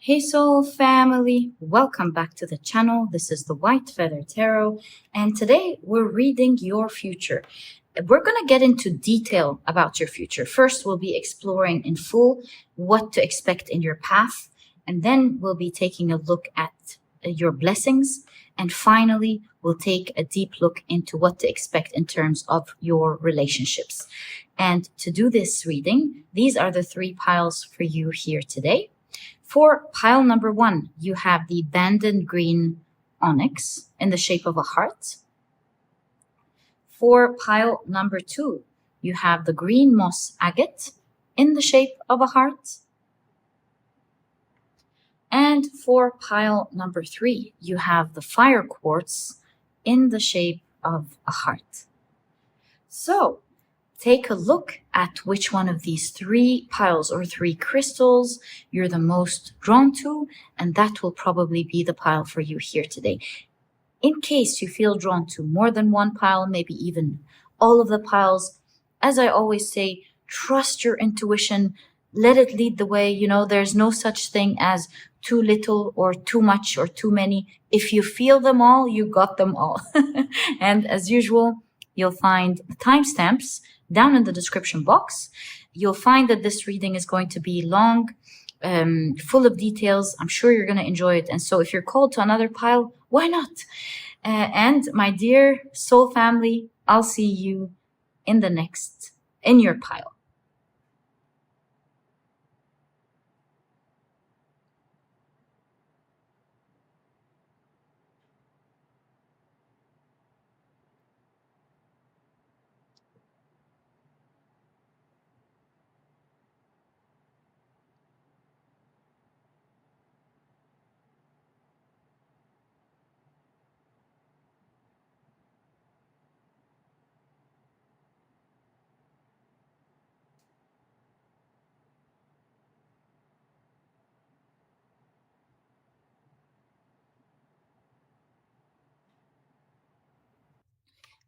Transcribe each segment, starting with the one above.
Hey Soul family, welcome back to the channel. This is the White Feather Tarot, and today we're reading your future. We're going to get into detail about your future. First, we'll be exploring in full what to expect in your path, and then we'll be taking a look at your blessings, and finally, we'll take a deep look into what to expect in terms of your relationships. And to do this reading, these are the three piles for you here today. For pile number 1, you have the banded green onyx in the shape of a heart. For pile number 2, you have the green moss agate in the shape of a heart. And for pile number 3, you have the fire quartz in the shape of a heart. So, take a look at which one of these three piles or three crystals you're the most drawn to, and that will probably be the pile for you here today. In case you feel drawn to more than one pile, maybe even all of the piles, as I always say, trust your intuition, let it lead the way. You know, there's no such thing as too little or too much or too many. If you feel them all, you got them all. And as usual, you'll find the timestamps down in the description box. You'll find that this reading is going to be long, full of details. I'm sure you're going to enjoy it. And so if you're called to another pile, why not? And my dear soul family, I'll see you in your pile.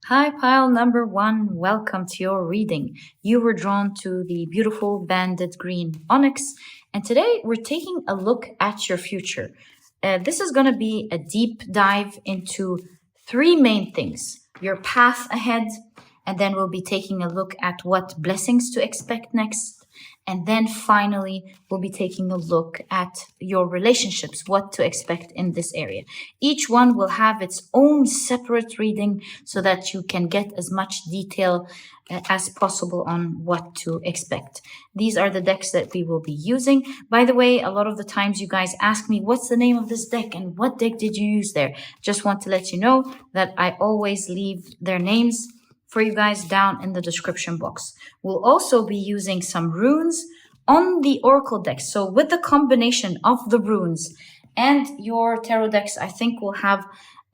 Hi, pile number 1. Welcome to your reading. You were drawn to the beautiful banded green onyx, and today we're taking a look at your future. This is going to be a deep dive into three main things: your path ahead, and then we'll be taking a look at what blessings to expect next. And then finally, we'll be taking a look at your relationships, what to expect in this area. Each one will have its own separate reading so that you can get as much detail as possible on what to expect. These are the decks that we will be using. By the way, a lot of the times you guys ask me, what's the name of this deck and what deck did you use there? Just want to let you know that I always leave their names for you guys down in the description box. We'll also be using some runes on the oracle decks. So with the combination of the runes and your tarot decks, I think we'll have,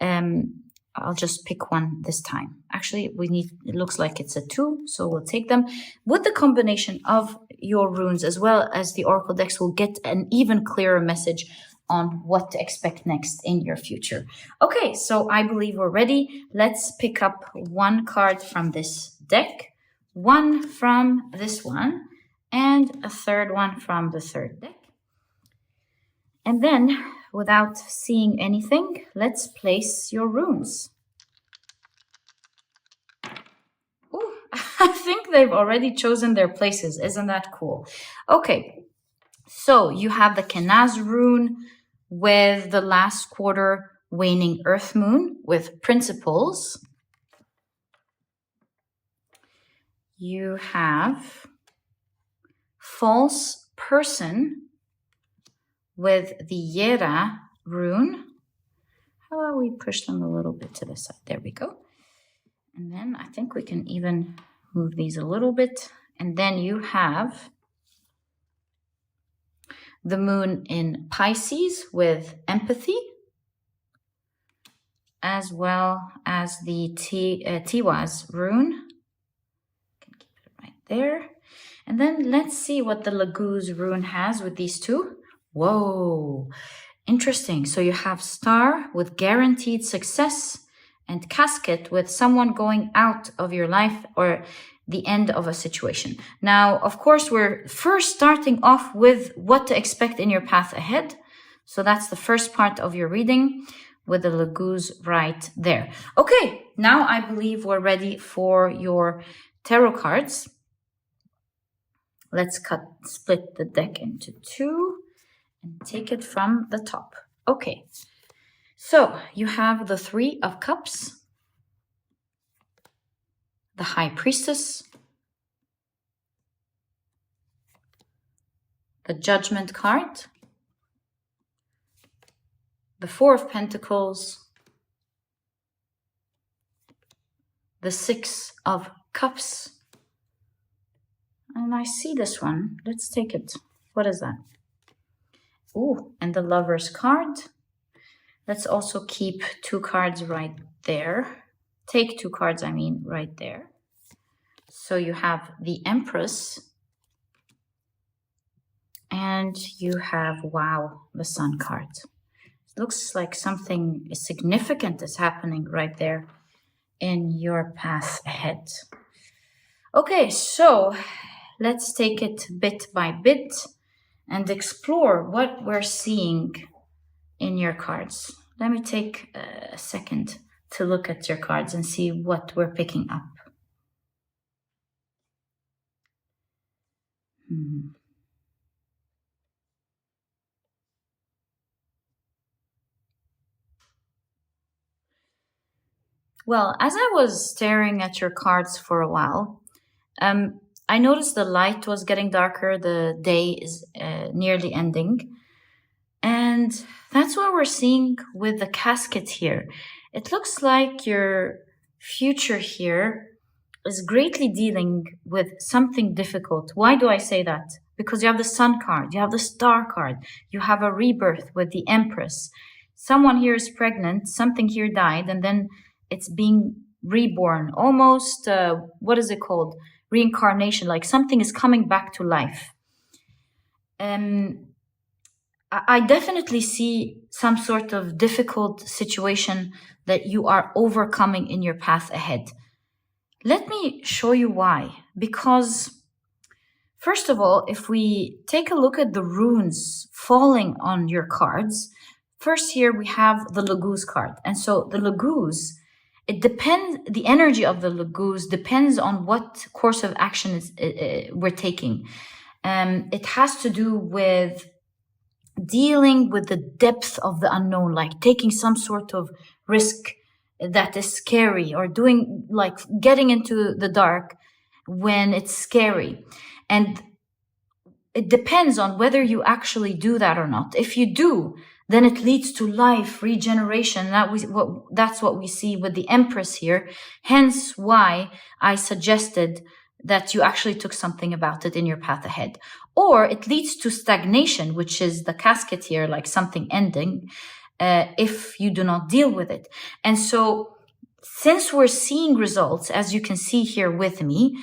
I'll just pick one this time. Actually, it looks like it's a 2, so we'll take them. With the combination of your runes as well as the oracle decks, we'll get an even clearer message on what to expect next in your future. Okay, so I believe we're ready. Let's pick up one card from this deck, one from this one, and a third one from the third deck. And then, without seeing anything, let's place your runes. Ooh, I think they've already chosen their places. Isn't that cool? Okay, so you have the Kenaz rune with the last quarter waning earth moon with principles. You have false person with the Yera rune. How about we push them a little bit to the side? There we go. And then I think we can even move these a little bit. And then you have the moon in Pisces with empathy, as well as the Tiwaz rune. Can keep it right there. And then let's see what the Laguz rune has with these two. Whoa, interesting. So you have star with guaranteed success and casket with someone going out of your life or the end of a situation. Now, of course, we're first starting off with what to expect in your path ahead. So that's the first part of your reading with the Laguz right there. Okay, now I believe we're ready for your tarot cards. Let's split the deck into two and take it from the top. Okay, so you have the Three of Cups, the High Priestess, the Judgment card, the Four of Pentacles, the Six of Cups, and I see this one. Let's take it. What is that? Ooh, and the Lover's card. Let's also keep two cards right there. Take two cards, I mean, right there. So you have the Empress, and you have, wow, the Sun card. It looks like something significant is happening right there in your path ahead. Okay, so let's take it bit by bit and explore what we're seeing in your cards. Let me take a second to look at your cards and see what we're picking up. Well, as I was staring at your cards for a while, I noticed the light was getting darker, the day is nearly ending. And that's what we're seeing with the casket here. It looks like your future here is greatly dealing with something difficult. Why do I say that? Because you have the Sun card, you have the Star card, you have a rebirth with the Empress. Someone here is pregnant, something here died, and then it's being reborn. Almost, what is it called? Reincarnation, like something is coming back to life. I definitely see some sort of difficult situation that you are overcoming in your path ahead. Let me show you why. Because, first of all, if we take a look at the runes falling on your cards, first here we have the Laguz card. And so the Laguz, it depends, the energy of the Laguz depends on what course of action we're taking. It has to do with dealing with the depth of the unknown, like taking some sort of risk that is scary, or doing, like, getting into the dark when it's scary. And it depends on whether you actually do that or not. If you do, then it leads to life, regeneration. That's what we see with the Empress here. Hence why I suggested that you actually took something about it in your path ahead. Or it leads to stagnation, which is the casket here, like something ending, if you do not deal with it. And so, since we're seeing results, as you can see here with me,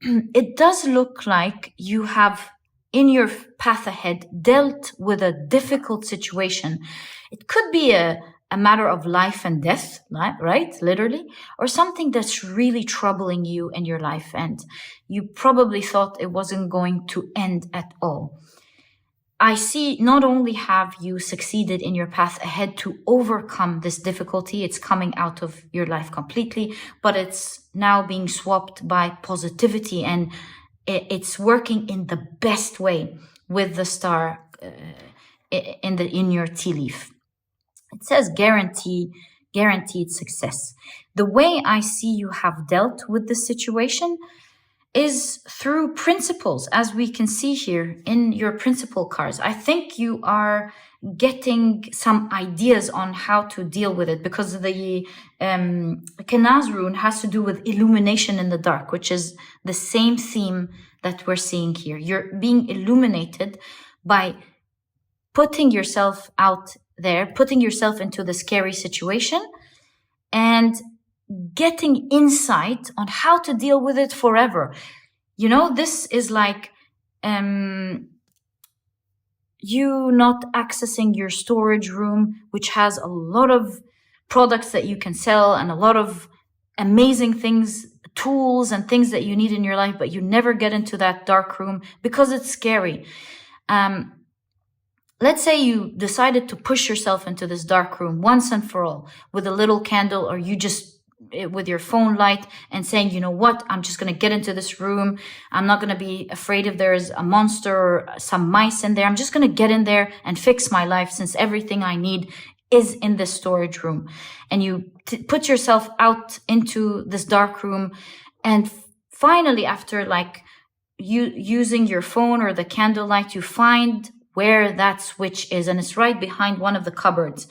it does look like you have, in your path ahead, dealt with a difficult situation. It could be a matter of life and death, right? Literally, or something that's really troubling you in your life, and you probably thought it wasn't going to end at all. I see not only have you succeeded in your path ahead to overcome this difficulty, it's coming out of your life completely, but it's now being swapped by positivity, and it's working in the best way with the star in your tea leaf. It says guaranteed success. The way I see you have dealt with the situation is through principles, as we can see here in your principle cards. I think you are getting some ideas on how to deal with it, because the Kenaz rune has to do with illumination in the dark, which is the same theme that we're seeing here. You're being illuminated by putting yourself out there, putting yourself into the scary situation, and getting insight on how to deal with it forever. You know, this is like you not accessing your storage room, which has a lot of products that you can sell and a lot of amazing things, tools and things that you need in your life, but you never get into that dark room because it's scary. let's say you decided to push yourself into this dark room once and for all with a little candle, or you just with your phone light and saying, you know what, I'm just going to get into this room. I'm not going to be afraid if there's a monster or some mice in there. I'm just going to get in there and fix my life, since everything I need is in this storage room. And you put yourself out into this dark room, and finally, after like you using your phone or the candlelight, you find where that switch is, and it's right behind one of the cupboards.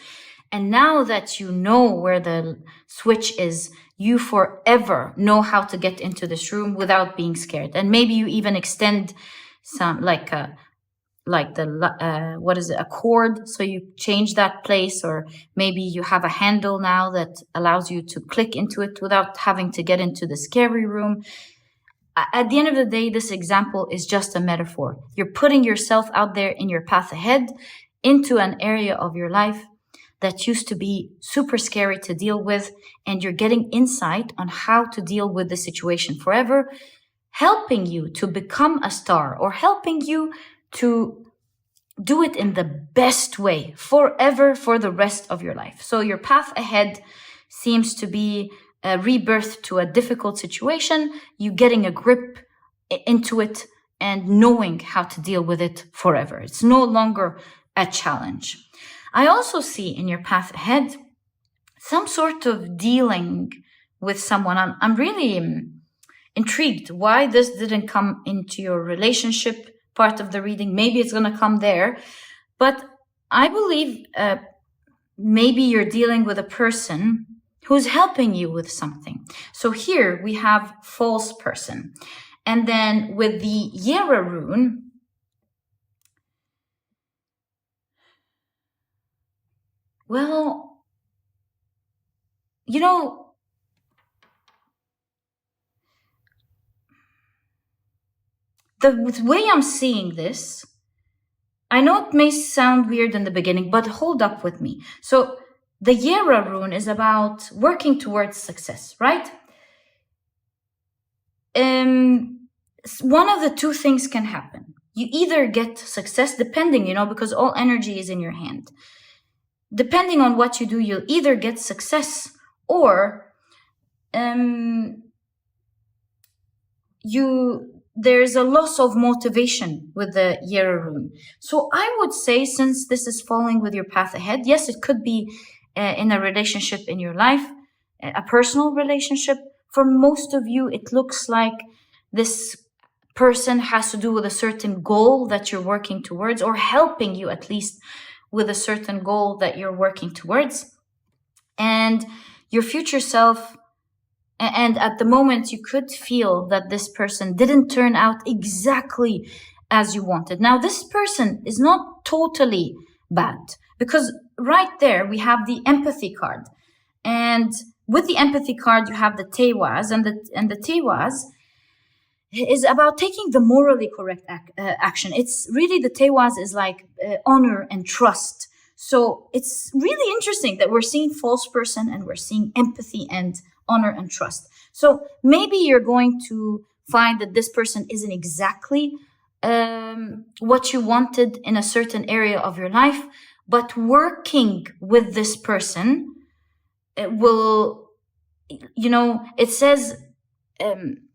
And now that you know where the switch is, you forever know how to get into this room without being scared. And maybe you even extend some a cord, so you change that place, or maybe you have a handle now that allows you to click into it without having to get into the scary room. At the end of the day, this example is just a metaphor. You're putting yourself out there in your path ahead into an area of your life that used to be super scary to deal with, and you're getting insight on how to deal with the situation forever, helping you to become a star, or helping you to do it in the best way forever for the rest of your life. So your path ahead seems to be a rebirth to a difficult situation, you getting a grip into it and knowing how to deal with it forever. It's no longer a challenge. I also see in your path ahead some sort of dealing with someone. I'm really intrigued why this didn't come into your relationship part of the reading. Maybe it's going to come there. But I believe maybe you're dealing with a person who's helping you with something. So here we have false person. And then with the Yera rune, well, you know, the way I'm seeing this, I know it may sound weird in the beginning, but hold up with me. So the Yera rune is about working towards success, right? One of the two things can happen. You either get success, depending, because all energy is in your hand. Depending on what you do, you'll either get success, or there's a loss of motivation with the Yera rune. So I would say, since this is falling with your path ahead, yes, it could be in a relationship in your life, a personal relationship. For most of you, it looks like this person has to do with a certain goal that you're working towards, or helping you at least with a certain goal that you're working towards. And your future self, and at the moment you could feel that this person didn't turn out exactly as you wanted. Now, this person is not totally bad, because right there we have the empathy card. And with the empathy card, you have the Tewaz, and the Tewaz is about taking the morally correct action. It's really, the Tewaz is like honor and trust. So it's really interesting that we're seeing false person and we're seeing empathy and honor and trust. So maybe you're going to find that this person isn't exactly what you wanted in a certain area of your life, but working with this person will, it says,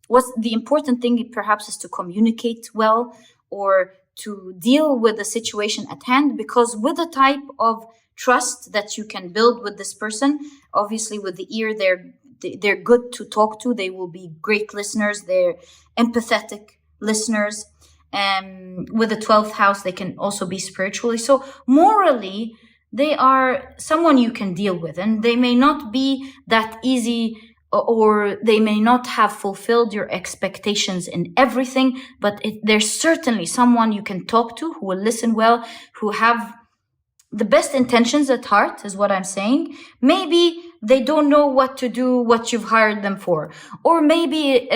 what's the important thing perhaps is to communicate well, or to deal with the situation at hand, because with the type of trust that you can build with this person, obviously with the ear, they're good to talk to. They will be great listeners. They're empathetic listeners. With the 12th house, they can also be spiritually. So morally, they are someone you can deal with, and they may not be that easy, or they may not have fulfilled your expectations in everything, but there's certainly someone you can talk to, who will listen well, who have the best intentions at heart, is what I'm saying. Maybe they don't know what to do, what you've hired them for. Or maybe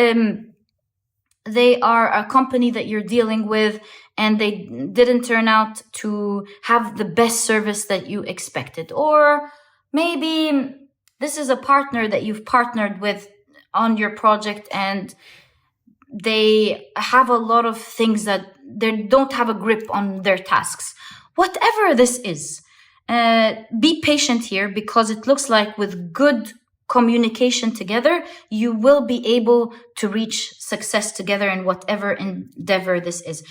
they are a company that you're dealing with, and they didn't turn out to have the best service that you expected. Or maybe this is a partner that you've partnered with on your project, and they have a lot of things that they don't have a grip on their tasks. whatever this is. Be patient here, because it looks like with good communication together, you will be able to reach success together in whatever endeavor this is.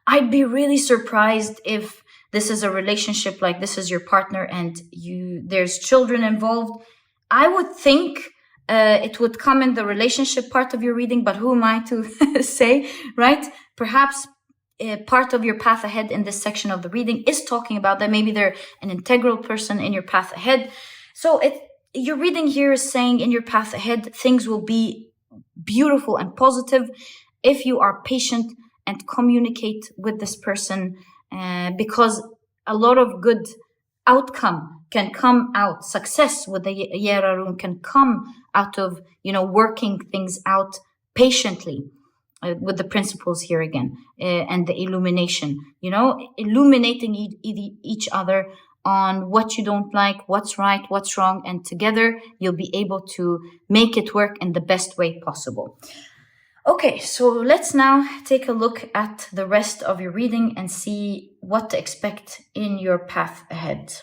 I'd be really surprised if this is a relationship, like this is your partner and there's children involved. I would think it would come in the relationship part of your reading, but who am I to say, right? Perhaps part of your path ahead in this section of the reading is talking about that. Maybe they're an integral person in your path ahead. So your reading here is saying in your path ahead, things will be beautiful and positive if you are patient and communicate with this person, because a lot of good outcome can come out. Success with the Yera rune can come out of, working things out patiently. With the principles here again, and the illumination, illuminating each other on what you don't like, what's right, what's wrong, and together you'll be able to make it work in the best way possible. Okay, so let's now take a look at the rest of your reading and see what to expect in your path ahead.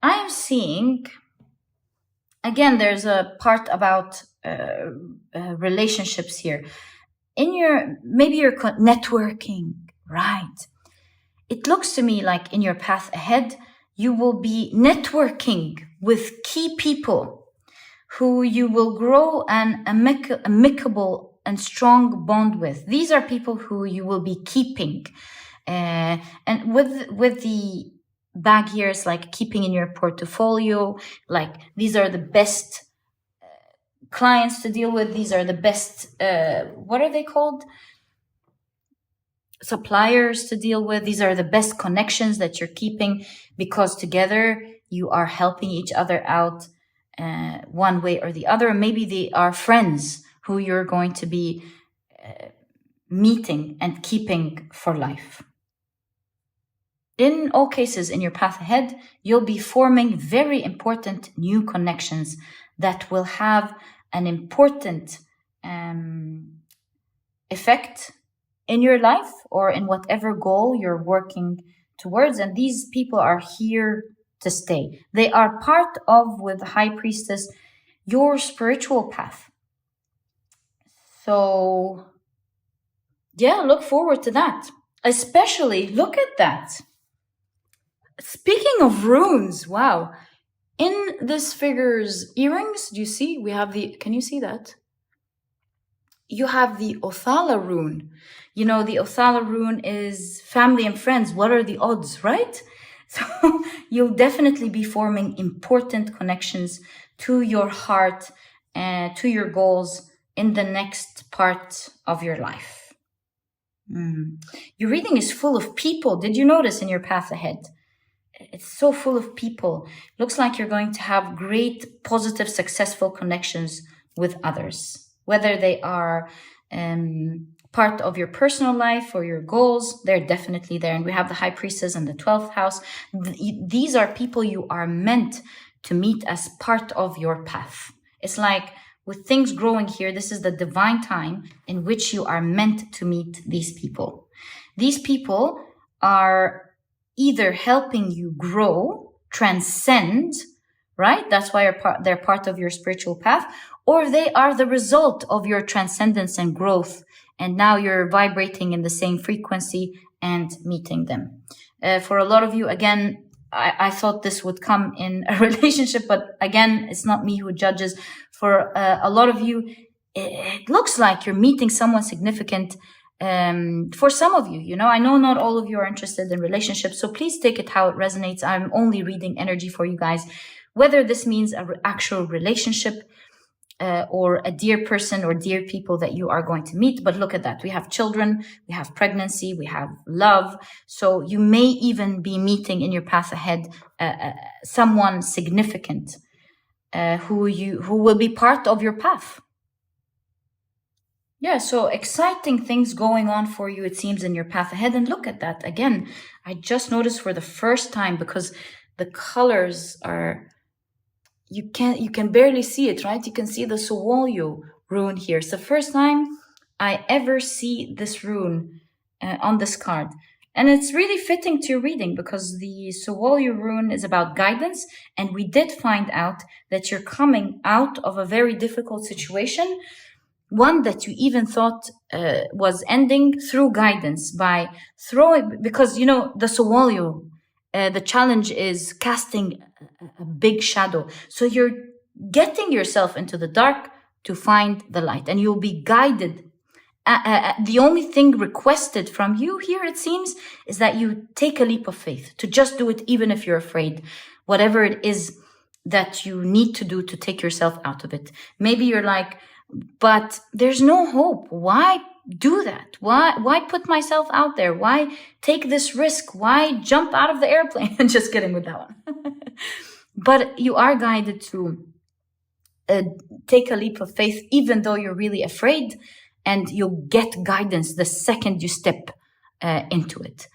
I am seeing, again, there's a part about relationships here. Maybe you're networking, right? It looks to me like in your path ahead, you will be networking with key people who you will grow an amicable and strong bond with. These are people who you will be keeping. And with the bag here, it's like keeping in your portfolio, like these are the best clients to deal with. These are the best, what are they called? Suppliers to deal with. These are the best connections that you're keeping, because together you are helping each other out one way or the other. Maybe they are friends who you're going to be meeting and keeping for life. In all cases, in your path ahead, you'll be forming very important new connections that will have an important effect in your life or in whatever goal you're working towards. And these people are here to stay. They are part of, with the High Priestess, your spiritual path. So, yeah, look forward to that. Especially, look at that. Speaking of runes, wow. In this figure's earrings, do you see? We have can you see that? You have the Othala rune. The Othala rune is family and friends. What are the odds, right? So you'll definitely be forming important connections to your heart and to your goals in the next part of your life. Your reading is full of people. Did you notice in your path ahead? It's so full of people. Looks like you're going to have great, positive, successful connections with others, whether they are part of your personal life or your goals. They're definitely there. And we have the High Priestess and the 12th house. These are people you are meant to meet as part of your path. It's like with things growing here, this is the divine time in which you are meant to meet these people. These people are either helping you grow, transcend, right? That's why they're part of your spiritual path, or they are the result of your transcendence and growth. And now you're vibrating in the same frequency and meeting them. For a lot of you, again, I thought this would come in a relationship, but again, it's not me who judges. For a lot of you, it looks like you're meeting someone significant. For some of you, I know not all of you are interested in relationships, so please take it how it resonates. I'm only reading energy for you guys. Whether this means an actual relationship or a dear person or dear people that you are going to meet. But look at that. We have children, we have pregnancy, we have love. So you may even be meeting in your path ahead someone significant who will be part of your path. Yeah, so exciting things going on for you, it seems, in your path ahead. And look at that. Again, I just noticed for the first time, because the colors are, you can barely see it, right? You can see the Sowolyo rune here. It's the first time I ever see this rune on this card. And it's really fitting to your reading because the Sowolio rune is about guidance. And we did find out that you're coming out of a very difficult situation, one that you even thought was ending through guidance by throwing, because, you know, the Sowolio, the challenge is casting a big shadow. So you're getting yourself into the dark to find the light, and you'll be guided. The only thing requested from you here, it seems, is that you take a leap of faith, to just do it even if you're afraid, whatever it is that you need to do to take yourself out of it. Maybe you're like, but there's no hope. Why do that? Why put myself out there? Why take this risk? Why jump out of the airplane? Just kidding with that one. But you are guided to take a leap of faith, even though you're really afraid, and you'll get guidance the second you step into it.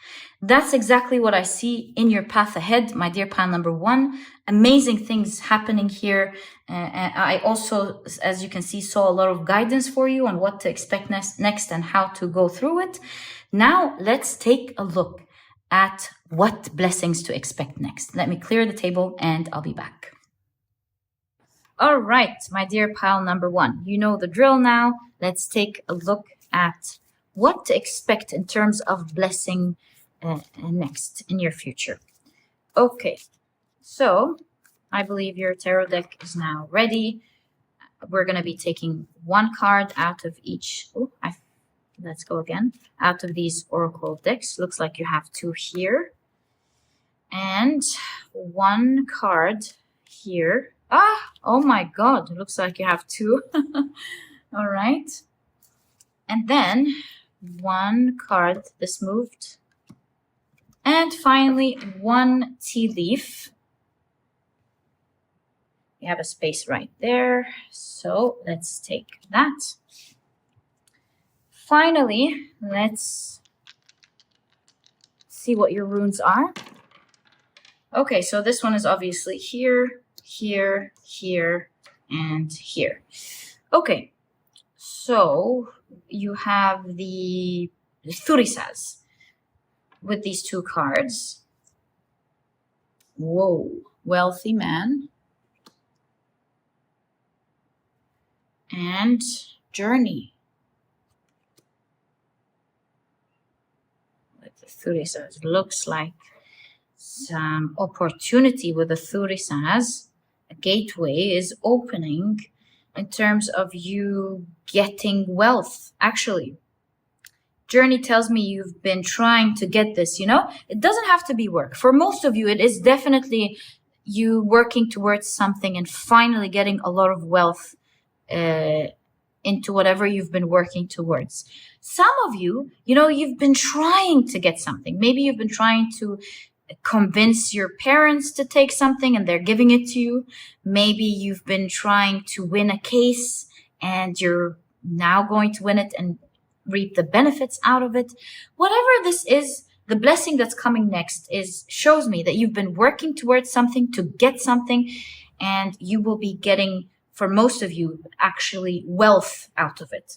That's exactly what I see in your path ahead, my dear pile number 1. Amazing things happening here. I also, as you can see, saw a lot of guidance for you on what to expect next and how to go through it. Now, let's take a look at what blessings to expect next. Let me clear the table and I'll be back. All right, my dear pile number 1, you know the drill now. Let's take a look at what to expect in terms of blessing next in your future. Okay, so I believe your tarot deck is now ready. We're going to be taking one card out of each. Let's go again. Out of these oracle decks. Looks like you have 2 here. And one card here. Oh my God. It looks like you have 2. All right. And then one card. This moved. And finally, one tea leaf. You have a space right there. So let's take that. Finally, let's see what your runes are. Okay, so this one is obviously here, here, here, and here. Okay, so you have the Thurisaz with these 2 cards. Whoa, wealthy man. And journey. With the Thurisaz. Looks like some opportunity with the Thurisaz. A gateway is opening in terms of you getting wealth. Actually, journey tells me you've been trying to get this, you know? It doesn't have to be work. For most of you, it is definitely you working towards something and finally getting a lot of wealth into whatever you've been working towards. Some of you, you know, you've been trying to get something. Maybe you've been trying to convince your parents to take something and they're giving it to you. Maybe you've been trying to win a case and you're now going to win it and reap the benefits out of it. Whatever this is, the blessing that's coming next shows me that you've been working towards something to get something, and you will be getting, for most of you, actually wealth out of it.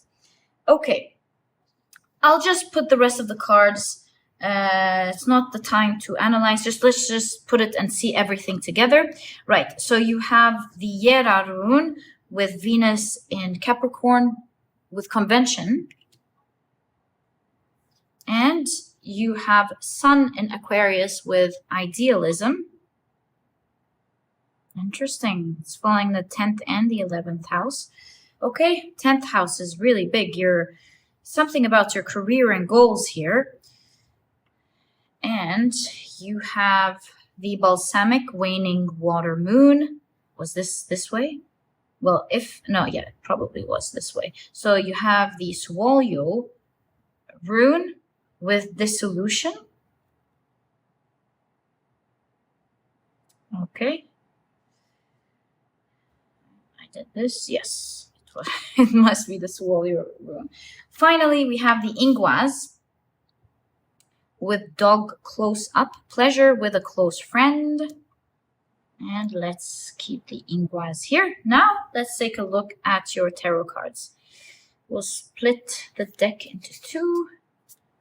Okay, I'll just put the rest of the cards. It's not the time to analyze. Let's just put it and see everything together. Right, so you have the Yera rune with Venus in Capricorn with convention. And you have Sun in Aquarius with idealism. Interesting. It's following the 10th and the 11th house. Okay, 10th house is really big. You're something about your career and goals here. And you have the balsamic waning water moon. Was this way? Well, it probably was this way. So you have the Sowolio rune with dissolution. Okay. I did this. Yes. It must be the Sowolio rune. Finally, we have the Ingwaz with dog close up. Pleasure with a close friend. And let's keep the Ingwaz here. Now, let's take a look at your tarot cards. We'll split the deck into 2.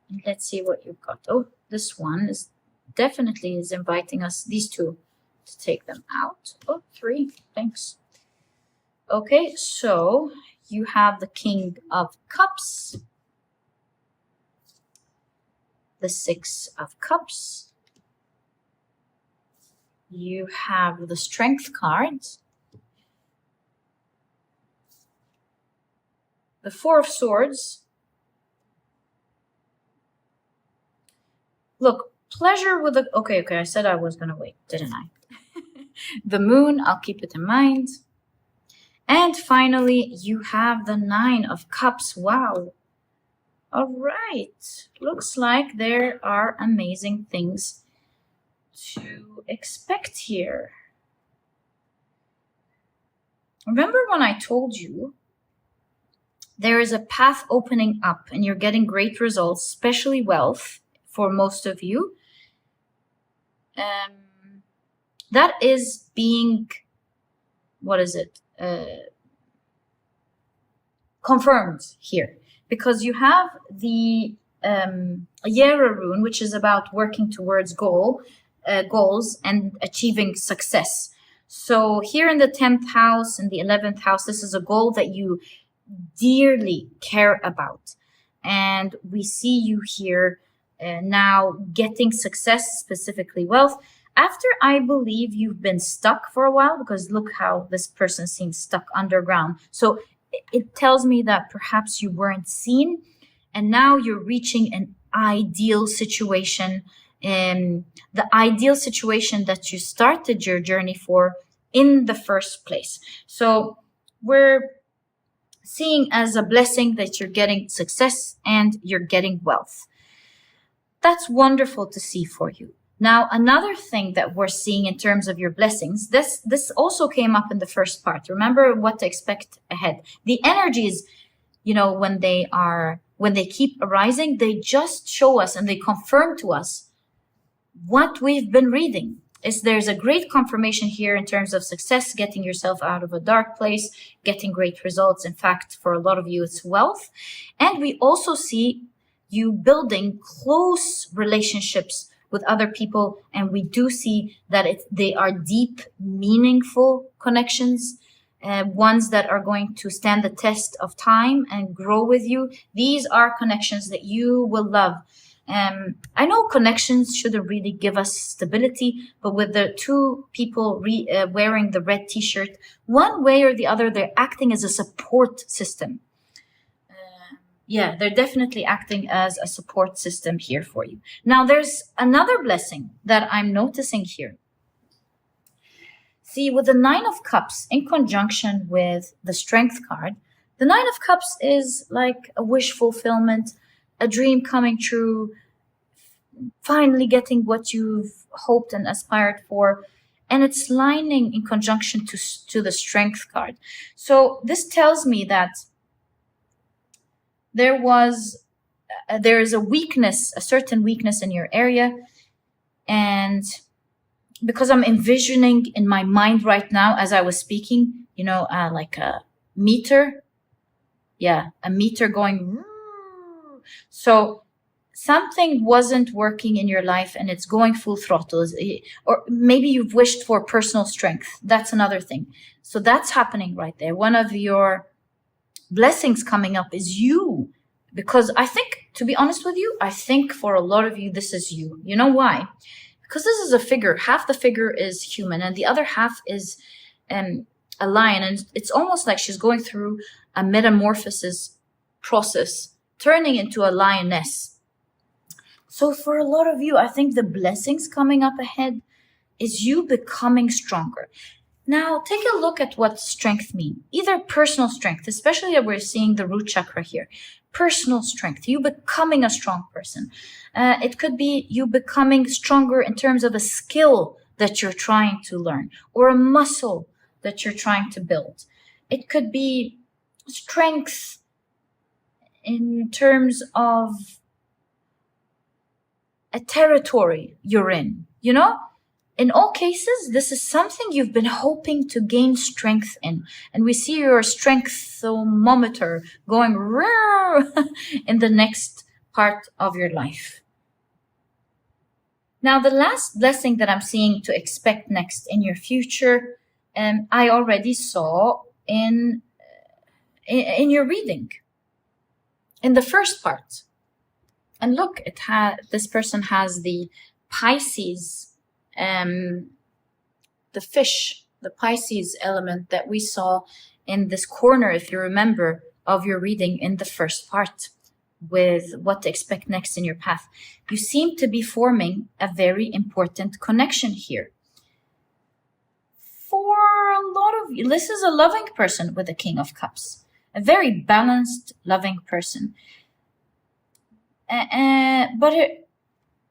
And let's see what you've got. Oh, this one is definitely is inviting us, these two, to take them out. Oh, 3, thanks. Okay, so you have the King of Cups, the 6 of Cups, you have the Strength card, the 4 of Swords. Look, pleasure with the... Okay, I said I was going to wait, didn't I? The Moon, I'll keep it in mind. And finally, you have the 9 of Cups. Wow. All right. Looks like there are amazing things to expect here. Remember when I told you there is a path opening up and you're getting great results, especially wealth for most of you? That is being, what is it? Confirmed here, because you have the Yera rune, which is about working towards goals and achieving success. So here in the 10th house and the 11th house, this is a goal that you dearly care about. And we see you here now getting success, specifically wealth, after I believe you've been stuck for a while, because look how this person seems stuck underground. So it tells me that perhaps you weren't seen, and now you're reaching an ideal situation, the ideal situation that you started your journey for in the first place. So we're seeing as a blessing that you're getting success and you're getting wealth. That's wonderful to see for you. Now, another thing that we're seeing in terms of your blessings, this also came up in the first part. Remember what to expect ahead. The energies, when they keep arising, they just show us and they confirm to us what we've been reading. There's a great confirmation here in terms of success, getting yourself out of a dark place, getting great results. In fact, for a lot of you, it's wealth. And we also see you building close relationships with other people, and we do see that they are deep, meaningful connections, ones that are going to stand the test of time and grow with you. These are connections that you will love. I know connections shouldn't really give us stability, but with the 2 people wearing the red t-shirt, one way or the other, they're acting as a support system. Yeah, they're definitely acting as a support system here for you. Now, there's another blessing that I'm noticing here. See, with the 9 of Cups in conjunction with the Strength card, the 9 of Cups is like a wish fulfillment, a dream coming true, finally getting what you've hoped and aspired for. And it's lining in conjunction to the Strength card. So this tells me that there is a weakness, a certain weakness in your area. And because I'm envisioning in my mind right now, as I was speaking, like a meter. Yeah, a meter going. So something wasn't working in your life and it's going full throttle. Or maybe you've wished for personal strength. That's another thing. So that's happening right there. One of your blessings coming up is you, because I think, to be honest with you, I think for a lot of you, this is you. You know why? Because this is a figure. Half the figure is human and the other half is a lion. And it's almost like she's going through a metamorphosis process, turning into a lioness. So for a lot of you, I think the blessings coming up ahead is you becoming stronger. Now, take a look at what strength means. Either personal strength, especially that we're seeing the root chakra here. Personal strength, you becoming a strong person. It could be you becoming stronger in terms of a skill that you're trying to learn or a muscle that you're trying to build. It could be strength in terms of a territory you're in, In all cases, this is something you've been hoping to gain strength in. And we see your strength thermometer going in the next part of your life. Now, the last blessing that I'm seeing to expect next in your future, I already saw in your reading, in the first part. And look, this person has the Pisces, the fish, the Pisces element that we saw in this corner, if you remember, of your reading in the first part, with what to expect next in your path. You seem to be forming a very important connection here. For a lot of you, this is a loving person with the King of Cups, a very balanced, loving person.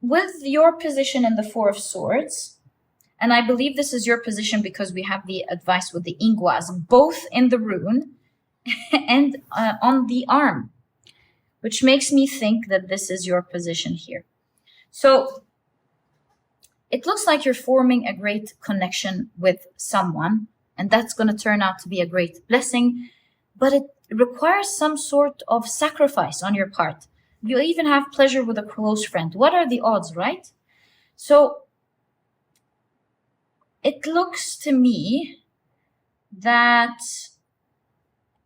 With your position in the Four of Swords, and I believe this is your position because we have the advice with the Ingwas, both in the rune and on the arm, which makes me think that this is your position here. So it looks like you're forming a great connection with someone, and that's going to turn out to be a great blessing, but it requires some sort of sacrifice on your part. You even have pleasure with a close friend. What are the odds, right? So it looks to me that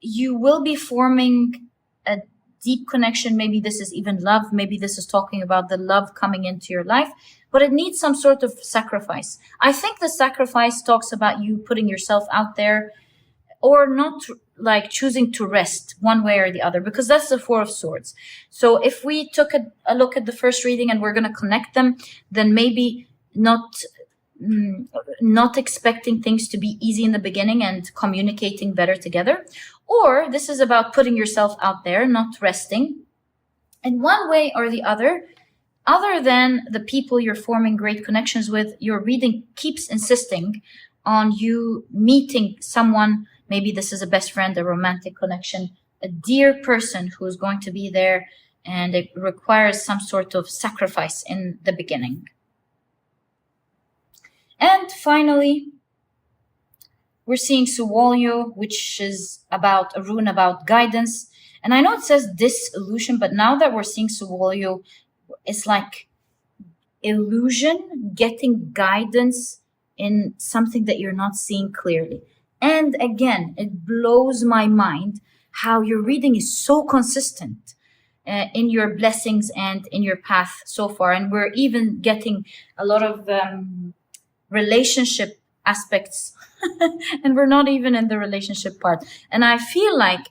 you will be forming a deep connection. Maybe this is even love. Maybe this is talking about the love coming into your life, but it needs some sort of sacrifice. I think the sacrifice talks about you putting yourself out there, or not like choosing to rest one way or the other, because that's the Four of Swords. So if we took a look at the first reading and we're going to connect them, then maybe not expecting things to be easy in the beginning and communicating better together. Or this is about putting yourself out there, not resting. And one way or the other than the people you're forming great connections with, your reading keeps insisting on you meeting someone. Maybe this is a best friend, a romantic connection, a dear person who is going to be there, and it requires some sort of sacrifice in the beginning. And finally, we're seeing Suwolyo, which is about a rune about guidance. And I know it says disillusion, but now that we're seeing Suwolyo, it's like illusion, getting guidance in something that you're not seeing clearly. And again, it blows my mind how your reading is so consistent in your blessings and in your path so far. And we're even getting a lot of relationship aspects and we're not even in the relationship part. And I feel like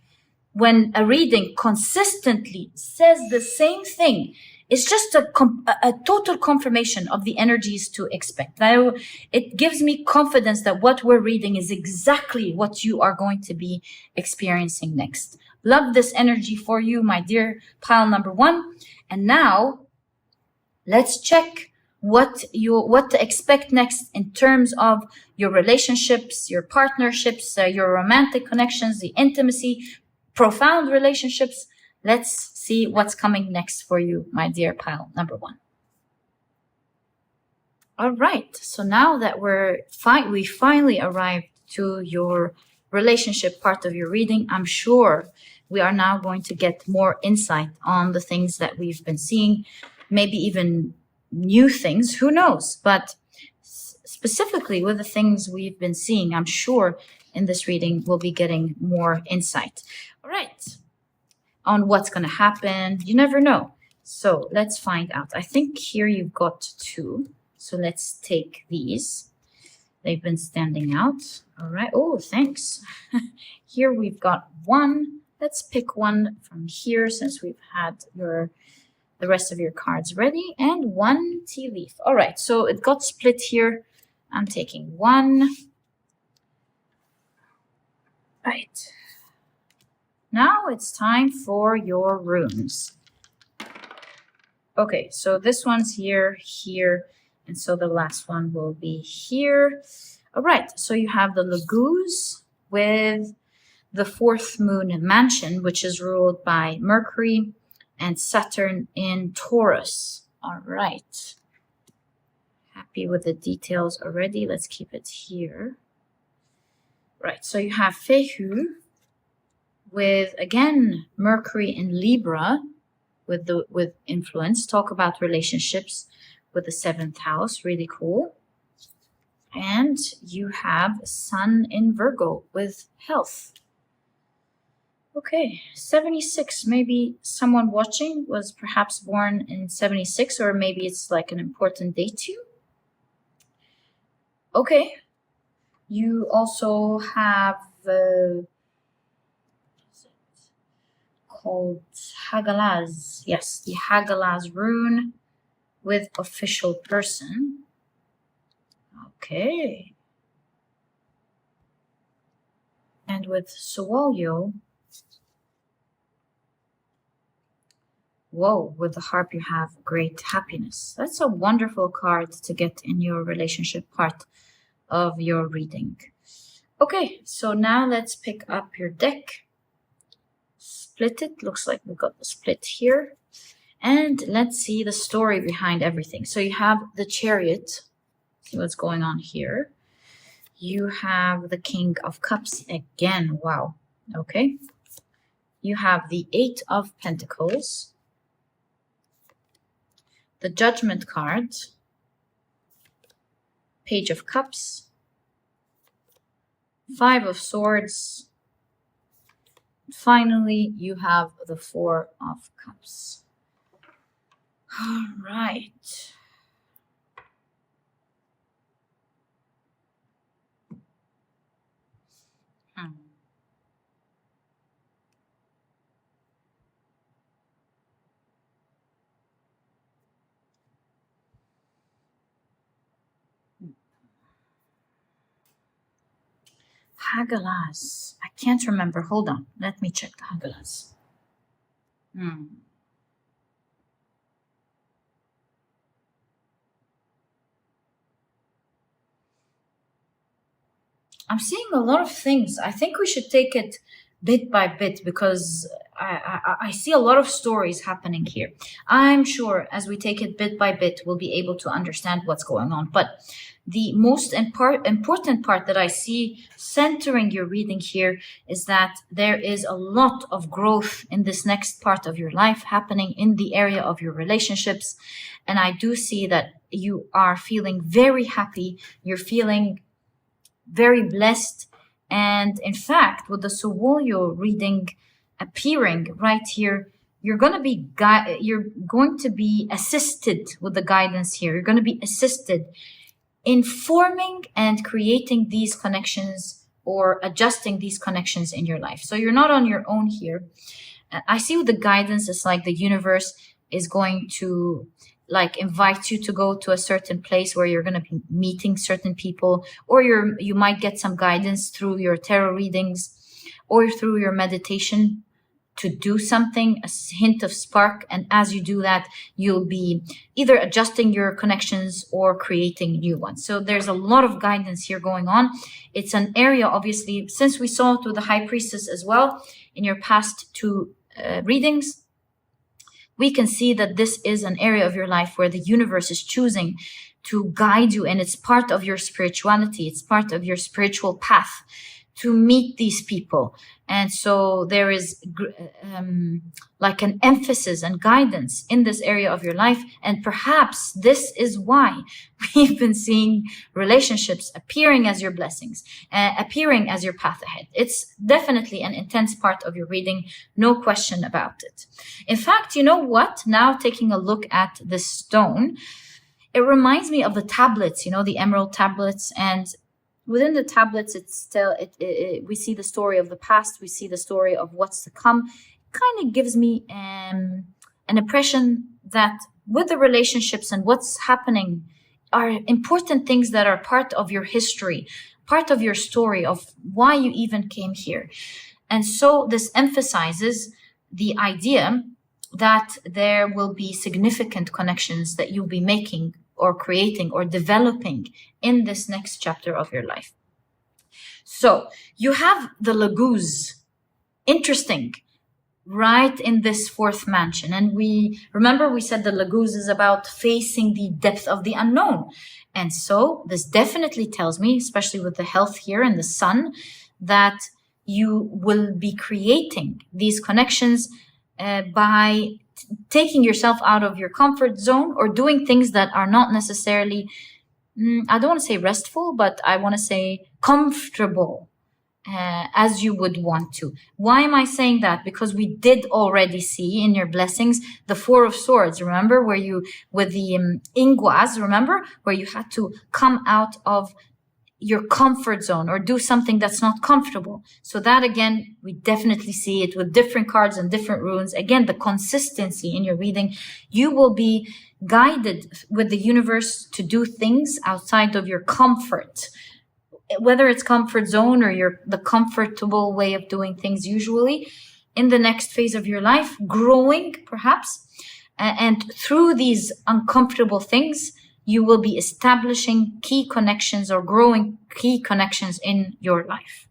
when a reading consistently says the same thing, it's just a total confirmation of the energies to expect. Now, it gives me confidence that what we're reading is exactly what you are going to be experiencing next. Love this energy for you, my dear pile number one. And now let's check what to expect next in terms of your relationships, your partnerships, your romantic connections, the intimacy, profound relationships. Let's see what's coming next for you, my dear pile number one. All right, so now that we finally arrived to your relationship part of your reading, I'm sure we are now going to get more insight on the things that we've been seeing, maybe even new things, who knows? But specifically with the things we've been seeing, I'm sure in this reading we'll be getting more insight. All right, on what's going to happen. You never know. So let's find out. I think here you've got two. So let's take these. They've been standing out. All right. Oh, thanks. Here we've got one. Let's pick one from here since we've had the rest of your cards ready. And one tea leaf. All right. So it got split here. I'm taking one. Right. Now it's time for your runes. Okay, so this one's here, and so the last one will be here. All right, so you have the Laguz with the fourth moon mansion, which is ruled by Mercury and Saturn in Taurus. All right. Happy with the details already. Let's keep it here. Right, so you have Fehu with, again, Mercury in Libra, with influence. Talk about relationships with the 7th house. Really cool. And you have Sun in Virgo with health. Okay, 76. Maybe someone watching was perhaps born in 76, or maybe it's like an important date to you. Okay. You also have called Hagalaz. Yes, the Hagalaz rune with official person. Okay. And with Sawalyo. Whoa, with the harp you have great happiness. That's a wonderful card to get in your relationship part of your reading. Okay, so now let's pick up your deck. Split it. Looks like we got the split here. And let's see the story behind everything. So you have the Chariot. See what's going on here. You have the King of Cups again. Wow. Okay. You have the 8 of Pentacles. The Judgment card. Page of Cups. 5 of Swords. Finally, you have the 4 of Cups. All right. Hagalaz. I can't remember. Hold on. Let me check the Hagalaz. I'm seeing a lot of things. I think we should take it bit by bit because I see a lot of stories happening here. I'm sure as we take it bit by bit, we'll be able to understand what's going on. But the most important part that I see centering your reading here is that there is a lot of growth in this next part of your life happening in the area of your relationships. And I do see that you are feeling very happy. You're feeling very blessed. And in fact, with the Sawalyo reading appearing right here, you're going to be assisted with the guidance here. You're going to be assisted in forming and creating these connections or adjusting these connections in your life. So you're not on your own here. I see with the guidance, it's like the universe is going to like invite you to go to a certain place where you're going to be meeting certain people, or you might get some guidance through your tarot readings or through your meditation to do something, a hint of spark. And as you do that, you'll be either adjusting your connections or creating new ones. So there's a lot of guidance here going on. It's an area, obviously, since we saw through the High Priestess as well in your past 2 readings, we can see that this is an area of your life where the universe is choosing to guide you, and it's part of your spirituality. It's part of your spiritual path to meet these people. And so there is like an emphasis and guidance in this area of your life. And perhaps this is why we've been seeing relationships appearing as your blessings, appearing as your path ahead. It's definitely an intense part of your reading, no question about it. In fact, you know what? Now taking a look at this stone, it reminds me of the tablets, you know, the emerald tablets. And within the tablets, it's still, we see the story of the past. We see the story of what's to come. It kind of gives me an impression that with the relationships and what's happening are important things that are part of your history, part of your story of why you even came here. And so this emphasizes the idea that there will be significant connections that you'll be making or creating or developing in this next chapter of your life. So you have the Laguz, interesting, right in this 4th mansion. And we said the Laguz is about facing the depth of the unknown. And so this definitely tells me, especially with the health here and the sun, that you will be creating these connections by taking yourself out of your comfort zone or doing things that are not necessarily, I don't want to say restful, but I want to say comfortable as you would want to. Why am I saying that? Because we did already see in your blessings the Four of Swords, remember, where you, with the ingwas, remember, where you had to come out of your comfort zone or do something that's not comfortable. So that, again, we definitely see it with different cards and different runes. Again, the consistency in your reading, you will be guided with the universe to do things outside of your comfort, whether it's comfort zone or the comfortable way of doing things usually in the next phase of your life, growing perhaps. And through these uncomfortable things, you will be establishing key connections or growing key connections in your life.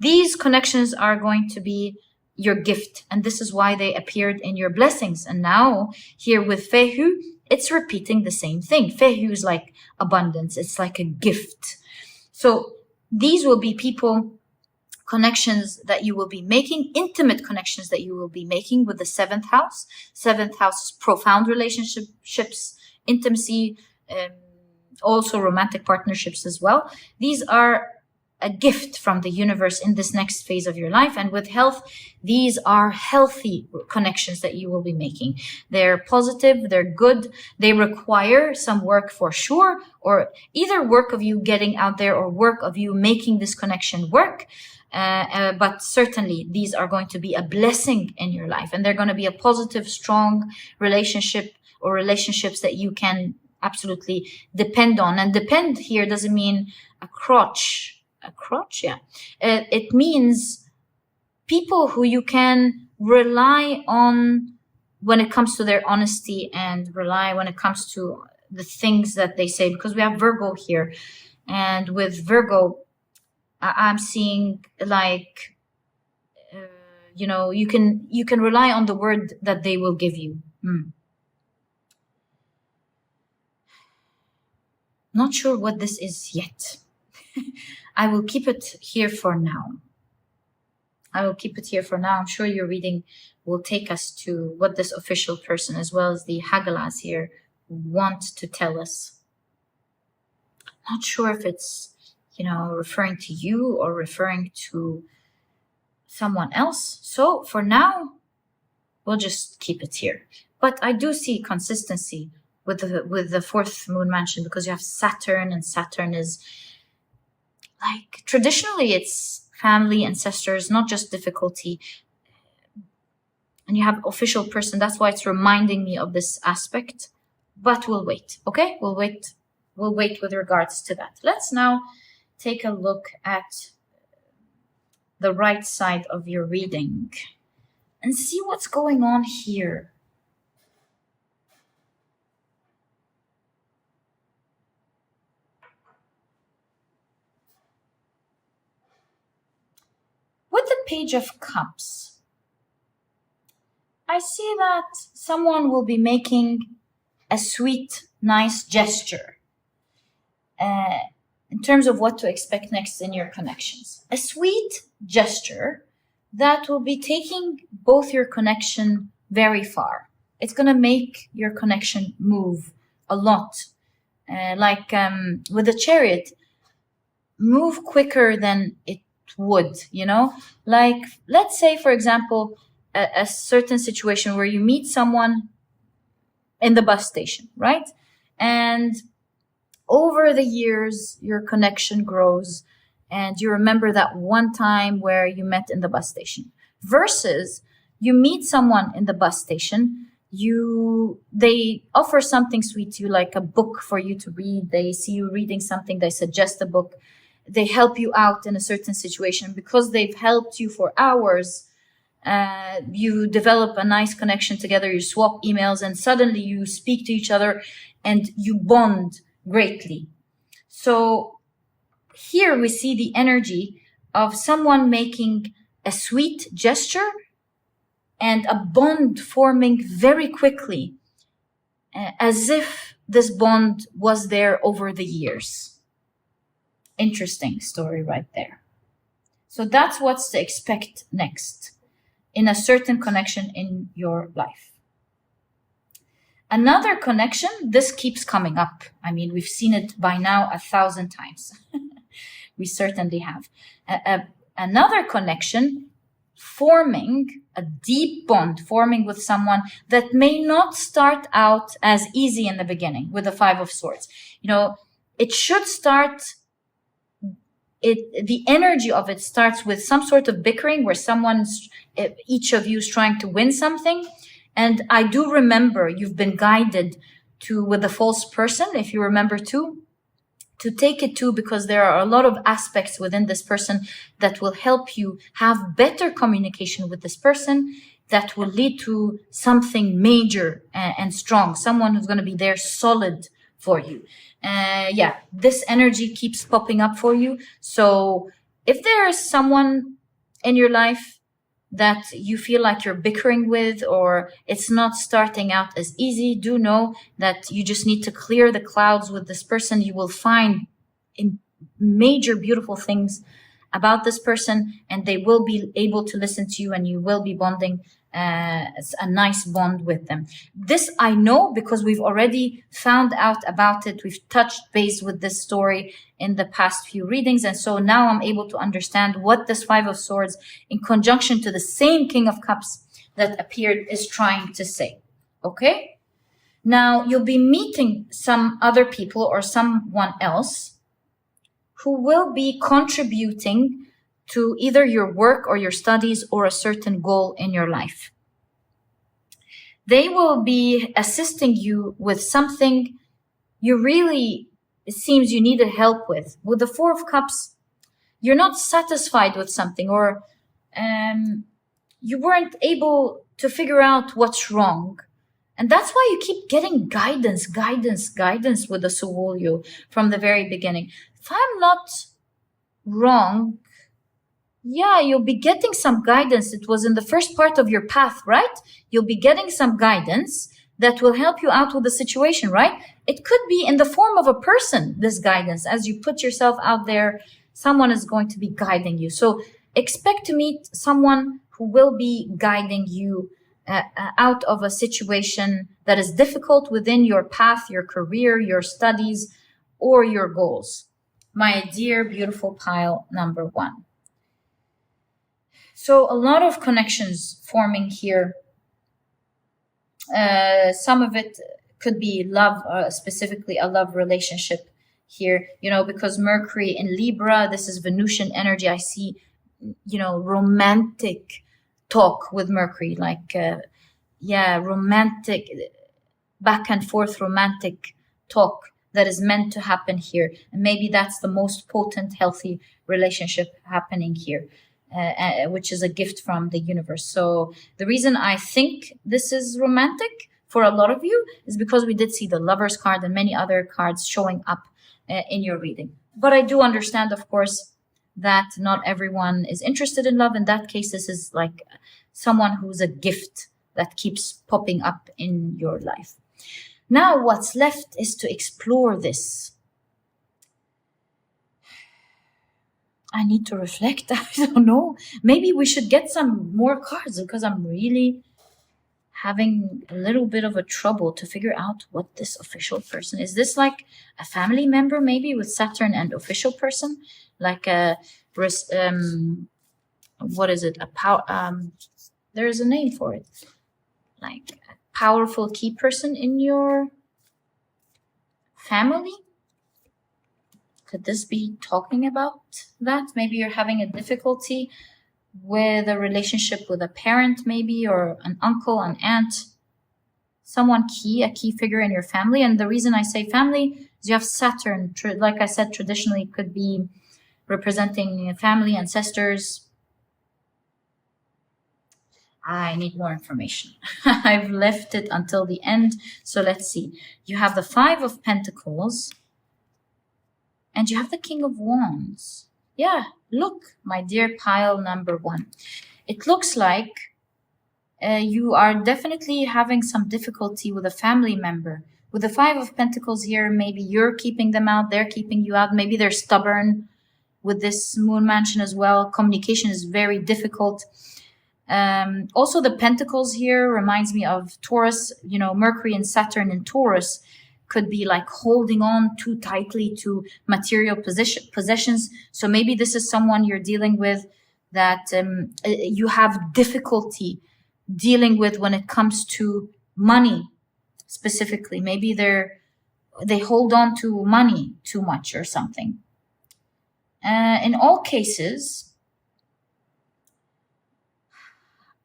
These connections are going to be your gift, and this is why they appeared in your blessings. And now here with Fehu, it's repeating the same thing. Fehu is like abundance. It's like a gift. So these will be connections that you will be making, intimate connections that you will be making with the seventh house. Seventh house is profound relationships, intimacy, also romantic partnerships as well. These are a gift from the universe in this next phase of your life. And with health, these are healthy connections that you will be making. They're positive, they're good, they require some work for sure, or either work of you getting out there or work of you making this connection work. But certainly these are going to be a blessing in your life, and they're going to be a positive, strong relationship or relationships that you can absolutely depend on. And depend here doesn't mean a crutch. Yeah. It means people who you can rely on when it comes to their honesty and rely when it comes to the things that they say, because we have Virgo here. And with Virgo, I'm seeing like, you can rely on the word that they will give you. Not sure what this is yet. I will keep it here for now. I'm sure your reading will take us to what this official person, as well as the Hagalas here, want to tell us. Not sure if it's, referring to you or referring to someone else. So for now, we'll just keep it here. But I do see consistency with the fourth moon mansion, because you have Saturn, and Saturn is like, traditionally it's family, ancestors, not just difficulty. And you have official person. That's why it's reminding me of this aspect. But we'll wait, okay? We'll wait with regards to that. Let's now take a look at the right side of your reading and see what's going on here. With the Page of Cups, I see that someone will be making a sweet, nice gesture in terms of what to expect next in your connections. A sweet gesture that will be taking both your connection very far. It's going to make your connection move a lot. With the Chariot, move quicker than it would, like, let's say, for example, a certain situation where you meet someone in the bus station, right? And over the years, your connection grows and you remember that one time where you met in the bus station, versus you meet someone in the bus station, they offer something sweet to you, like a book for you to read. They see you reading something, they suggest a book. They help you out in a certain situation. Because they've helped you for hours, you develop a nice connection together, you swap emails, and suddenly you speak to each other and you bond greatly. So here we see the energy of someone making a sweet gesture and a bond forming very quickly, as if this bond was there over the years. Interesting story right there. So that's what's to expect next in a certain connection in your life. Another connection, this keeps coming up. I mean, we've seen it by now 1,000 times. We certainly have. Another connection, forming a deep bond, forming with someone that may not start out as easy in the beginning with the Five of Swords. You know, it should start, the energy of it starts with some sort of bickering where each of you is trying to win something. And I do remember you've been guided with a false person, if you remember too, to take it to, because there are a lot of aspects within this person that will help you have better communication with this person that will lead to something major and strong, someone who's going to be there solid for you. This energy keeps popping up for you. So if there is someone in your life that you feel like you're bickering with, or it's not starting out as easy, do know that you just need to clear the clouds with this person. You will find major beautiful things about this person, and they will be able to listen to you, and you will be bonding a nice bond with them. This I know because we've already found out about it. We've touched base with this story in the past few readings. And so now I'm able to understand what this Five of Swords in conjunction to the same King of Cups that appeared is trying to say. Okay? Now you'll be meeting some other people or someone else who will be contributing to either your work or your studies or a certain goal in your life. They will be assisting you with something it seems you needed help with. With the Four of Cups, you're not satisfied with something, or you weren't able to figure out what's wrong. And that's why you keep getting guidance with the Suwolyo from the very beginning. If I'm not wrong, you'll be getting some guidance. It was in the first part of your path, right? You'll be getting some guidance that will help you out with the situation, right? It could be in the form of a person, this guidance. As you put yourself out there, someone is going to be guiding you. So expect to meet someone who will be guiding you out of a situation that is difficult within your path, your career, your studies, or your goals. My dear, beautiful pile number 1. So a lot of connections forming here. Some of it could be love, specifically a love relationship here, because Mercury in Libra, this is Venusian energy. I see, romantic talk with Mercury, like, romantic, back and forth romantic talk that is meant to happen here. And maybe that's the most potent, healthy relationship happening here. Which is a gift from the universe. So the reason I think this is romantic for a lot of you is because we did see the Lovers card and many other cards showing up in your reading. But I do understand, of course, that not everyone is interested in love. In that case, this is like someone who's a gift that keeps popping up in your life. Now, what's left is to explore this. I need to reflect. I don't know. Maybe we should get some more cards, because I'm really having a little bit of a trouble to figure out what this official person is. This like a family member, maybe, with Saturn and official person, like a what is it? There is a name for it, like a powerful key person in your family. Could this be talking about that? Maybe you're having a difficulty with a relationship with a parent, maybe, or an uncle, an aunt, someone a key figure in your family. And the reason I say family is you have Saturn. Like I said, traditionally it could be representing family, ancestors. I need more information. I've left it until the end. So let's see. You have the Five of Pentacles. And you have the King of Wands. Yeah, look, my dear pile number 1. It looks like you are definitely having some difficulty with a family member. With the Five of Pentacles here, maybe you're keeping them out, they're keeping you out. Maybe they're stubborn with this moon mansion as well. Communication is very difficult. Also, the pentacles here reminds me of Taurus. You know, Mercury and Saturn in Taurus could be like holding on too tightly to material possessions. So maybe this is someone you're dealing with that you have difficulty dealing with when it comes to money specifically. Maybe they hold on to money too much or something. In all cases,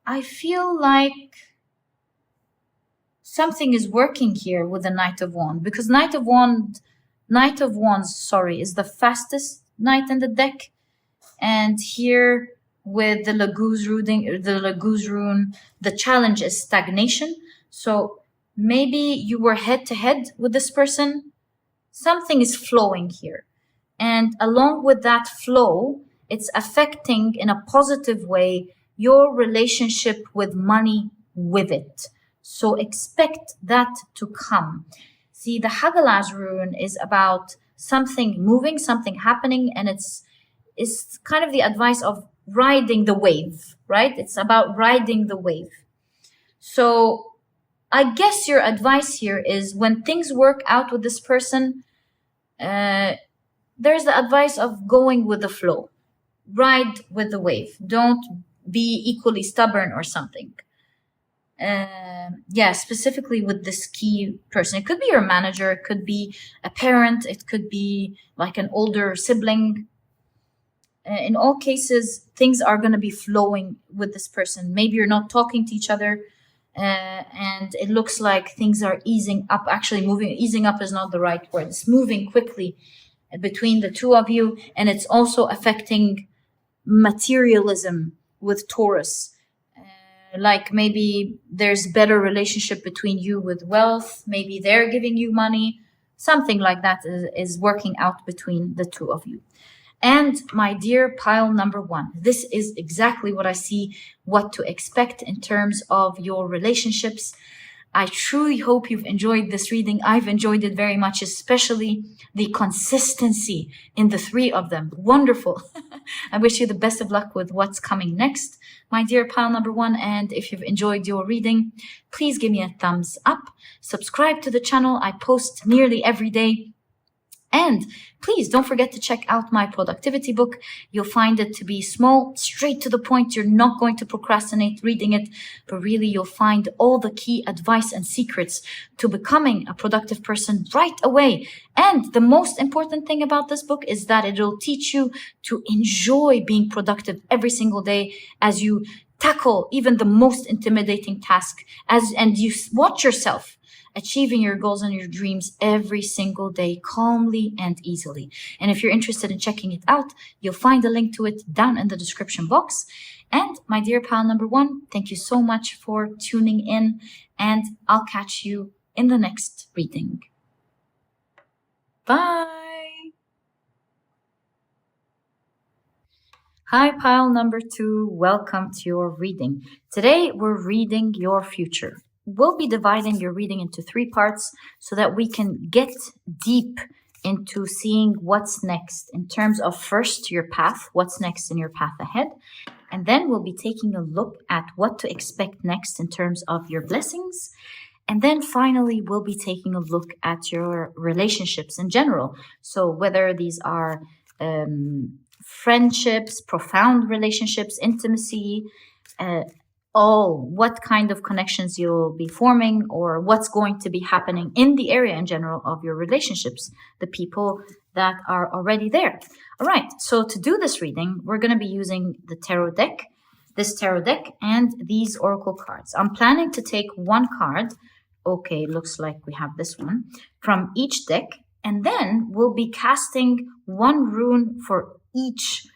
I feel like something is working here with the Knight of Wands, because Knight of Wands, is the fastest knight in the deck. And here with the Laguz rune, the challenge is stagnation. So maybe you were head to head with this person. Something is flowing here. And along with that flow, it's affecting in a positive way your relationship with money with it. So expect that to come. See, the Hagalaz rune is about something moving, something happening, and it's kind of the advice of riding the wave, right? It's about riding the wave. So I guess your advice here is when things work out with this person, there's the advice of going with the flow. Ride with the wave. Don't be equally stubborn or something. Yeah, specifically with this key person. It could be your manager, it could be a parent, it could be like an older sibling. In all cases, things are going to be flowing with this person. Maybe you're not talking to each other, and it looks like things are easing up. Actually, easing up is not the right word. It's moving quickly between the two of you, and it's also affecting materialism with Taurus. Like maybe there's better relationship between you with wealth. Maybe they're giving you money. Something like that is working out between the two of you. And my dear pile number 1, this is exactly what I see, what to expect in terms of your relationships. I truly hope you've enjoyed this reading. I've enjoyed it very much, especially the consistency in the 3 of them. Wonderful. I wish you the best of luck with what's coming next, my dear pile number 1. And if you've enjoyed your reading, please give me a thumbs up. Subscribe to the channel. I post nearly every day. And please don't forget to check out my productivity book. You'll find it to be small, straight to the point. You're not going to procrastinate reading it, but really you'll find all the key advice and secrets to becoming a productive person right away. And the most important thing about this book is that it'll teach you to enjoy being productive every single day as you tackle even the most intimidating task, and you watch yourself achieving your goals and your dreams every single day calmly and easily. And if you're interested in checking it out, you'll find a link to it down in the description box. And my dear pal number 1, thank you so much for tuning in, and I'll catch you in the next reading. Bye. Hi, pile number 2. Welcome to your reading. Today, we're reading your future. We'll be dividing your reading into 3 parts so that we can get deep into seeing what's next in terms of first your path, what's next in your path ahead. And then we'll be taking a look at what to expect next in terms of your blessings. And then finally, we'll be taking a look at your relationships in general. So whether these are friendships, profound relationships, intimacy, what kind of connections you'll be forming, or what's going to be happening in the area in general of your relationships, the people that are already there. All right, so to do this reading, we're going to be using the tarot deck, this tarot deck, and these oracle cards. I'm planning to take 1 card. Okay, looks like we have this one from each deck, and then we'll be casting 1 rune for each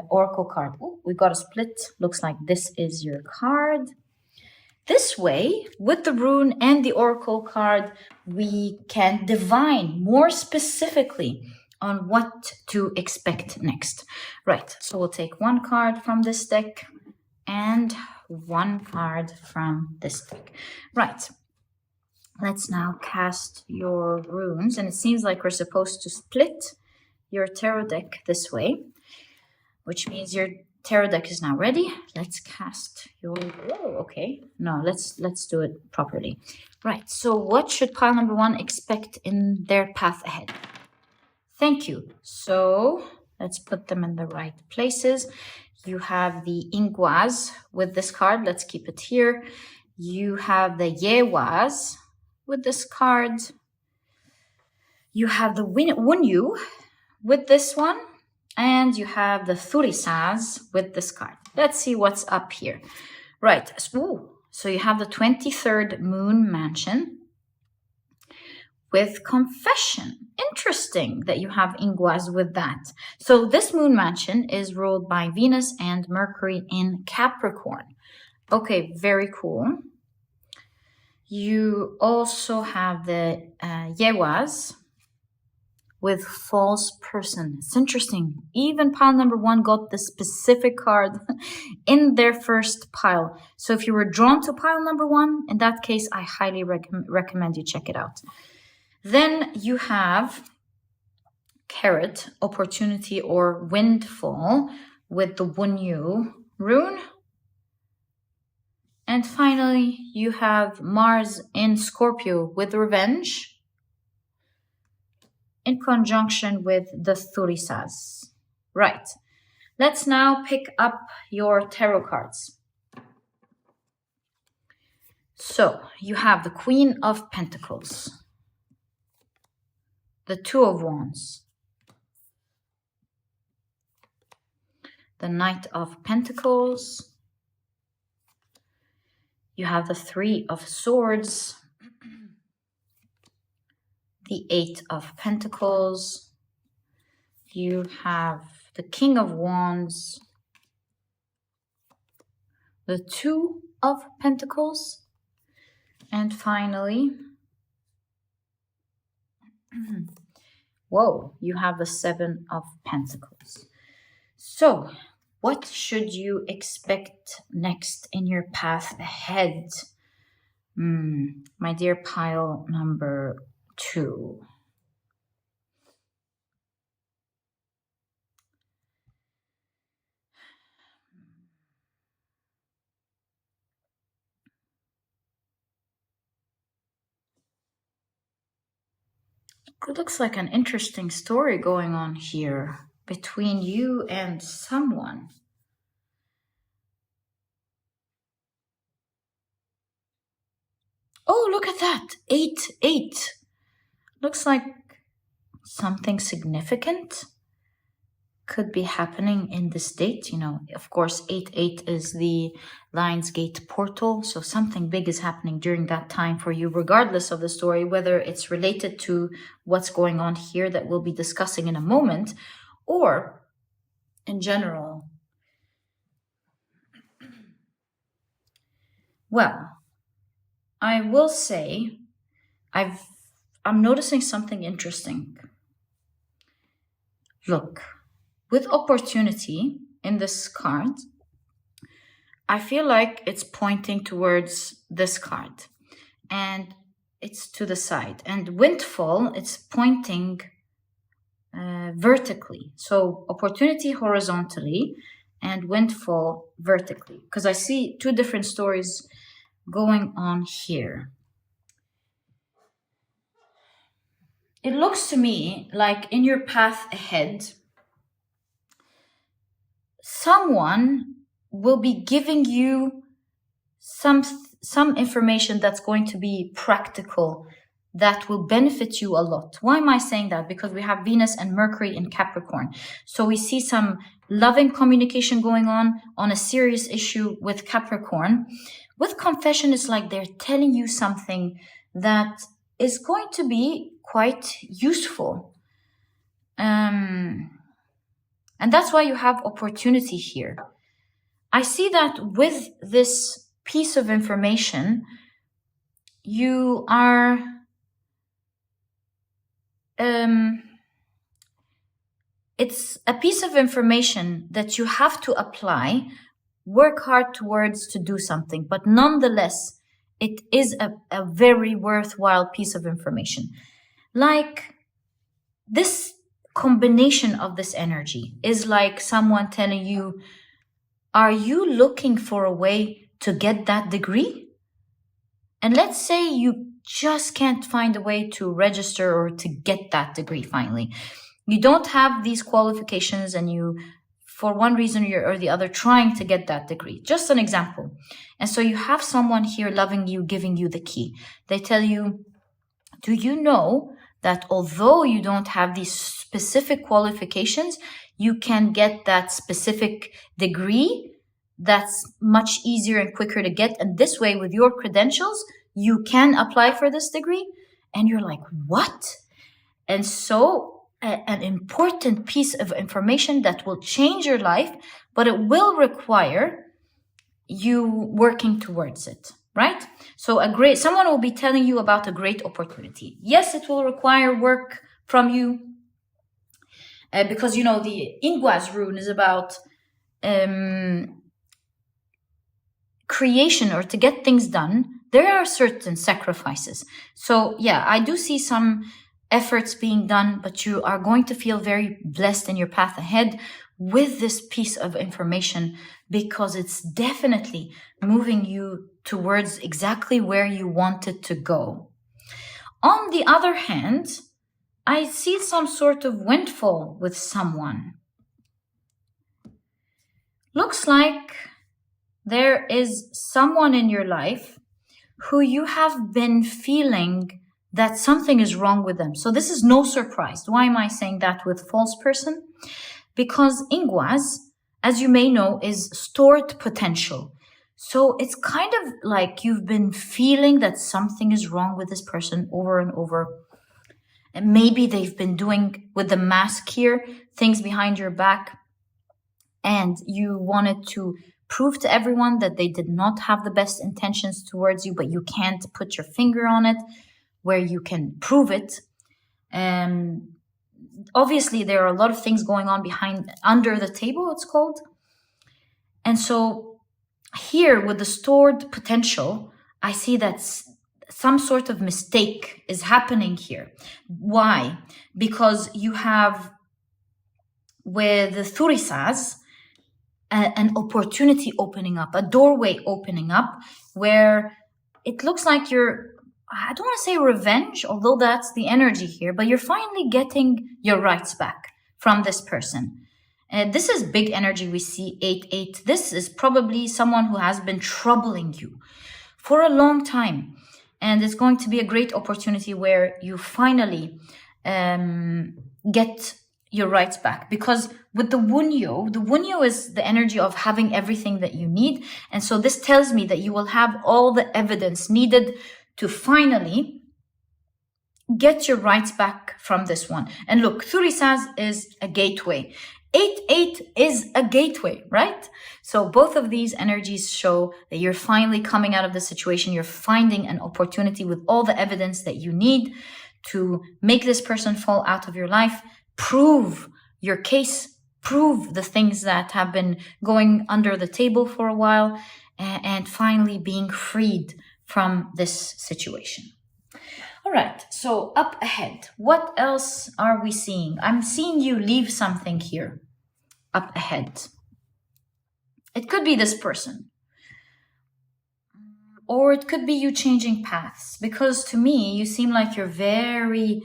oracle card. Oh, we got a split. Looks like this is your card. This way, with the rune and the oracle card, we can divine more specifically on what to expect next. Right, so we'll take 1 card from this deck and 1 card from this deck. Right, let's now cast your runes. And it seems like we're supposed to split your tarot deck this way, which means you're tarot deck is now ready. Let's cast your... Oh, okay. No, let's do it properly. Right, so what should pile number 1 expect in their path ahead? Thank you. So let's put them in the right places. You have the Ingwaz with this card. Let's keep it here. You have the Yewaz with this card. You have the Wunyu with this one. And you have the Thurisaz with this card. Let's see what's up here. Right. Ooh. So you have the 23rd Moon Mansion with Confession. Interesting that you have Ingwaz with that. So this Moon Mansion is ruled by Venus and Mercury in Capricorn. Okay, very cool. You also have the Yewaz with False Person. It's interesting. Even pile number 1 got the specific card in their first pile. So if you were drawn to pile number 1, in that case, I highly recommend you check it out. Then you have Carrot, Opportunity or Windfall with the Wunyu rune. And finally, you have Mars in Scorpio with Revenge in conjunction with the Thurisaz. Right. Let's now pick up your tarot cards. So you have the Queen of Pentacles, the Two of Wands, the Knight of Pentacles, you have the Three of Swords, the Eight of Pentacles, you have the King of Wands, the Two of Pentacles, and finally, whoa, you have the Seven of Pentacles. So, what should you expect next in your path ahead? My dear pile number 2. It looks like an interesting story going on here between you and someone. Oh, look at that. 8. Looks like something significant could be happening in this date. You know, of course, 8 is the Lionsgate portal. So something big is happening during that time for you, regardless of the story, whether it's related to what's going on here that we'll be discussing in a moment, or in general. Well, I will say I'm noticing something interesting. Look, with opportunity in this card, I feel like it's pointing towards this card and it's to the side. And windfall, it's pointing vertically. So opportunity horizontally and windfall vertically, because I see 2 different stories going on here. It looks to me like in your path ahead, someone will be giving you some information that's going to be practical, that will benefit you a lot. Why am I saying that? Because we have Venus and Mercury in Capricorn. So we see some loving communication going on a serious issue with Capricorn. With confession, it's like they're telling you something that is going to be quite useful. And that's why you have opportunity here. I see that with this piece of information, you are it's a piece of information that you have to apply, work hard towards to do something, but nonetheless, it is a very worthwhile piece of information. Like this combination of this energy is like someone telling you, are you looking for a way to get that degree? And let's say you just can't find a way to register or to get that degree finally. You don't have these qualifications and you, for one reason or the other, trying to get that degree. Just an example. And so you have someone here loving you, giving you the key. They tell you, do you know that although you don't have these specific qualifications, you can get that specific degree that's much easier and quicker to get. And this way, with your credentials, you can apply for this degree. And you're like, what? And so an important piece of information that will change your life, but it will require you working towards it, right? So someone will be telling you about a great opportunity. Yes, it will require work from you because, you know, the Ingwas rune is about creation, or to get things done. There are certain sacrifices. So yeah, I do see some efforts being done, but you are going to feel very blessed in your path ahead with this piece of information, because it's definitely moving you towards exactly where you wanted to go. On the other hand, I see some sort of windfall with someone. Looks like there is someone in your life who you have been feeling that something is wrong with them. So this is no surprise. Why am I saying that with false person? Because Ingwas, as you may know, is stored potential. So it's kind of like you've been feeling that something is wrong with this person over and over. And maybe they've been doing, with the mask here, things behind your back. And you wanted to prove to everyone that they did not have the best intentions towards you, but you can't put your finger on it where you can prove it. Obviously, there are a lot of things going on under the table, it's called. And so here with the stored potential, I see that some sort of mistake is happening here. Why? Because you have, with the Thurisaz, an opportunity opening up, a doorway opening up, where it looks like you're, I don't want to say revenge, although that's the energy here, but you're finally getting your rights back from this person. This is big energy. We see 8-8. This is probably someone who has been troubling you for a long time. And it's going to be a great opportunity where you finally get your rights back. Because with the Wunyo is the energy of having everything that you need. And so this tells me that you will have all the evidence needed to finally get your rights back from this one. And look, Thurisaz is a gateway. 8-8 is a gateway, right? So both of these energies show that you're finally coming out of the situation. You're finding an opportunity with all the evidence that you need to make this person fall out of your life. Prove your case, prove the things that have been going under the table for a while, and finally being freed from this situation. All right, so up ahead, what else are we seeing? I'm seeing you leave something here up ahead. It could be this person, or it could be you changing paths, because to me, you seem like you're very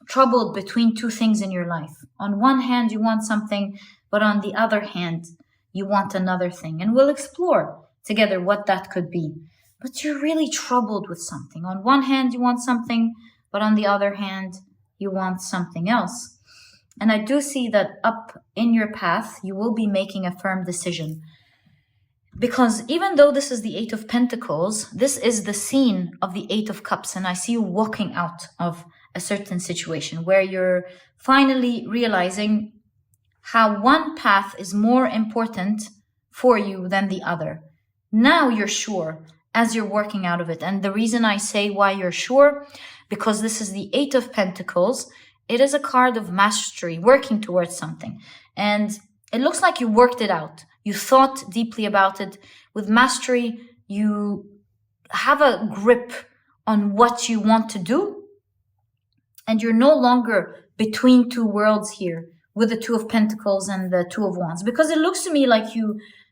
troubled between two things in your life. On one hand, you want something, but on the other hand, you want another thing. And we'll explore together what that could be. But you're really troubled with something. On one hand, you want something, but on the other hand, you want something else. And I do see that up in your path, you will be making a firm decision. Because even though this is the 8 of Pentacles, this is the scene of the 8 of Cups. And I see you walking out of a certain situation where you're finally realizing how one path is more important for you than the other. Now you're sure as you're working out of it. And the reason I say why you're sure, because this is the 8 of Pentacles. It is a card of mastery, working towards something. And it looks like you worked it out. You thought deeply about it. With mastery, you have a grip on what you want to do. And you're no longer between two worlds here, with the Two of Pentacles and the Two of Wands, because it looks to me like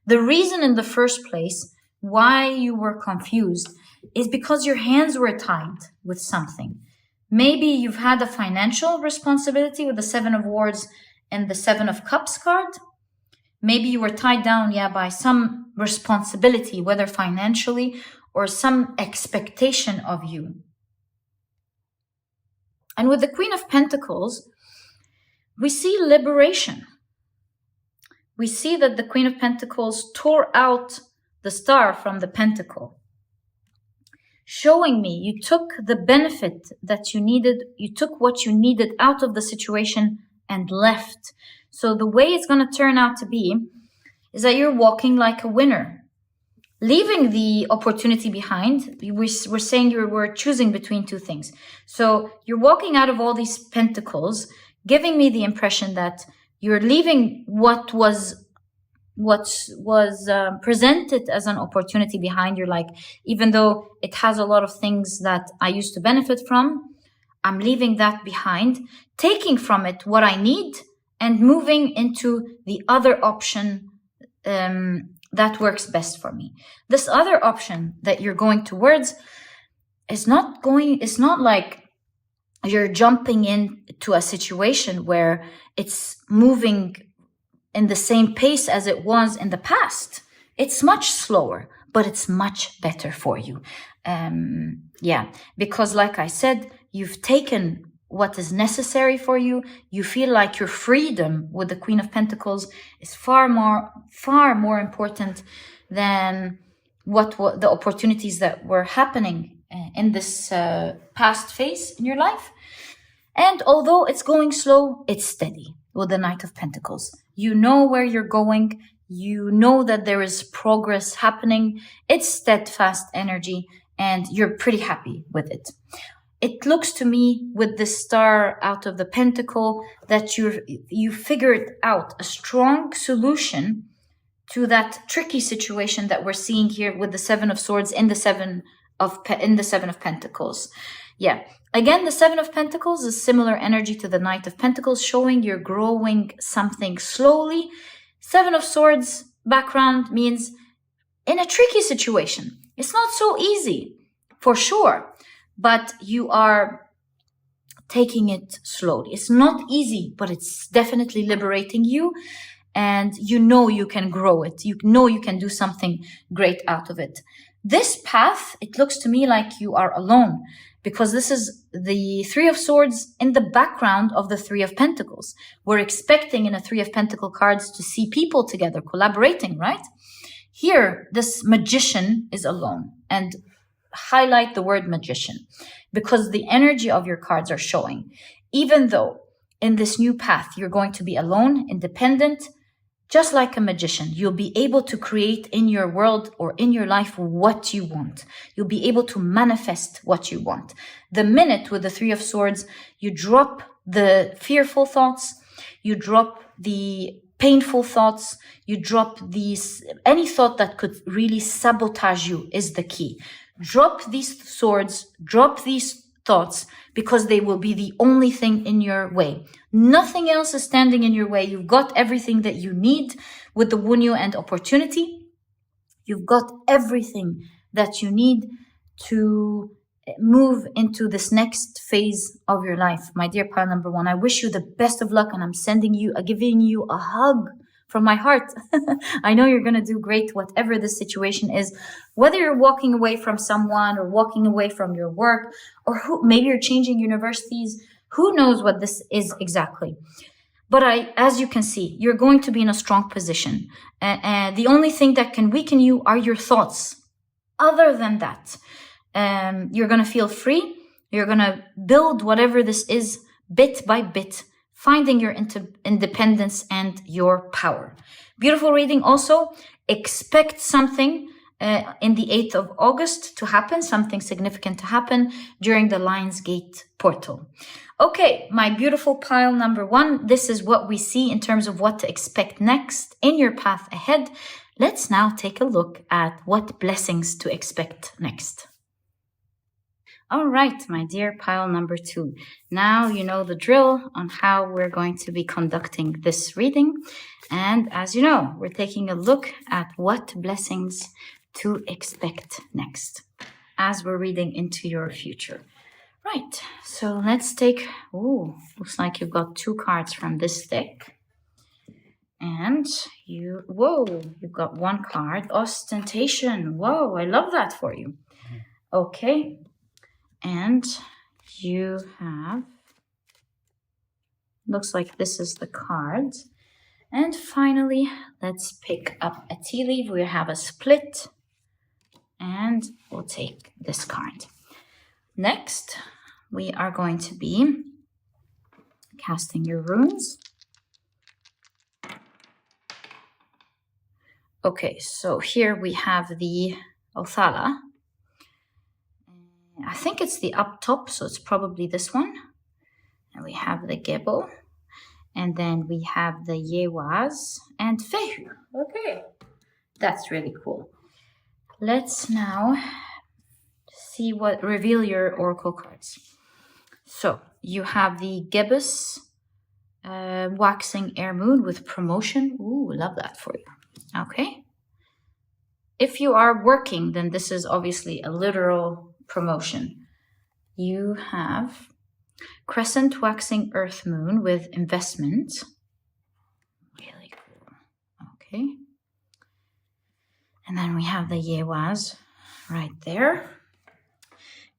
the reason in the first place why you were confused is because your hands were tied with something. Maybe you've had a financial responsibility with the Seven of Swords and the Seven of Cups card. Maybe you were tied down, by some responsibility, whether financially or some expectation of you. And with the Queen of Pentacles, we see liberation. We see that the Queen of Pentacles tore out the star from the pentacle, showing me you took the benefit that you needed, you took what you needed out of the situation and left. So the way it's going to turn out to be is that you're walking like a winner, leaving the opportunity behind. We're saying you were choosing between two things. So you're walking out of all these pentacles, giving me the impression that you're leaving what was presented as an opportunity behind. You're like, even though it has a lot of things that I used to benefit from, I'm leaving that behind, taking from it what I need and moving into the other option that works best for me. This other option that you're going towards is not like you're jumping into a situation where it's moving in the same pace as it was in the past. It's much slower, but it's much better for you. Because like I said, you've taken what is necessary for you. You feel like your freedom with the Queen of Pentacles is far more important than what the opportunities that were happening in this past phase in your life. And although it's going slow, it's steady with the Knight of Pentacles. You know where you're going. You know that there is progress happening. It's steadfast energy, and you're pretty happy with it. It looks to me with the star out of the pentacle that you figured out a strong solution to that tricky situation that we're seeing here with the Seven of Swords in the Seven of Pentacles. Yeah. Again, the Seven of Pentacles is similar energy to the Knight of Pentacles, showing you're growing something slowly. Seven of Swords background means in a tricky situation. It's not so easy, for sure, but you are taking it slowly. It's not easy, but it's definitely liberating you, and you know you can grow it. You know you can do something great out of it. This path, it looks to me like you are alone, because this is the Three of Swords in the background of the Three of Pentacles. We're expecting in a Three of Pentacle cards to see people together, collaborating, right? Here, this magician is alone, and highlight the word magician, because the energy of your cards are showing, even though in this new path, you're going to be alone, independent, just like a magician, you'll be able to create in your world or in your life what you want. You'll be able to manifest what you want. The minute with the Three of Swords, you drop the fearful thoughts, you drop the painful thoughts, you drop any thought that could really sabotage you is the key. Drop these swords, drop these thoughts, because they will be the only thing in your way. Nothing else is standing in your way. You've got everything that you need with the Wunyo and opportunity. You've got everything that you need to move into this next phase of your life. My dear pile number one, I wish you the best of luck, and I'm giving you a hug from my heart. I know you're going to do great, whatever the situation is, whether you're walking away from someone or walking away from your work, or maybe you're changing universities. Who knows what this is exactly? But as you can see, you're going to be in a strong position. And the only thing that can weaken you are your thoughts. Other than that, you're going to feel free. You're going to build whatever this is bit by bit, finding your independence and your power. Beautiful reading also. Expect something in the 8th of August to happen, something significant to happen during the Lionsgate portal. Okay, my beautiful pile number one, this is what we see in terms of what to expect next in your path ahead. Let's now take a look at what blessings to expect next. All right, my dear pile number 2. Now you know the drill on how we're going to be conducting this reading. And as you know, we're taking a look at what blessings to expect next as we're reading into your future. Right, so let's take, looks like you've got 2 cards from this deck. And you've got 1 card, ostentation. Whoa, I love that for you. Okay, and you have, looks like this is the card. And finally, let's pick up a tea leaf. We have a split, and we'll take this card. Next, we are going to be casting your runes. Okay, so here we have the Othala. I think it's the up top, so it's probably this one. And we have the Gebo. And then we have the Yewaz and Fehu. Okay, that's really cool. Let's now see reveal your oracle cards. So you have the Gibbous waxing air moon with promotion. Ooh, love that for you. Okay. If you are working, then this is obviously a literal promotion. You have Crescent waxing earth moon with investment. Really cool. Okay. And then we have the Yewaz right there.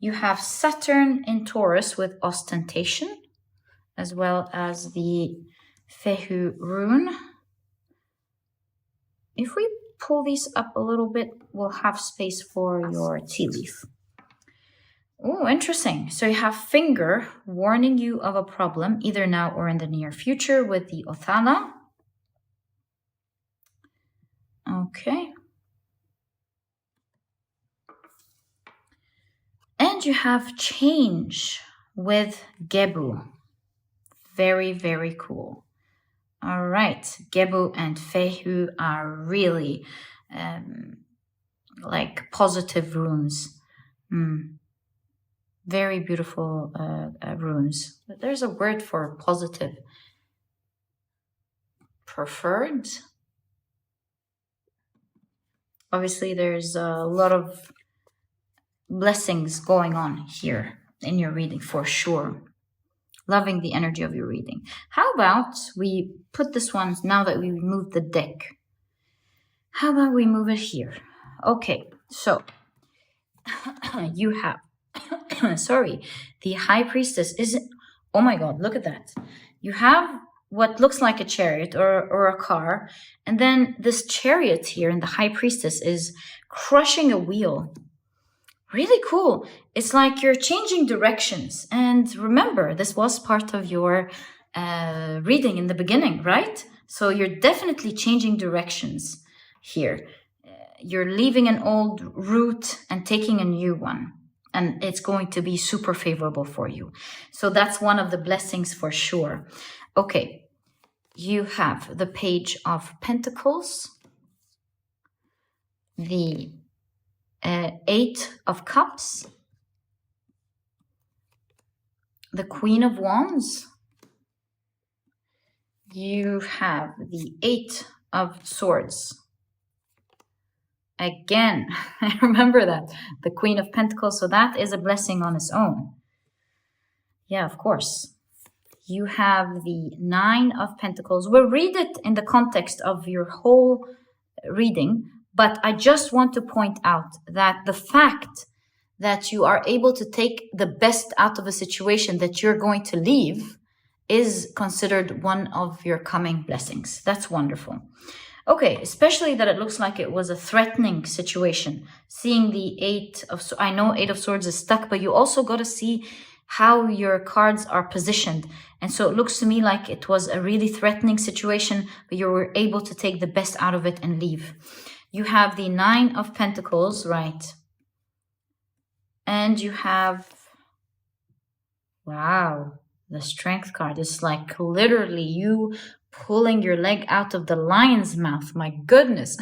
You have Saturn in Taurus with ostentation, as well as the Fehu rune. If we pull these up a little bit, we'll have space for your tea leaf. Oh, interesting. So you have finger warning you of a problem, either now or in the near future with the Othala. Okay. And you have change with Gebu. Very, very cool. All right. Gebu and Fehu are really like positive runes. Very beautiful runes. But there's a word for positive. Preferred. Obviously, there's a lot of blessings going on here in your reading for sure. Loving the energy of your reading. How about we put this one, now that we moved the deck, how about we move it here? Okay, so you have, sorry, the High Priestess isn't, oh my God, look at that. You have what looks like a chariot or a car, and then this chariot here in the High Priestess is crushing a wheel. Really cool. It's like you're changing directions. And remember, this was part of your reading in the beginning, right? So you're definitely changing directions here. You're leaving an old route and taking a new one. And it's going to be super favorable for you. So that's one of the blessings for sure. Okay, you have the Page of Pentacles, the 8 of Cups, the Queen of Wands. You have the 8 of Swords. Again, I remember that, the Queen of Pentacles, so that is a blessing on its own. Yeah, of course. You have the 9 of Pentacles. We'll read it in the context of your whole reading, but I just want to point out that the fact that you are able to take the best out of a situation that you're going to leave is considered one of your coming blessings. That's wonderful. Okay, especially that it looks like it was a threatening situation. Seeing the 8 of, I know 8 of Swords is stuck, but you also got to see how your cards are positioned. And so it looks to me like it was a really threatening situation, but you were able to take the best out of it and leave. You have the 9 of Pentacles, right? And you have, wow, the Strength card. It's like literally you pulling your leg out of the lion's mouth. My goodness.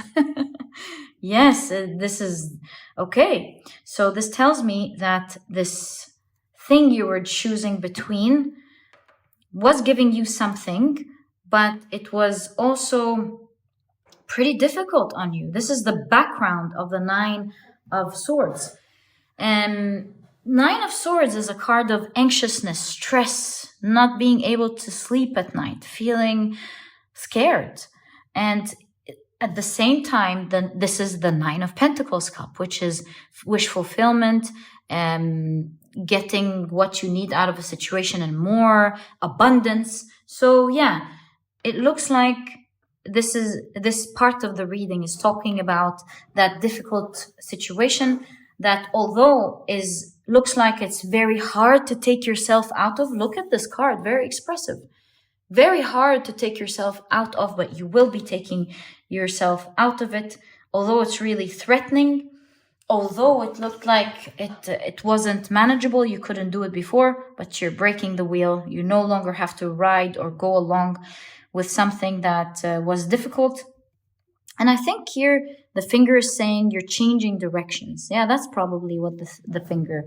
Yes, this is okay. So this tells me that this thing you were choosing between was giving you something, but it was also pretty difficult on you. This is the background of the Nine of Swords. And Nine of Swords is a card of anxiousness, stress, not being able to sleep at night, feeling scared. And at the same time, this is the Nine of Pentacles cup, which is wish fulfillment, getting what you need out of a situation and more, abundance. So yeah, it looks like this part of the reading is talking about that difficult situation that although looks like it's very hard to take yourself out of. Look at this card, very expressive. Very hard to take yourself out of, but you will be taking yourself out of it. Although it's really threatening, although it looked like it wasn't manageable, you couldn't do it before, but you're breaking the wheel. You no longer have to ride or go along with something that was difficult. And I think here the finger is saying you're changing directions. Yeah, that's probably what the finger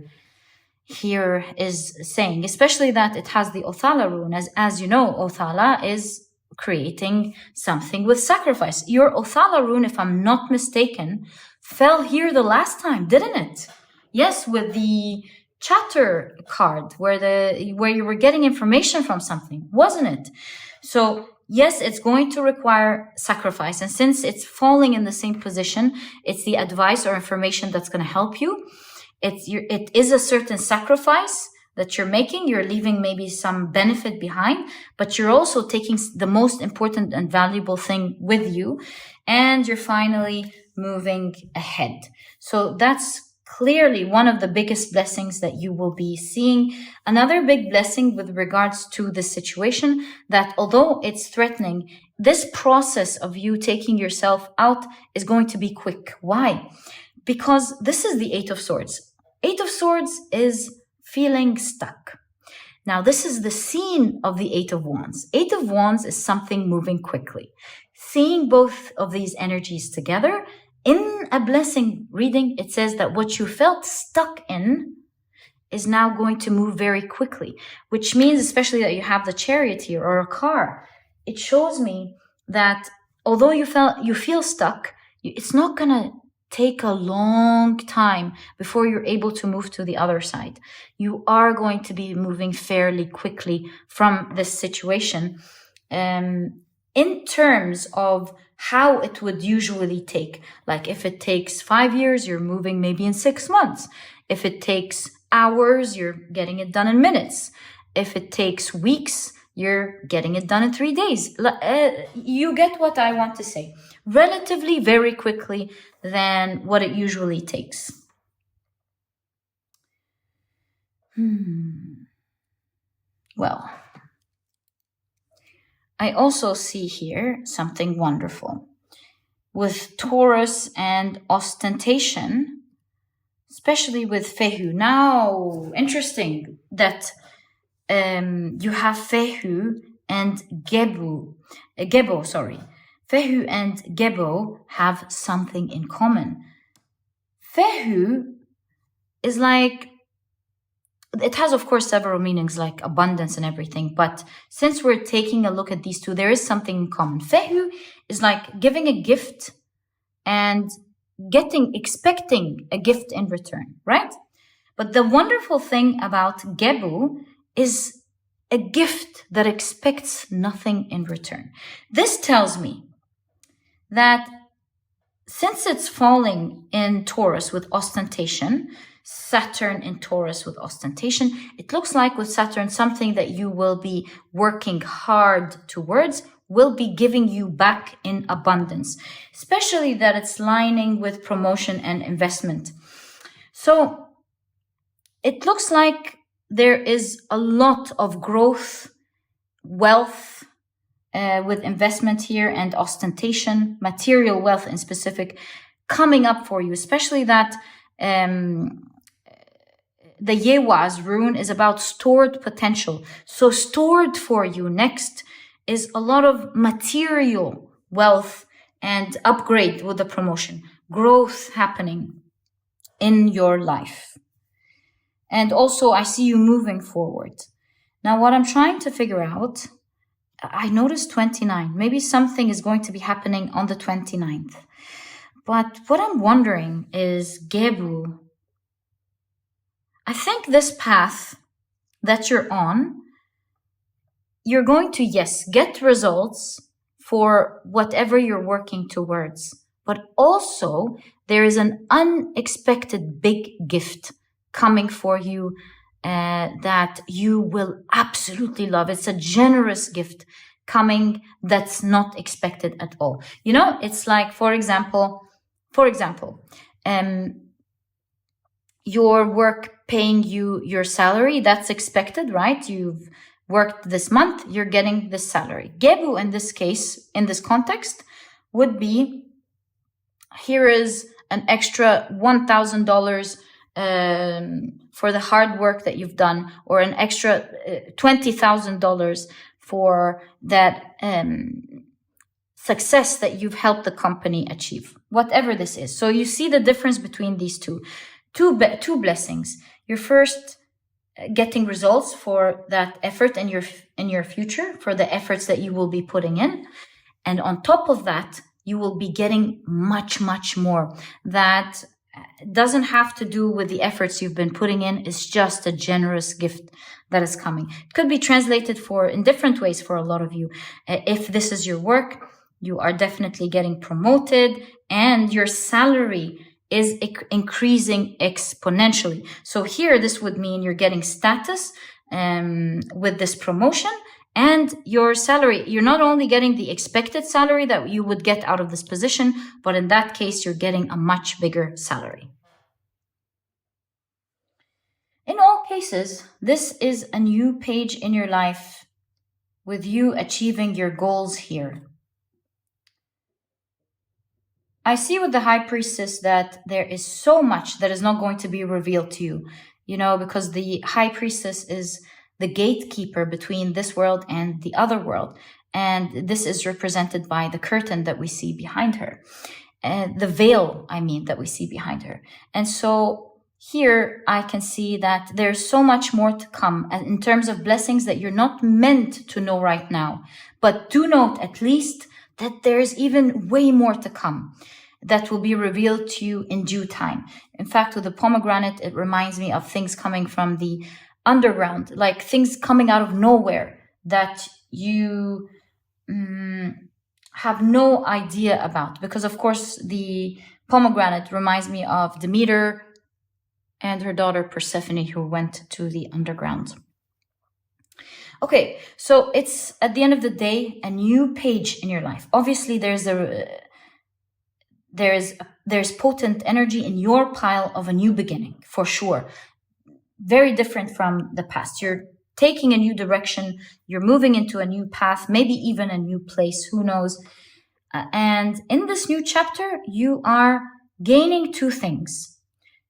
here is saying, especially that it has the Othala rune. As you know, Othala is creating something with sacrifice. Your Othala rune, if I'm not mistaken, fell here the last time, didn't it? Yes, with the chatter card where you were getting information from something, wasn't it? So yes, it's going to require sacrifice. And since it's falling in the same position, it's the advice or information that's going to help you. It is a certain sacrifice that you're making. You're leaving maybe some benefit behind, but you're also taking the most important and valuable thing with you, and you're finally moving ahead. So that's clearly one of the biggest blessings that you will be seeing. Another big blessing with regards to this situation, that although it's threatening, this process of you taking yourself out is going to be quick. Why? Because this is the Eight of Swords. Eight of Swords is feeling stuck. Now, this is the scene of the Eight of Wands. Eight of Wands is something moving quickly. Seeing both of these energies together, in a blessing reading, it says that what you felt stuck in is now going to move very quickly, which means especially that you have the Chariot here or a car. It shows me that although you feel stuck, it's not going to take a long time before you're able to move to the other side. You are going to be moving fairly quickly from this situation. In terms of how it would usually take, like if it takes 5 years, you're moving maybe in 6 months. If it takes hours, you're getting it done in minutes. If it takes weeks, you're getting it done in 3 days. You get what I want to say. Relatively very quickly than what it usually takes. Well, I also see here something wonderful. With Taurus and ostentation, especially with Fehu. Now, interesting that you have Fehu and Gebo, Fehu and Gebo have something in common. Fehu is like, it has of course several meanings like abundance and everything, but since we're taking a look at these two, there is something in common. Fehu is like giving a gift and expecting a gift in return, right? But the wonderful thing about Gebo is a gift that expects nothing in return. This tells me that since it's falling in Taurus with ostentation, Saturn in Taurus with ostentation, it looks like with Saturn, something that you will be working hard towards will be giving you back in abundance, especially that it's lining with promotion and investment. So it looks like there is a lot of growth, wealth, with investment here and ostentation, material wealth in specific, coming up for you, especially that the Yewaz rune is about stored potential. So stored for you next is a lot of material wealth and upgrade with the promotion. growth happening in your life. And also I see you moving forward. Now what I'm trying to figure out, I noticed 29. Maybe something is going to be happening on the 29th. But what I'm wondering is, Gebu, I think this path that you're on, you're going to, yes, get results for whatever you're working towards. But also there is an unexpected big gift coming for you that you will absolutely love. It's a generous gift coming that's not expected at all. You know, it's like, for example, your work paying you your salary, that's expected, right? You've worked this month, you're getting this salary. Gebu, in this case, in this context, would be, here is an extra $1,000 for the hard work that you've done, or an extra $20,000 for that success that you've helped the company achieve, whatever this is. So you see the difference between these two blessings. You're first getting results for that effort in your future, for the efforts that you will be putting in, and on top of that, you will be getting much, much more. That doesn't have to do with the efforts you've been putting in. It's just a generous gift that is coming. It could be translated in different ways for a lot of you. If this is your work, you are definitely getting promoted and your salary is increasing exponentially. So here, this would mean you're getting status with this promotion, and your salary, you're not only getting the expected salary that you would get out of this position, but in that case, you're getting a much bigger salary. In all cases, this is a new page in your life with you achieving your goals here. I see with the High Priestess that there is so much that is not going to be revealed to you, because the High Priestess is the gatekeeper between this world and the other world. And this is represented by the curtain that we see behind her, the veil, that we see behind her. And so here I can see that there's so much more to come in terms of blessings that you're not meant to know right now. But do note at least that there's even way more to come that will be revealed to you in due time. In fact, with the pomegranate, it reminds me of things coming from the underground, like things coming out of nowhere that you have no idea about. Because, of course, the pomegranate reminds me of Demeter and her daughter Persephone, who went to the underground. Okay, so it's, at the end of the day, a new page in your life. Obviously, there's potent energy in your pile of a new beginning, for sure. Very different from the past. You're taking a new direction. You're moving into a new path, maybe even a new place. Who knows? And in this new chapter, you are gaining two things.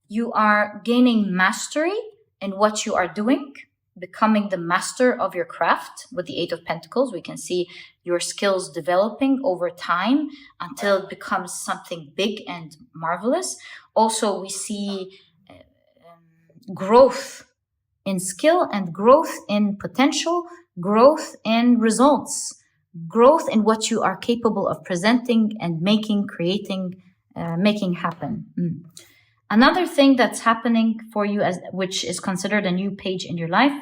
You are gaining mastery in what you are doing, becoming the master of your craft. With the Eight of Pentacles, we can see your skills developing over time until it becomes something big and marvelous. Also, we see growth in skill and growth in potential, growth in results, growth in what you are capable of presenting and making, creating, making happen. Another thing that's happening for you, which is considered a new page in your life,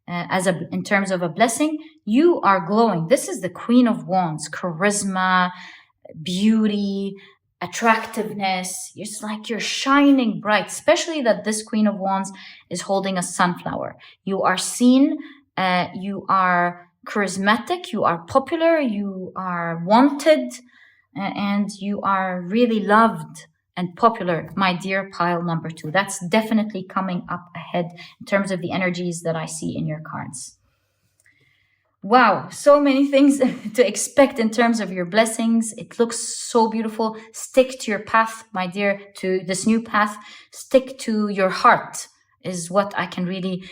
in terms of a blessing, you are glowing. This is the Queen of Wands, charisma, beauty, attractiveness. It's like you're shining bright, especially that this Queen of Wands is holding a sunflower. You are seen, you are charismatic, you are popular, you are wanted, and you are really loved and popular, my dear pile number 2. That's definitely coming up ahead in terms of the energies that I see in your cards. Wow, so many things to expect in terms of your blessings. It looks so beautiful. Stick to your path, my dear, to this new path. Stick to your heart is what I can really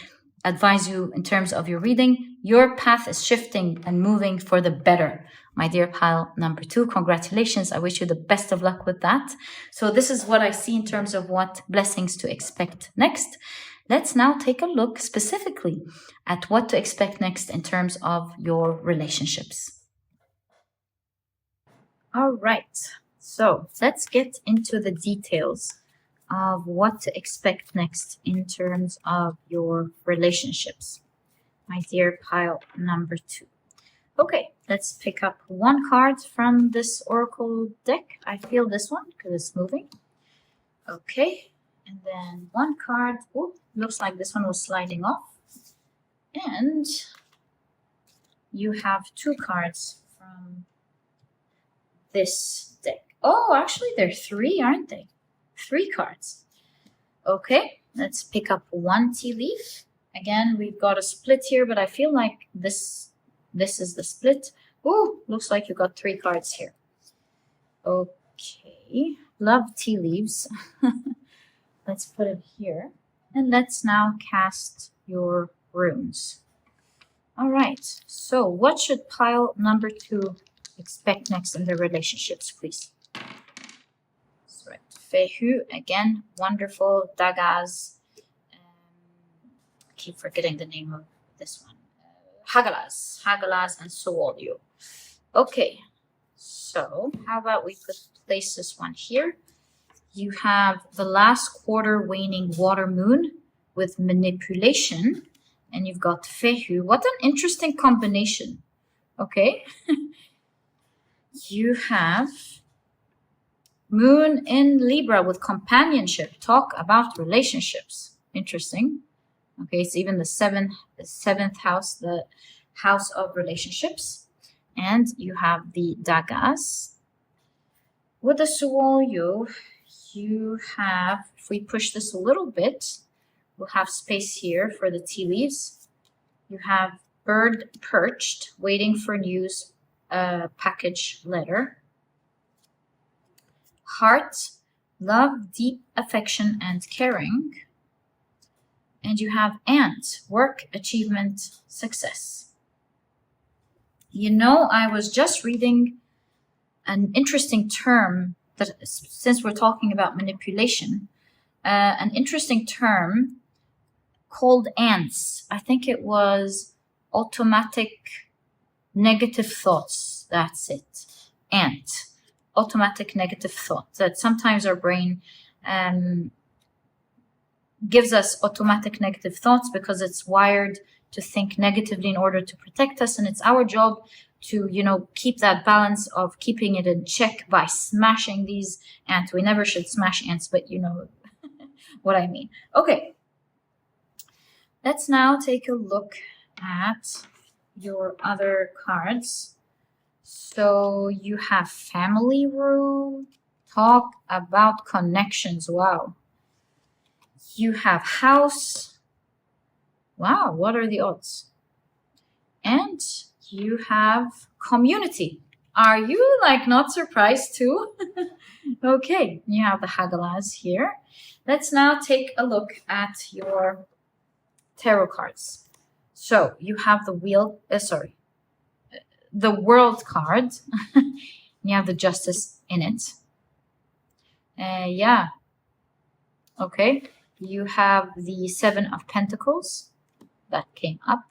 advise you in terms of your reading. Your path is shifting and moving for the better. My dear pile number 2, congratulations. I wish you the best of luck with that. So this is what I see in terms of what blessings to expect next. Let's now take a look specifically at what to expect next in terms of your relationships. All right, so let's get into the details of what to expect next in terms of your relationships, my dear pile number 2. Okay, let's pick up one card from this oracle deck. I feel this one because it's moving. Okay, and then one card. Oh, looks like this one was sliding off. And you have 2 cards from this deck. Oh, actually, there are 3, aren't they? 3 cards. Okay, let's pick up one tea leaf. Again, we've got a split here, but I feel like this is the split. Oh, looks like you got 3 cards here. Okay, love tea leaves. Let's put it here. And let's now cast your runes. All right, so what should pile number 2 expect next in their relationships, please? That's right. Fehu, again, wonderful. Dagas. Keep forgetting the name of this one. Hagalas, and Soolio. Okay, so how about we could place this one here? You have the last quarter waning water moon with manipulation, and you've got Fehu. What an interesting combination. Okay. You have moon in Libra with companionship. Talk about relationships. Interesting. Okay, it's even the seventh house, the house of relationships. And you have the Dagas. With the Suolyo, you have, if we push this a little bit, we'll have space here for the tea leaves. You have bird perched, waiting for news, package letter. Heart, love, deep affection and caring. And you have ant, work, achievement, success. You know, I was just reading an interesting term that, since we're talking about manipulation, an interesting term called ants. I think it was automatic negative thoughts. That's it. Ant. Automatic negative thoughts. That sometimes our brain gives us automatic negative thoughts because it's wired to think negatively in order to protect us. And it's our job to, you know, keep that balance of keeping it in check by smashing these ants. We never should smash ants, but you know what I mean. Okay. Let's now take a look at your other cards. So you have family room. Talk about connections. Wow. You have house. Wow, what are the odds? And you have community. Are you like not surprised too? Okay, you have the Hagalas here. Let's now take a look at your tarot cards. So you have the the World card. You have the Justice in it. Yeah. Okay. You have the 7 of Pentacles that came up.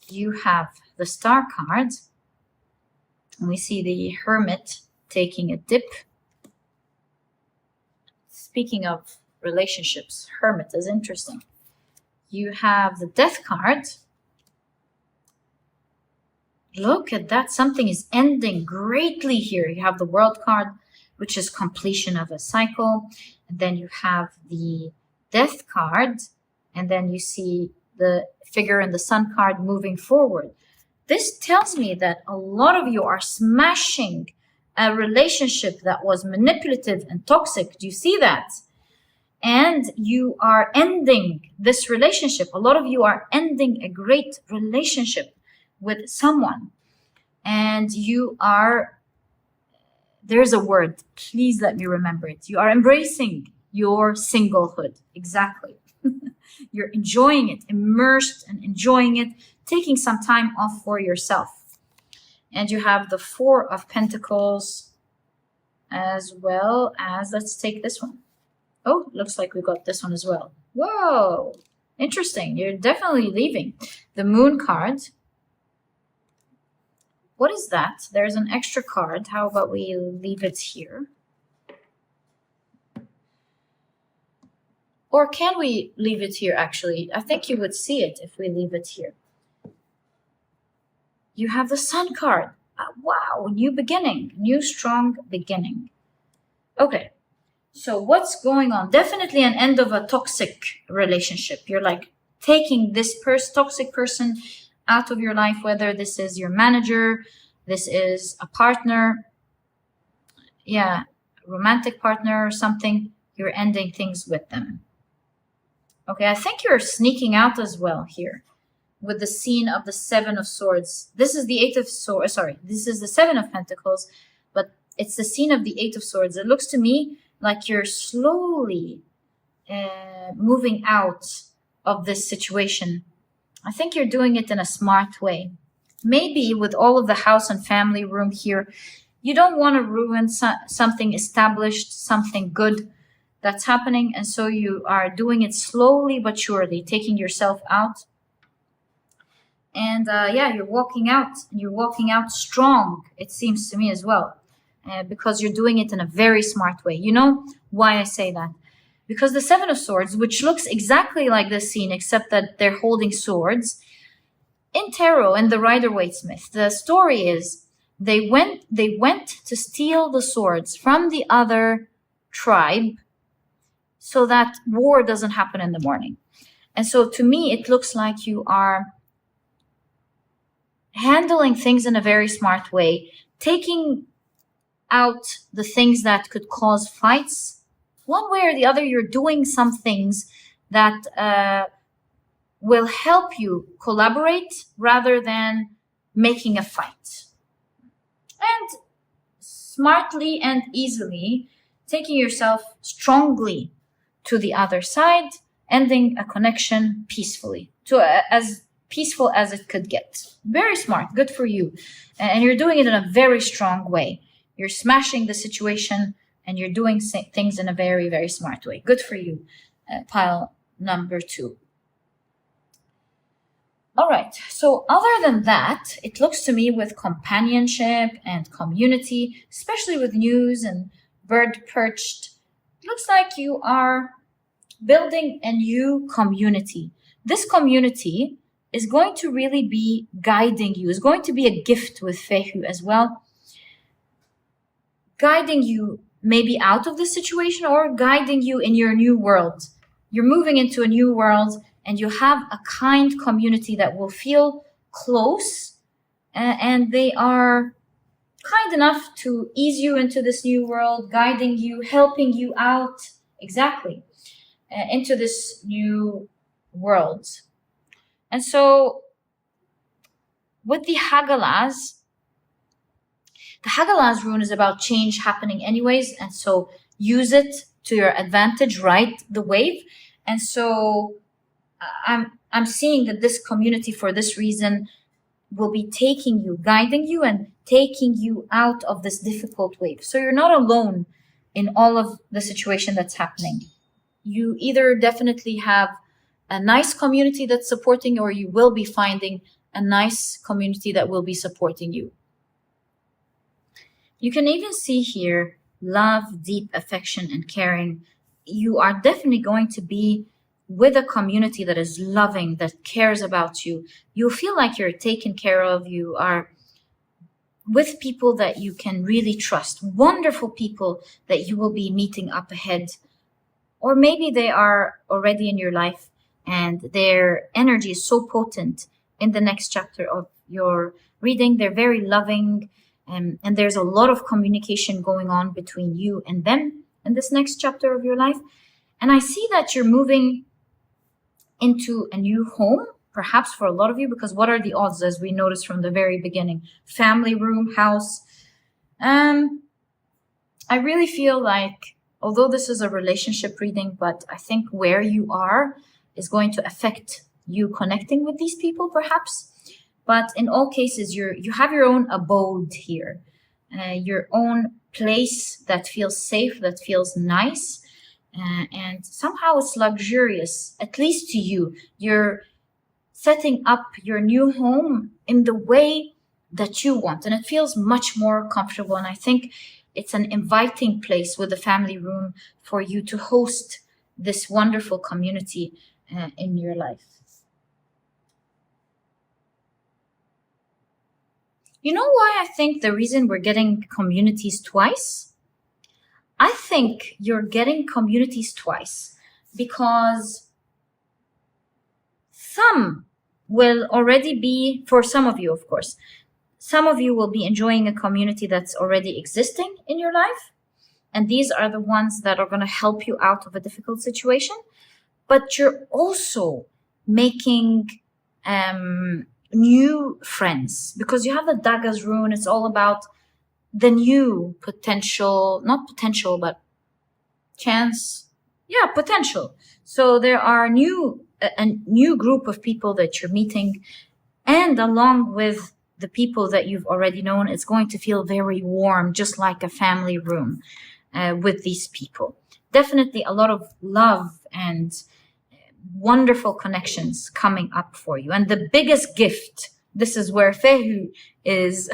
You have the Star card. And we see the Hermit taking a dip. Speaking of relationships, Hermit is interesting. You have the Death card. Look at that. Something is ending greatly here. You have the World card, which is completion of a cycle. And then you have the Death card. And then you see the figure in the Sun card moving forward. This tells me that a lot of you are smashing a relationship that was manipulative and toxic. Do you see that? And you are ending this relationship. A lot of you are ending a great relationship with someone. And you are, there's a word, please let me remember it. You are embracing your singlehood. Exactly. You're enjoying it, immersed and enjoying it, taking some time off for yourself. And you have the Four of Pentacles, as well as, let's take this one. Oh, looks like we got this one as well. Whoa, interesting. You're definitely leaving. The Moon card. What is that? There's an extra card. How about we leave it here? Or can we leave it here, actually? I think you would see it if we leave it here. You have the Sun card. Wow, new beginning. New strong beginning. Okay, so what's going on? Definitely an end of a toxic relationship. You're like taking this toxic person out of your life, whether this is your manager, this is a partner, yeah, romantic partner or something. You're ending things with them. Okay, I think you're sneaking out as well here with the scene of the Seven of Swords. This is the Eight of Swords, sorry, this is the Seven of Pentacles, but it's the scene of the Eight of Swords. It looks to me like you're slowly moving out of this situation. I think you're doing it in a smart way. Maybe with all of the house and family room here, you don't want to ruin something established, something good that's happening. And so you are doing it slowly but surely, taking yourself out. And yeah, you're walking out. And you're walking out strong, it seems to me as well, because you're doing it in a very smart way. You know why I say that? Because the Seven of Swords, which looks exactly like this scene, except that they're holding swords, in tarot and the Rider-Waite-Smith, the story is they went to steal the swords from the other tribe so that war doesn't happen in the morning. And so to me, it looks like you are handling things in a very smart way, taking out the things that could cause fights. One way or the other, you're doing some things that will help you collaborate rather than making a fight. And smartly and easily taking yourself strongly to the other side, ending a connection peacefully, as peaceful as it could get. Very smart, good for you. And you're doing it in a very strong way. You're smashing the situation and you're doing things in a very, very smart way. Good for you, pile number 2. All right, so other than that, it looks to me with companionship and community, especially with news and bird perched, it looks like you are building a new community. This community is going to really be guiding you. It's going to be a gift with Fehu as well, guiding you maybe out of the situation or guiding you in your new world. You're moving into a new world and you have a kind community that will feel close and they are kind enough to ease you into this new world, guiding you, helping you out, exactly, into this new world. And so with the Hagalaz rune is about change happening anyways. And so use it to your advantage, ride the wave. And so I'm seeing that this community for this reason will be taking you, guiding you and taking you out of this difficult wave. So you're not alone in all of the situation that's happening. You either definitely have a nice community that's supporting, or you will be finding a nice community that will be supporting you. You can even see here love, deep affection and caring. You are definitely going to be with a community that is loving, that cares about you. You feel like you're taken care of. You are with people that you can really trust, wonderful people that you will be meeting up ahead. Or maybe they are already in your life and their energy is so potent in the next chapter of your reading. They're very loving, and there's a lot of communication going on between you and them in this next chapter of your life. And I see that you're moving into a new home, perhaps for a lot of you, because what are the odds, as we noticed from the very beginning? Family room, house. I really feel like, although this is a relationship reading, but I think where you are is going to affect you connecting with these people, perhaps. But in all cases, you have your own abode here, your own place that feels safe, that feels nice, and somehow it's luxurious, at least to you. You're setting up your new home in the way that you want, and it feels much more comfortable. And I think it's an inviting place with a family room for you to host this wonderful community in your life. You know why I think the reason we're getting communities twice? I think you're getting communities twice because some will already be, for some of you, of course, some of you will be enjoying a community that's already existing in your life. And these are the ones that are going to help you out of a difficult situation. But you're also making new friends because you have the Daga's rune. It's all about the new potential, not potential, but chance. Yeah, potential. So there are a new group of people that you're meeting, and along with the people that you've already known, it's going to feel very warm, just like a family room with these people. Definitely a lot of love and wonderful connections coming up for you. And the biggest gift, this is where Fehu is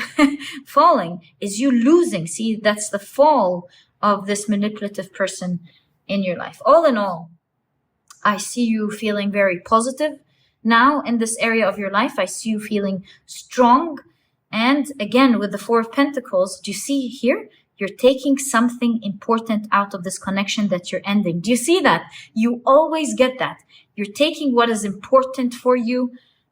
falling, is you losing. See, that's the fall of this manipulative person in your life. All in all, I see you feeling very positive now in this area of your life. I see you feeling strong. And again, with the Four of Pentacles, do you see here? You're taking something important out of this connection that you're ending. Do you see that? You always get that. You're taking what is important for you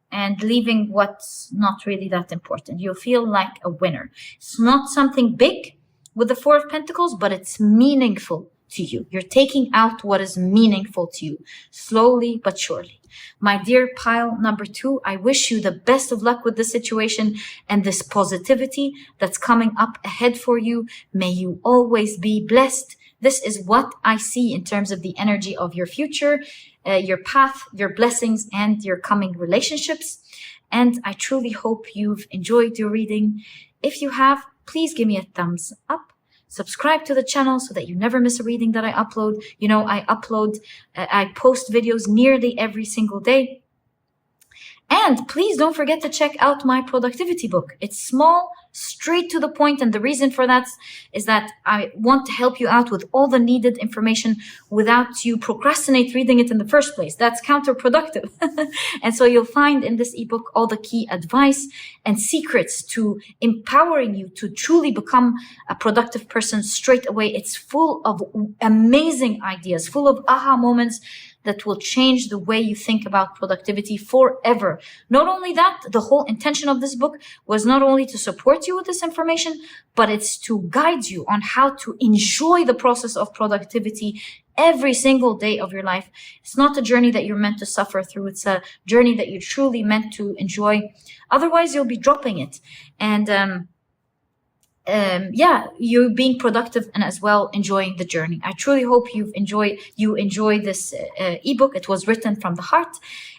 and leaving what's not really that important. You'll feel like a winner. It's not something big with the Four of Pentacles, but it's meaningful to you. You're taking out what is meaningful to you, slowly but surely. My dear pile number 2, I wish you the best of luck with this situation and this positivity that's coming up ahead for you. May you always be blessed. This is what I see in terms of the energy of your future, your path, your blessings, and your coming relationships. And I truly hope you've enjoyed your reading. If you have, please give me a thumbs up. Subscribe to the channel so that you never miss a reading that I upload. You know, I post videos nearly every single day. And please don't forget to check out my productivity book. It's small, straight to the point, and the reason for that is that I want to help you out with all the needed information without you procrastinate reading it in the first place. That's counterproductive. And so you'll find in this ebook all the key advice and secrets to empowering you to truly become a productive person straight away. It's full of amazing ideas, full of aha moments that will change the way you think about productivity forever. Not only that, the whole intention of this book was not only to support you with this information, but it's to guide you on how to enjoy the process of productivity every single day of your life. It's not a journey that you're meant to suffer through. It's a journey that you're truly meant to enjoy. Otherwise, you'll be dropping it. And you being productive and as well enjoying the journey. I truly hope you enjoy this ebook. It was written from the heart.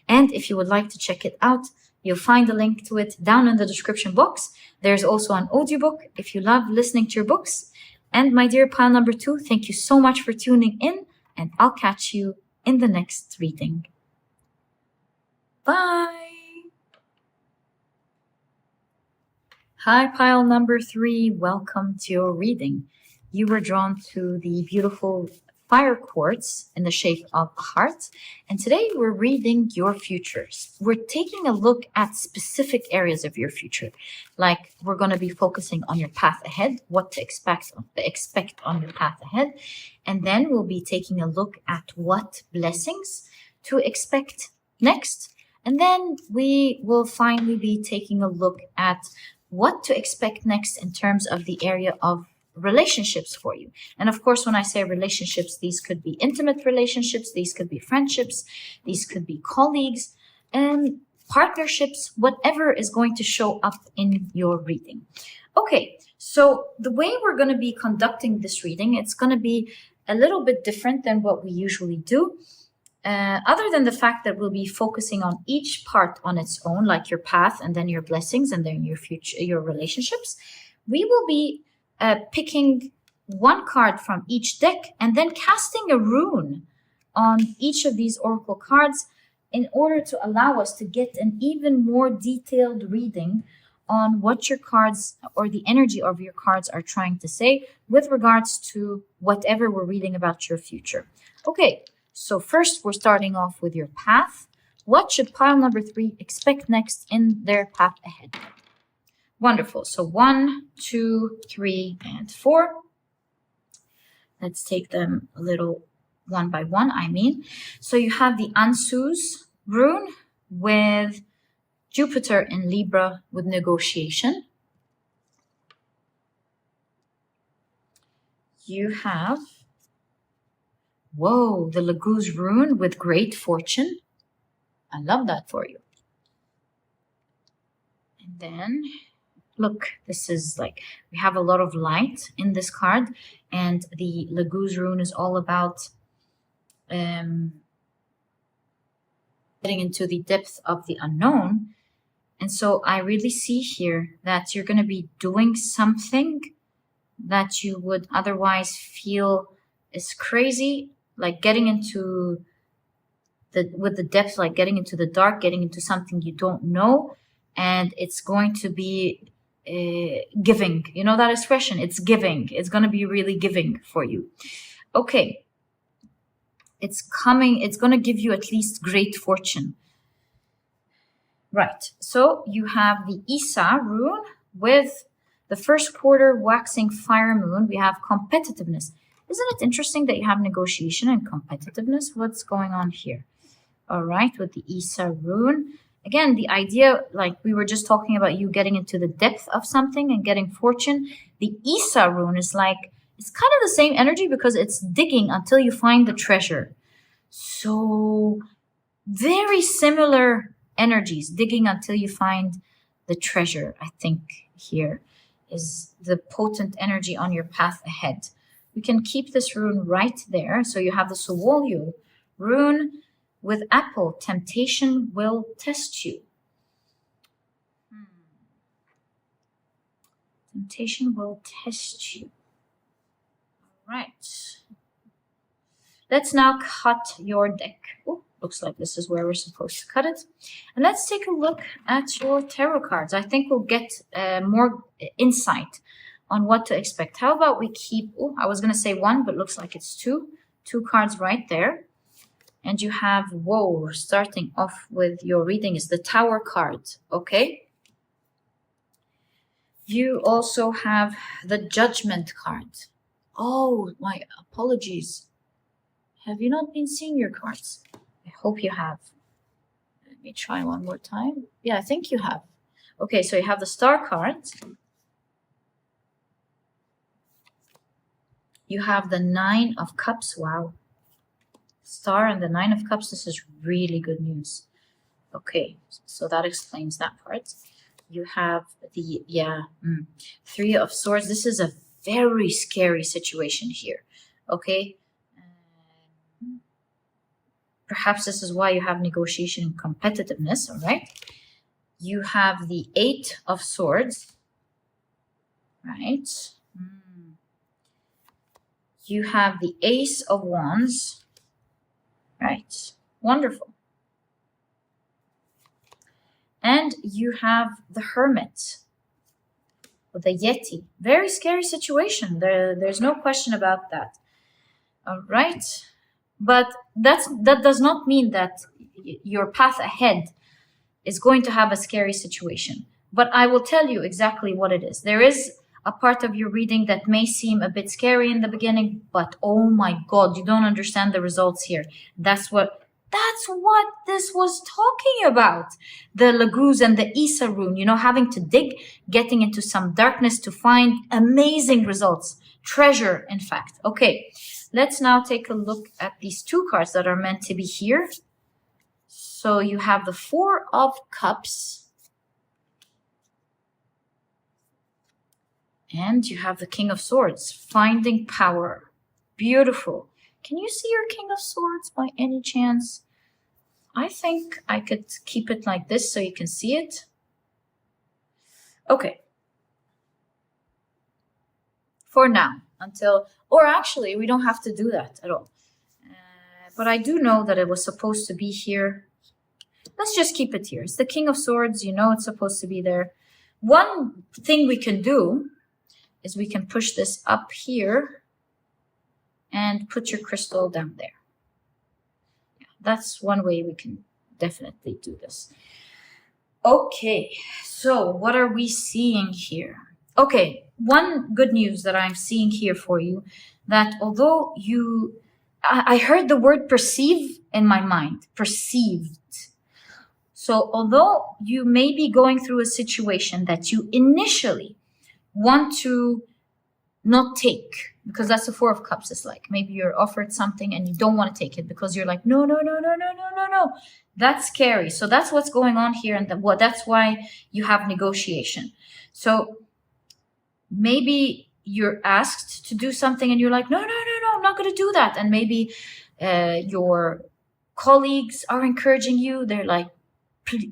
And if you would like to check it out, you'll find a link to it down in the description box. There's also an audiobook if you love listening to your books. And my dear pile number 2, thank you so much for tuning in, and I'll catch you in the next reading. Bye. Hi, pile number 3. Welcome to your reading. You were drawn to the beautiful fire quartz in the shape of a heart. And today we're reading your futures. We're taking a look at specific areas of your future. Like we're going to be focusing on your path ahead, what to expect on your path ahead. And then we'll be taking a look at what blessings to expect next. And then we will finally be taking a look at what to expect next in terms of the area of relationships for you. And of course, when I say relationships, these could be intimate relationships, these could be friendships, these could be colleagues, and partnerships, whatever is going to show up in your reading. Okay, so the way we're going to be conducting this reading, it's going to be a little bit different than what we usually do. other than the fact that we'll be focusing on each part on its own, like your path and then your blessings and then your future, your relationships, we will be picking one card from each deck and then casting a rune on each of these oracle cards in order to allow us to get an even more detailed reading on what your cards or the energy of your cards are trying to say with regards to whatever we're reading about your future. Okay, so first we're starting off with your path. What should pile number 3 expect next in their path ahead? Wonderful. So 1, 2, 3, and 4. Let's take them a little one by one, So you have the Ansu's rune with Jupiter in Libra with negotiation. You have, whoa, the Lagu's rune with great fortune. I love that for you. And then, look, this is like, we have a lot of light in this card. And the Lagu's rune is all about getting into the depth of the unknown. And so I really see here that you're going to be doing something that you would otherwise feel is crazy, like getting into with the depth, like getting into the dark, getting into something you don't know. And it's going to be giving. You know that expression? It's giving. It's going to be really giving for you. Okay. It's coming. It's going to give you at least great fortune. Right. So you have the Isa rune with the first quarter waxing fire moon. We have competitiveness. Isn't it interesting that you have negotiation and competitiveness? What's going on here? All right. With the Isa rune. Again, the idea, like we were just talking about you getting into the depth of something and getting fortune. The Isa rune is like, it's kind of the same energy because it's digging until you find the treasure. So very similar energies, digging until you find the treasure, I think here is the potent energy on your path ahead. We can keep this rune right there. So you have the Sowolyo rune with apple. Temptation will test you. Temptation will test you. All right. Let's now cut your deck. Oh, looks like this is where we're supposed to cut it. And let's take a look at your tarot cards. I think we'll get more insight on what to expect. How about we keep, oh, I was going to say 1, but looks like it's 2. 2 cards right there. And you have, whoa, starting off with your reading is the Tower card, okay? You also have the Judgment card. Oh, my apologies. Have you not been seeing your cards? I hope you have. Let me try one more time. Yeah, I think you have. Okay, so you have the Star card. You have the 9 of Cups. Wow. Star and the 9 of Cups. This is really good news. Okay, so that explains that part. You have the, 3 of Swords. This is a very scary situation here. Okay. Perhaps this is why you have negotiation and competitiveness, all right? You have the 8 of Swords, right? You have the Ace of Wands, right? Wonderful. And you have the Hermit with the Yeti. Very scary situation. There's no question about that. All right. But that does not mean that your path ahead is going to have a scary situation. But I will tell you exactly what it is. There is a part of your reading that may seem a bit scary in the beginning, but oh my God, you don't understand the results here. That's what this was talking about. The Lagus and the Isa rune, you know, having to dig, getting into some darkness to find amazing results. Treasure, in fact. Okay. Let's now take a look at these 2 cards that are meant to be here. So you have the 4 of Cups. And you have the King of Swords. Finding power. Beautiful. Can you see your King of Swords by any chance? I think I could keep it like this so you can see it. Okay. For now, or actually, we don't have to do that at all. But I do know that it was supposed to be here. Let's just keep it here. It's the King of Swords. You know it's supposed to be there. One thing we can do is we can push this up here and put your crystal down there. Yeah, that's one way we can definitely do this. Okay, so what are we seeing here? Okay, one good news that I'm seeing here for you, that although I heard the word perceive in my mind, perceived. So although you may be going through a situation that you initially want to not take, because that's the Four of Cups. It's like maybe you're offered something and you don't want to take it because you're like, no. That's scary. So that's what's going on here, and that's why you have negotiation. So maybe you're asked to do something and you're like, no, I'm not going to do that. And maybe your colleagues are encouraging you. They're like,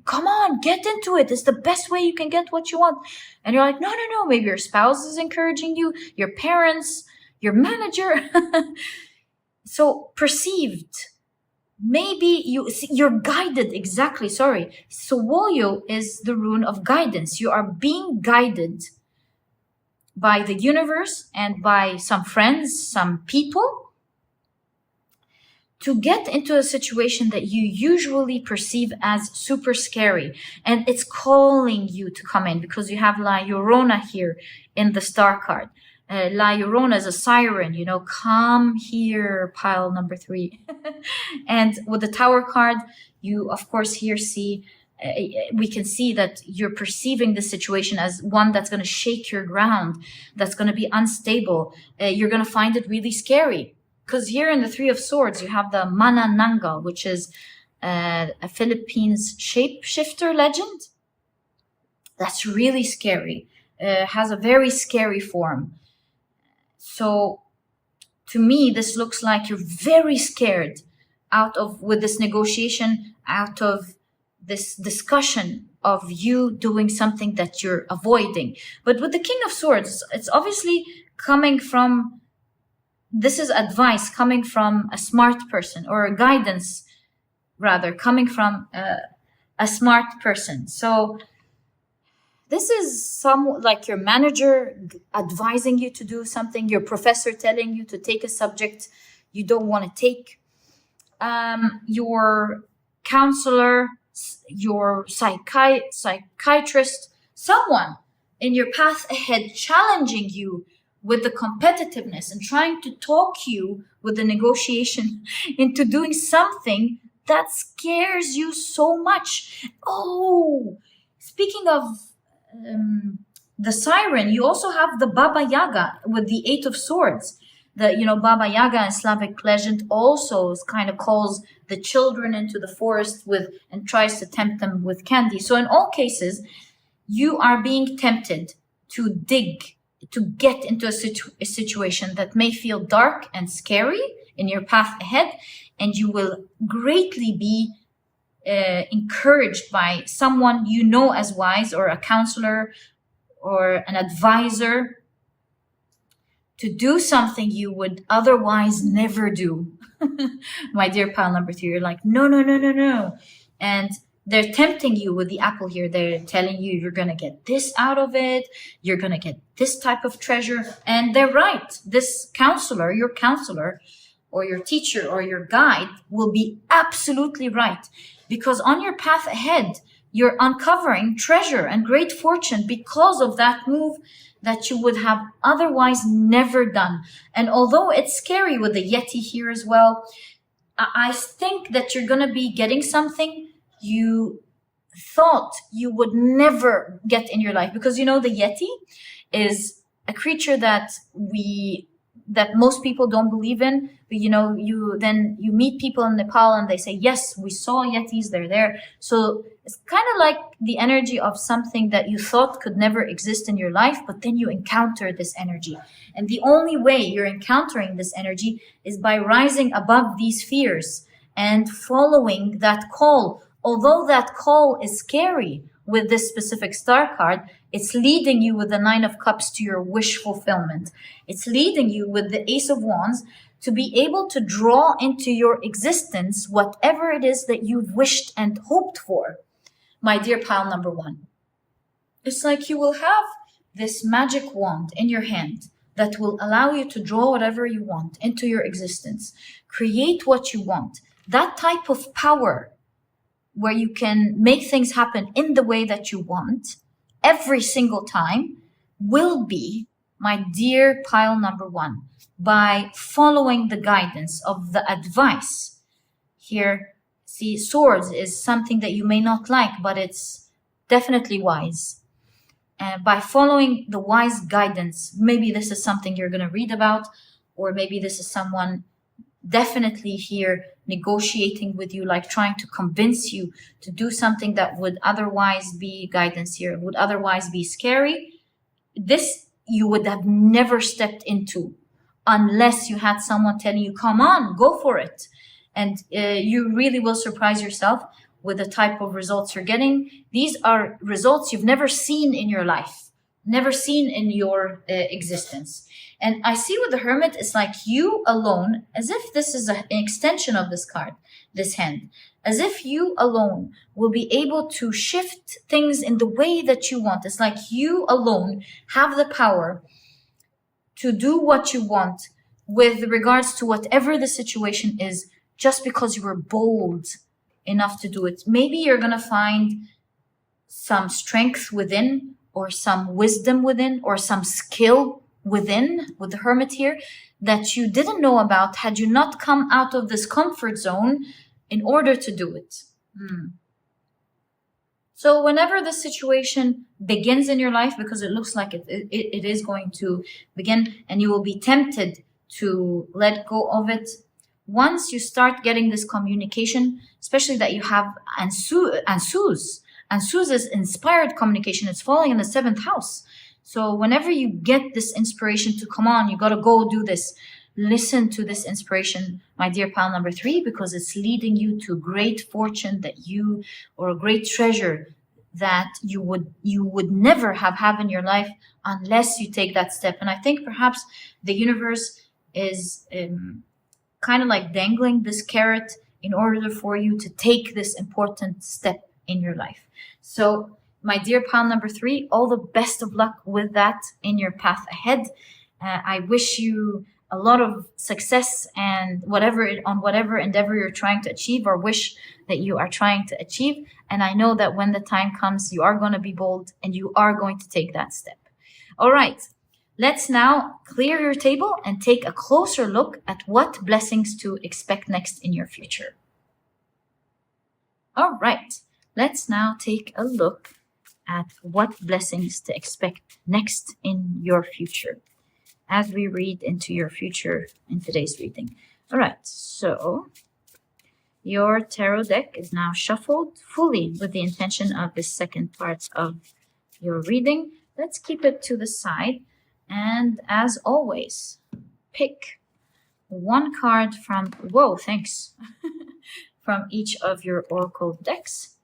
come on, get into it. It's the best way you can get what you want. And you're like, no. Maybe your spouse is encouraging you, your parents, your manager. So perceived. Maybe you're guided. Exactly. Sorry. So Wolyo is the rune of guidance. You are being guided by the universe and by some friends, some people, to get into a situation that you usually perceive as super scary. And it's calling you to come in because you have La Llorona here in the star card. La Llorona is a siren, come here, pile number 3. And with the Tower card, you, of course, here see, we can see that you're perceiving the situation as one that's going to shake your ground, that's going to be unstable. You're going to find it really scary. Because here in the Three of Swords, you have the Mana Nangal, which is a Philippines shapeshifter legend. That's really scary. Has a very scary form. So to me, this looks like you're very scared with this negotiation, out of this discussion of you doing something that you're avoiding. But with the King of Swords, it's obviously coming from, this is advice coming from a smart person, or a guidance rather coming from a smart person. So this is like your manager advising you to do something, your professor telling you to take a subject you don't want to take, your counselor, your psychiatrist, someone in your path ahead challenging you with the competitiveness and trying to talk you with the negotiation into doing something that scares you so much. Oh, speaking of the siren, you also have the Baba Yaga with the Eight of Swords. Baba Yaga in Slavic legend also kind of calls the children into the forest and tries to tempt them with candy. So in all cases, you are being tempted to get into a situation that may feel dark and scary in your path ahead, and you will greatly be encouraged by someone you know as wise, or a counselor or an advisor, to do something you would otherwise never do. My dear pile number 3, you're like, no. And they're tempting you with the apple here. They're telling you you're going to get this out of it. You're going to get this type of treasure. And they're right. This counselor, your counselor or your teacher or your guide will be absolutely right. Because on your path ahead, you're uncovering treasure and great fortune because of that move that you would have otherwise never done. And although it's scary with the Yeti here as well, I think that you're going to be getting something you thought you would never get in your life. Because the Yeti is a creature that we that most people don't believe in. But, you know, you meet people in Nepal and they say, yes, we saw Yetis, they're there. So it's kind of like the energy of something that you thought could never exist in your life, but then you encounter this energy. And the only way you're encountering this energy is by rising above these fears and following that call. Although that call is scary with this specific star card, it's leading you with the Nine of Cups to your wish fulfillment. It's leading you with the Ace of Wands to be able to draw into your existence whatever it is that you've wished and hoped for. My dear pile number one, it's like you will have this magic wand in your hand that will allow you to draw whatever you want into your existence, create what you want. That type of power where you can make things happen in the way that you want every single time will be, my dear pile number one, by following the guidance of the advice. Here, see, swords is something that you may not like, but it's definitely wise. And by following the wise guidance, maybe this is something you're going to read about, or maybe this is someone definitely here negotiating with you, like trying to convince you to do something that would otherwise be guidance here, would otherwise be scary. This you would have never stepped into unless you had someone telling you, come on, go for it. And you really will surprise yourself with the type of results you're getting. These are results you've never seen in your life, never seen in your existence. And I see with the Hermit, it's like you alone, as if this is an extension of this card, this hand, as if you alone will be able to shift things in the way that you want. It's like you alone have the power to do what you want with regards to whatever the situation is, just because you were bold enough to do it. Maybe you're going to find some strength within, or some wisdom within, or some skill within, with the Hermit here, that you didn't know about had you not come out of this comfort zone in order to do it. So whenever the situation begins in your life, because it looks like it is going to begin, and you will be tempted to let go of it, once you start getting this communication, especially that you have Ansuz is inspired communication. It's falling in the 7th house. So whenever you get this inspiration to come on, you got to go do this. Listen to this inspiration, my dear pile number 3, because it's leading you to great fortune that you, or a great treasure that you would never have in your life unless you take that step. And I think perhaps the universe is kind of like dangling this carrot in order for you to take this important step in your life. So my dear pile number 3, all the best of luck with that in your path ahead. I wish you a lot of success and whatever endeavor you're trying to achieve, or wish that you are trying to achieve. And I know that when the time comes, you are going to be bold and you are going to take that step. All right. Let's now clear your table and take a closer look at what blessings to expect next in your future. All right. Let's now take a look at what blessings to expect next in your future as we read into your future in today's reading. All right, so your tarot deck is now shuffled fully with the intention of the second part of your reading. Let's keep it to the side. And as always, pick one card from, from each of your oracle decks.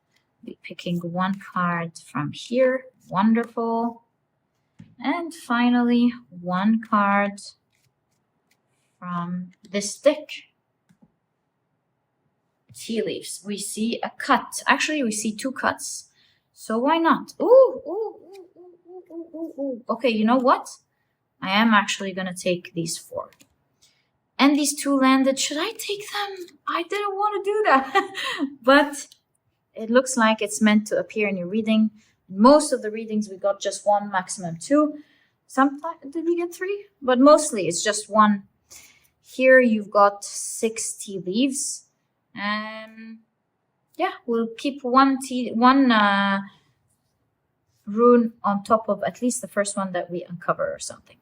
Be picking one card from here. Wonderful. And finally, one card from this deck. Tea leaves. We see a cut. Actually, we see 2 cuts. So why not? Ooh. Okay, you know what? I am actually going to take these 4. And these 2 landed. Should I take them? I didn't want to do that. But it looks like it's meant to appear in your reading. Most of the readings we got just 1, maximum 2. Sometimes did we get 3? But mostly it's just 1. Here you've got 6 tea leaves. Yeah, we'll keep one rune on top of at least the first one that we uncover or something.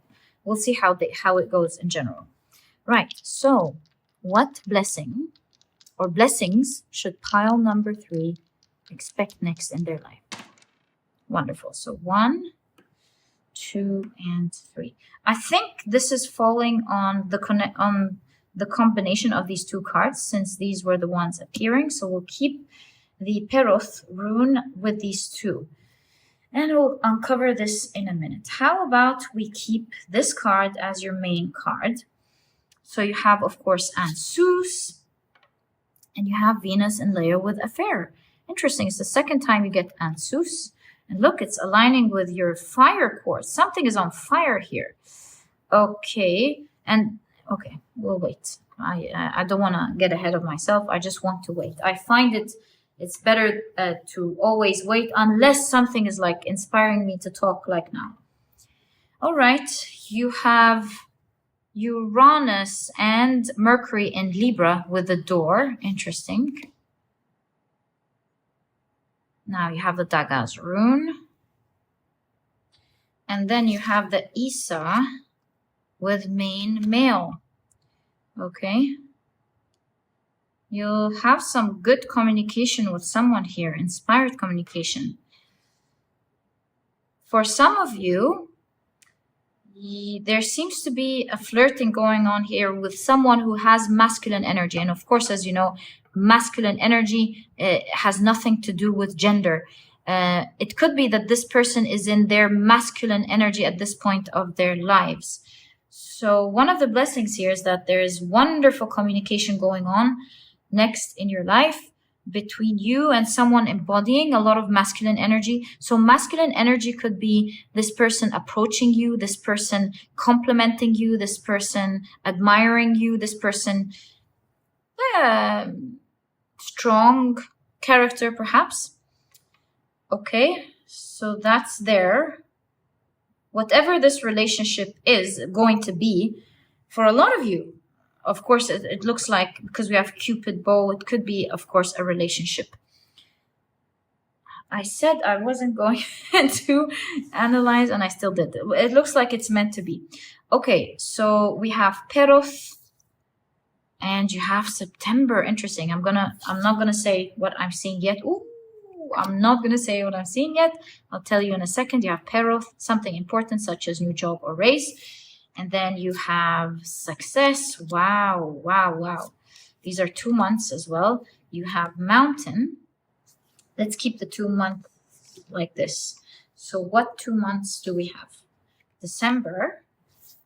we'll see how it goes in general. Right, so what blessing or blessings should pile number 3 expect next in their life? Wonderful. So 1, 2, and 3. I think this is falling on the combination of these 2 cards, since these were the ones appearing. So we'll keep the Peroth rune with these 2. And we'll uncover this in a minute. How about we keep this card as your main card? So you have, of course, Ansuz, and you have Venus and Leo with Affair. Interesting. It's the second time you get Ansuz. And look, it's aligning with your fire quartz. Something is on fire here. Okay. And okay, we'll wait. I don't want to get ahead of myself. I just want to wait. I find it's better to always wait unless something is like inspiring me to talk like now. All right. You have Uranus and Mercury in Libra with the door. Interesting. Now you have the Dagaz rune. And then you have the Isa with main male. Okay. You'll have some good communication with someone here, inspired communication. For some of you, there seems to be a flirting going on here with someone who has masculine energy. And of course, as you know, masculine energy has nothing to do with gender. It could be that this person is in their masculine energy at this point of their lives. So one of the blessings here is that there is wonderful communication going on next in your life between you and someone embodying a lot of masculine energy. So masculine energy could be this person approaching you, this person complimenting you, this person admiring you, this person strong character perhaps. Okay, so that's there. Whatever this relationship is going to be, for a lot of you, of course, it looks like, because we have Cupid bow, it could be, of course, a relationship. I said I wasn't going to analyze, and I still did. It looks like it's meant to be. Okay, so we have Peroth, and you have September. Interesting. I'm not gonna say what I'm seeing yet. Ooh, I'm not gonna say what I'm seeing yet. I'll tell you in a second. You have Peroth, something important such as new job or raise. And then you have success. Wow, wow, wow. These are 2 months as well. You have mountain. Let's keep the 2 months like this. So what 2 months do we have? December.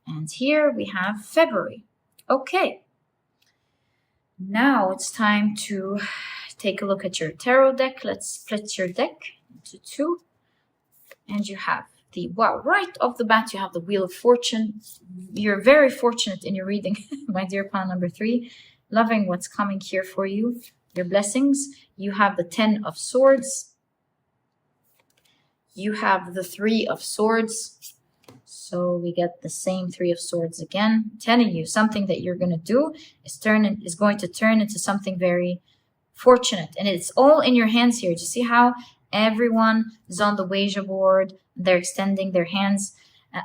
And here we have February. Okay. Now it's time to take a look at your tarot deck. Let's split your deck into 2. And you have wow, right off the bat, you have the Wheel of Fortune. You're very fortunate in your reading, my dear pile number 3. Loving what's coming here for you, your blessings. You have the 10 of Swords. You have the 3 of Swords. So we get the same 3 of Swords again, telling you something that you're going to do is going to turn into something very fortunate. And it's all in your hands here. Do you see how everyone is on the Ouija board? They're extending their hands.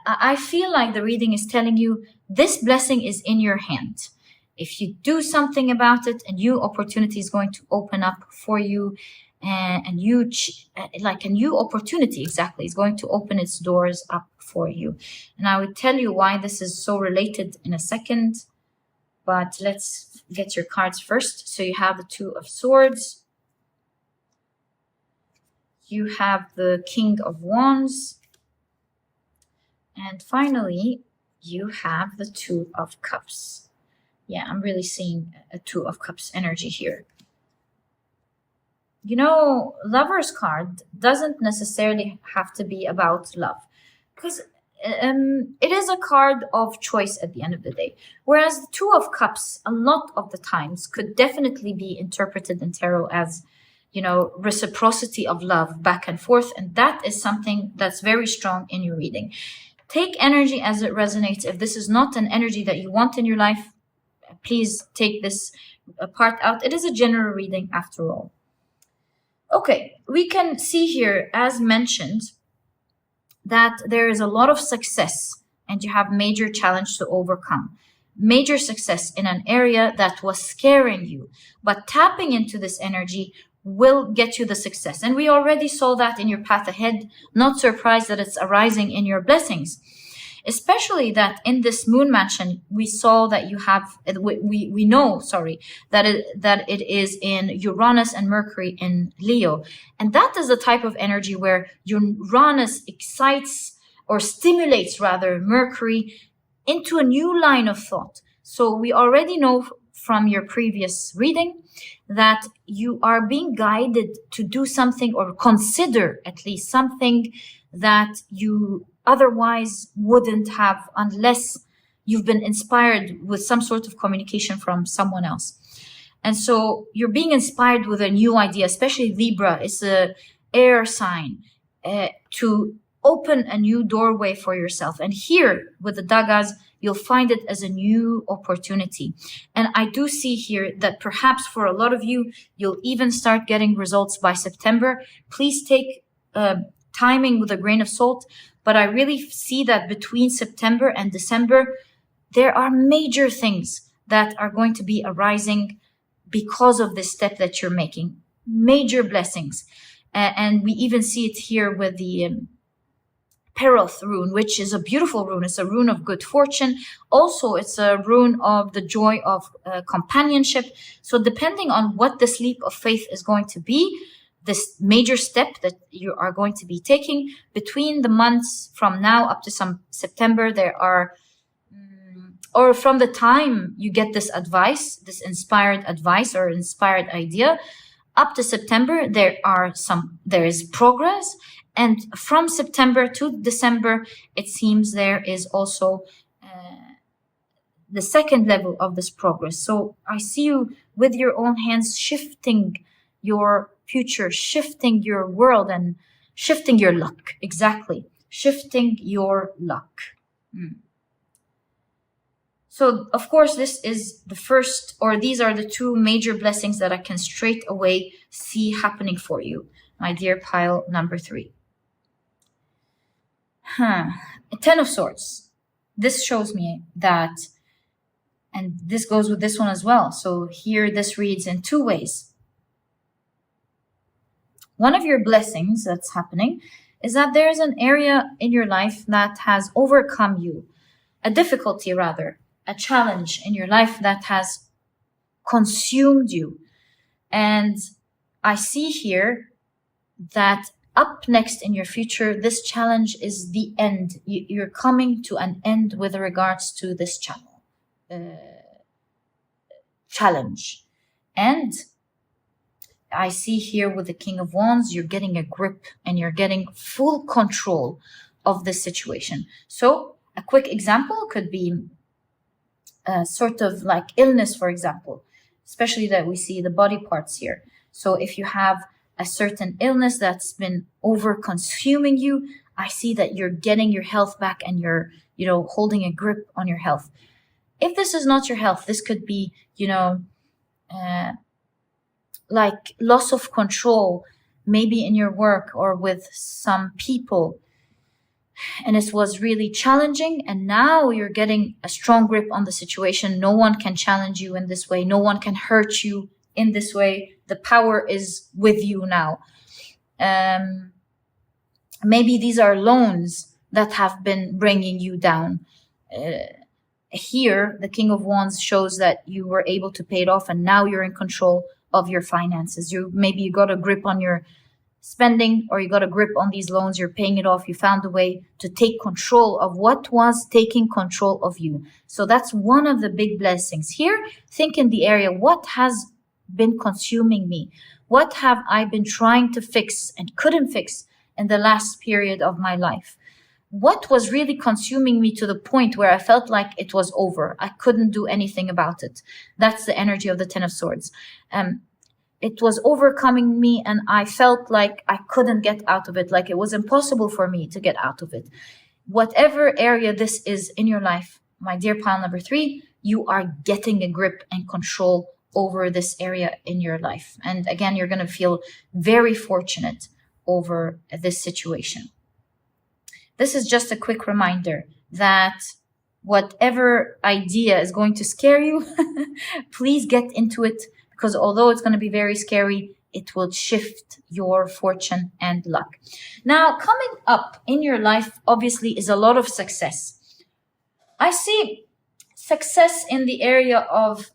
I feel like the reading is telling you this blessing is in your hand. If you do something about it, a new opportunity is going to open up for you. And a new opportunity exactly is going to open its doors up for you. And I will tell you why this is so related in a second. But let's get your cards first. So you have the 2 of Swords. You have the King of Wands. And finally, you have the 2 of Cups. Yeah, I'm really seeing a 2 of Cups energy here. You know, Lover's card doesn't necessarily have to be about love. Because it is a card of choice at the end of the day. Whereas the 2 of Cups, a lot of the times, could definitely be interpreted in tarot as, you know, reciprocity of love back and forth. And that is something that's very strong in your reading. Take energy as it resonates. If this is not an energy that you want in your life, please take this part out. It is a general reading after all. Okay, we can see here, as mentioned, that there is a lot of success and you have major challenge to overcome. Major success in an area that was scaring you, but tapping into this energy will get you the success. And we already saw that in your path ahead. Not surprised that it's arising in your blessings. Especially that in this moon mansion, we saw that you have, we know, that it is in Uranus and Mercury in Leo. And that is the type of energy where Uranus excites or stimulates rather Mercury into a new line of thought. So we already know from your previous reading that you are being guided to do something or consider at least something that you otherwise wouldn't have unless you've been inspired with some sort of communication from someone else. And so you're being inspired with a new idea, especially Libra is a air sign, to open a new doorway for yourself. And here with the Dagas, you'll find it as a new opportunity. And I do see here that perhaps for a lot of you, you'll even start getting results by September. Please take timing with a grain of salt. But I really see that between September and December, there are major things that are going to be arising because of this step that you're making. Major blessings. And we even see it here with the Peroth rune, which is a beautiful rune. It's a rune of good fortune. Also, it's a rune of the joy of companionship. So depending on what this leap of faith is going to be, this major step that you are going to be taking between the months from now up to some September, there are, or from the time you get this advice, this inspired advice or inspired idea, up to September, there is progress. And from September to December, it seems there is also the second level of this progress. So I see you with your own hands shifting your future, shifting your world and shifting your luck. Exactly. Shifting your luck. So, of course, this is the first, or these are the two major blessings that I can straight away see happening for you, my dear pile number 3. Ten of Swords. This shows me that, and this goes with this one as well. So here this reads in two ways. One of your blessings that's happening is that there is an area in your life that has overcome you, a difficulty rather, a challenge in your life that has consumed you. And I see here that up next in your future, this challenge is the end. You're coming to an end with regards to this challenge. And I see here with the King of Wands, you're getting a grip and you're getting full control of this situation. So a quick example could be sort of like illness, for example, especially that we see the body parts here. So if you have a certain illness that's been over consuming you, I see that you're getting your health back and you're, holding a grip on your health. If this is not your health, this could be, like loss of control, maybe in your work or with some people. And it was really challenging. And now you're getting a strong grip on the situation. No one can challenge you in this way. No one can hurt you in this way. The power is with you now. Maybe these are loans that have been bringing you down. Here, the King of Wands shows that you were able to pay it off and now you're in control of your finances. Maybe you got a grip on your spending or you got a grip on these loans, you're paying it off. You found a way to take control of what was taking control of you. So that's one of the big blessings. Here, think in the area, what has been consuming me? What have I been trying to fix and couldn't fix in the last period of my life? What was really consuming me to the point where I felt like it was over? I couldn't do anything about it. That's the energy of the Ten of Swords. It was overcoming me and I felt like I couldn't get out of it, like it was impossible for me to get out of it. Whatever area this is in your life, my dear pile number 3, you are getting a grip and control over this area in your life. And again, you're going to feel very fortunate over this situation. this is just a quick reminder that whatever idea is going to scare you, please get into it, because although it's going to be very scary, it will shift your fortune and luck. Now, coming up in your life, obviously, is a lot of success. I see success in the area of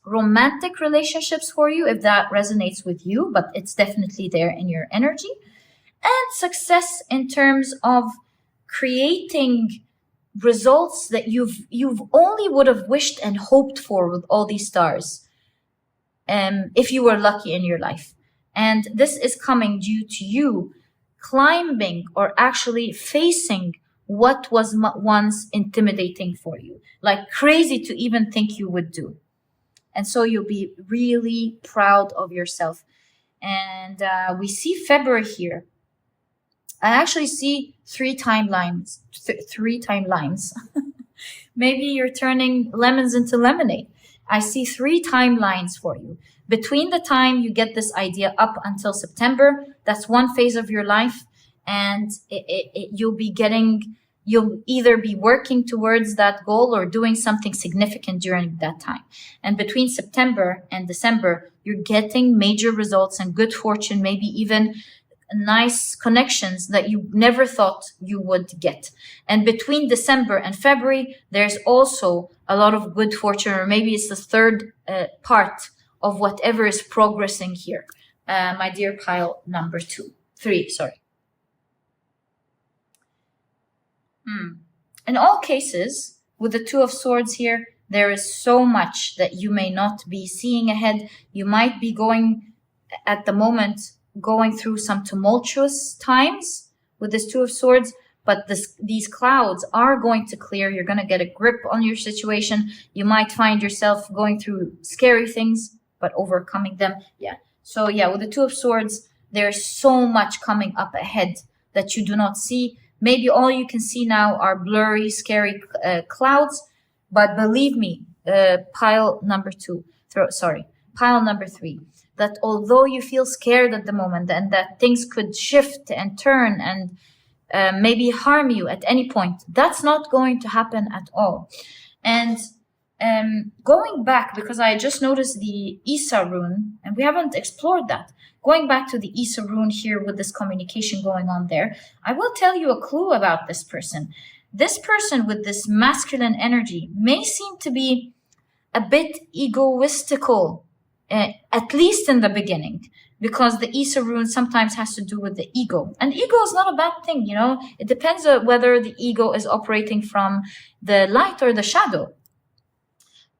romantic relationships for you, if that resonates with you, but it's definitely there in your energy. And success in terms of creating results that you've only would have wished and hoped for with all these stars, if you were lucky in your life. And this is coming due to you climbing or actually facing what was once intimidating for you, like crazy to even think you would do. And so you'll be really proud of yourself. And we see February here. I actually see three timelines. Maybe you're turning lemons into lemonade. I see three timelines for you. Between the time you get this idea up until September, that's one phase of your life. And you'll either be working towards that goal or doing something significant during that time. And between September and December, you're getting major results and good fortune, maybe even nice connections that you never thought you would get. And between December and February, there's also a lot of good fortune, or maybe it's the third part of whatever is progressing here. My dear pile number 3. In all cases, with the Two of Swords here, there is so much that you may not be seeing ahead. You might be going through some tumultuous times with this Two of Swords, but these clouds are going to clear. You're going to get a grip on your situation. You might find yourself going through scary things, but overcoming them. So with the Two of Swords, there's so much coming up ahead that you do not see. Maybe all you can see now are blurry, scary clouds, but believe me, pile number 3, that although you feel scared at the moment and that things could shift and turn and maybe harm you at any point, that's not going to happen at all. And going back, because I just noticed the Isa rune, and we haven't explored that. Going back to the Isa rune here with this communication going on there, I will tell you a clue about this person. This person with this masculine energy may seem to be a bit egoistical, at least in the beginning, because the Isa rune sometimes has to do with the ego. And ego is not a bad thing, It depends on whether the ego is operating from the light or the shadow.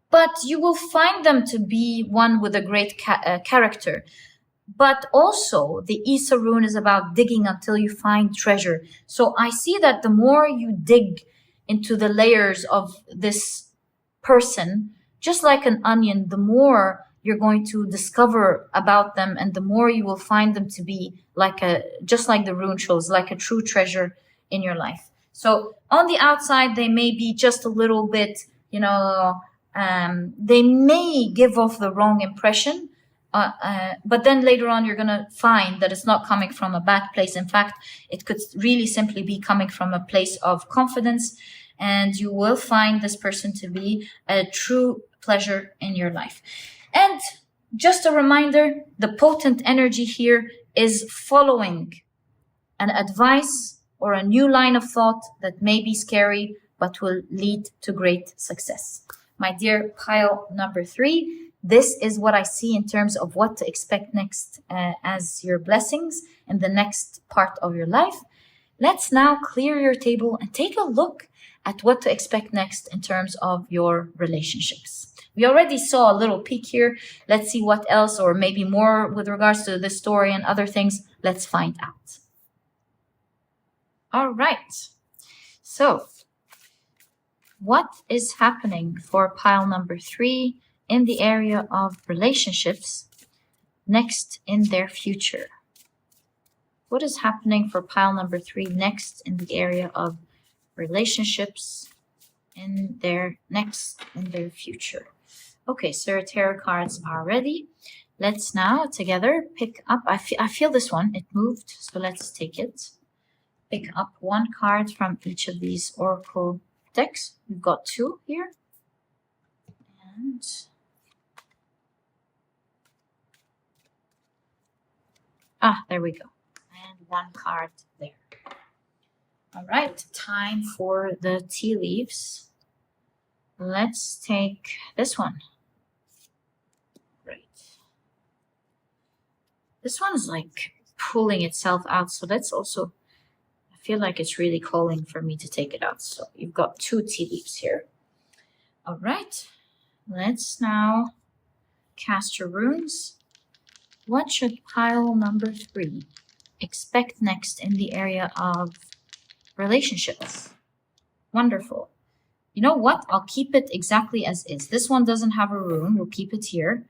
But you will find them to be one with a great character. But also, the Isa rune is about digging until you find treasure. So I see that the more you dig into the layers of this person, just like an onion, the more you're going to discover about them, and the more you will find them to be just like the rune shows, like a true treasure in your life. So on the outside, they may be just a little bit, they may give off the wrong impression. But then later on, you're going to find that it's not coming from a bad place. In fact, it could really simply be coming from a place of confidence, and you will find this person to be a true pleasure in your life. And just a reminder, the potent energy here is following an advice or a new line of thought that may be scary, but will lead to great success. My dear pile number 3, this is what I see in terms of what to expect next as your blessings in the next part of your life. Let's now clear your table and take a look at what to expect next in terms of your relationships. We already saw a little peek here. Let's see what else, or maybe more with regards to this story and other things. Let's find out. All right. So, what is happening for pile number 3 in the area of relationships next in their future? What is happening for pile number 3 next in the area of relationships in their future? Okay, so tarot cards are ready. Let's now together pick up. I feel this one. It moved, so let's take it. pick up one card from each of these oracle decks. We've got 2 here. And there we go. And 1 card there. All right, time for the tea leaves. Let's take this one. Great. This one's like pulling itself out. So let's also, I feel like it's really calling for me to take it out. So you've got 2 tea leaves here. All right, let's now cast your runes. What should pile number 3 expect next in the area of relationships? Wonderful. You know what? I'll keep it exactly as is. This one doesn't have a rune. We'll keep it here.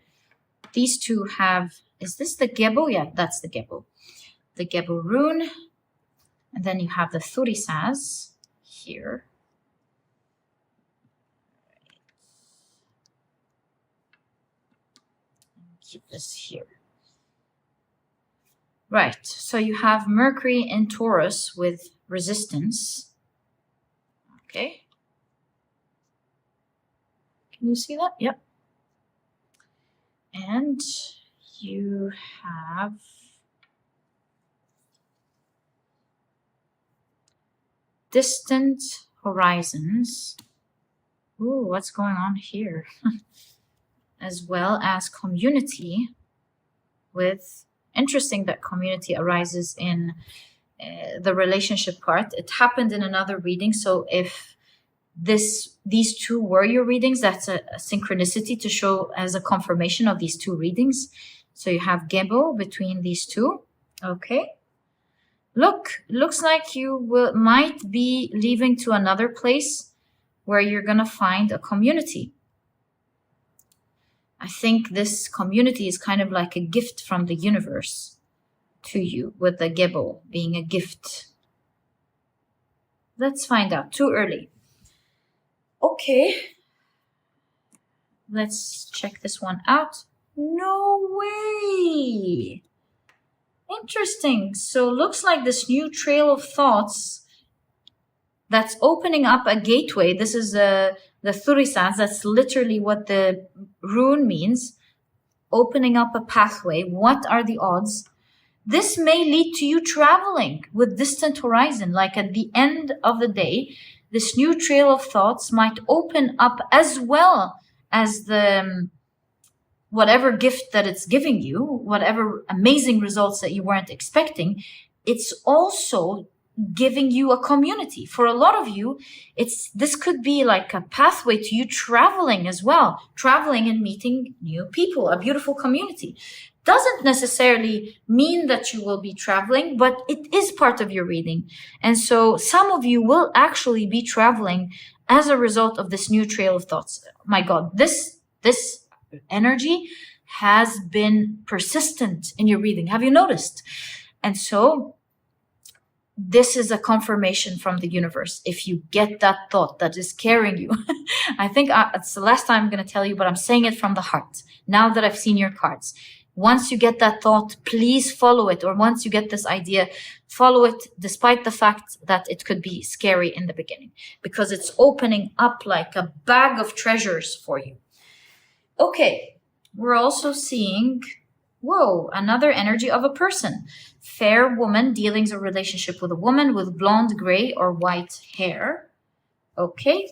These 2 have, is this the Gebo? Yeah, that's the Gebo. The Gebo rune. And then you have the Thurisaz here. Keep this here. Right, so you have Mercury in Taurus with resistance. Okay. Can you see that? Yep. And you have distant horizons. Ooh, what's going on here? As well as community with, interesting that community arises in the relationship part. It happened in another reading. So if these 2 were your readings, that's a synchronicity to show as a confirmation of these 2 readings. So you have Gebo between these 2. Okay. Looks like you might be leaving to another place where you're going to find a community. I think this community is kind of like a gift from the universe to you, with the Gebo being a gift. Let's find out. Too early. Okay. Let's check this one out. No way! Interesting. So looks like this new trail of thoughts that's opening up a gateway. This is the Thurisaz. That's literally what the rune means. Opening up a pathway. What are the odds? This may lead to you traveling with distant horizon. Like at the end of the day, this new trail of thoughts might open up as well as the whatever gift that it's giving you, whatever amazing results that you weren't expecting. It's also giving you a community. For a lot of you, this could be like a pathway to you traveling as well, traveling and meeting new people, a beautiful community. Doesn't necessarily mean that you will be traveling, but it is part of your reading. And so some of you will actually be traveling as a result of this new trail of thoughts. My God, this energy has been persistent in your reading. Have you noticed? And so this is a confirmation from the universe. If you get that thought that is carrying you, I think it's the last time I'm going to tell you, but I'm saying it from the heart. Now that I've seen your cards, once you get that thought, please follow it. Or once you get this idea, follow it despite the fact that it could be scary in the beginning, because it's opening up like a bag of treasures for you. Okay, we're also seeing, whoa, another energy of a person. Fair woman, dealings or relationship with a woman with blonde, gray, or white hair. Okay,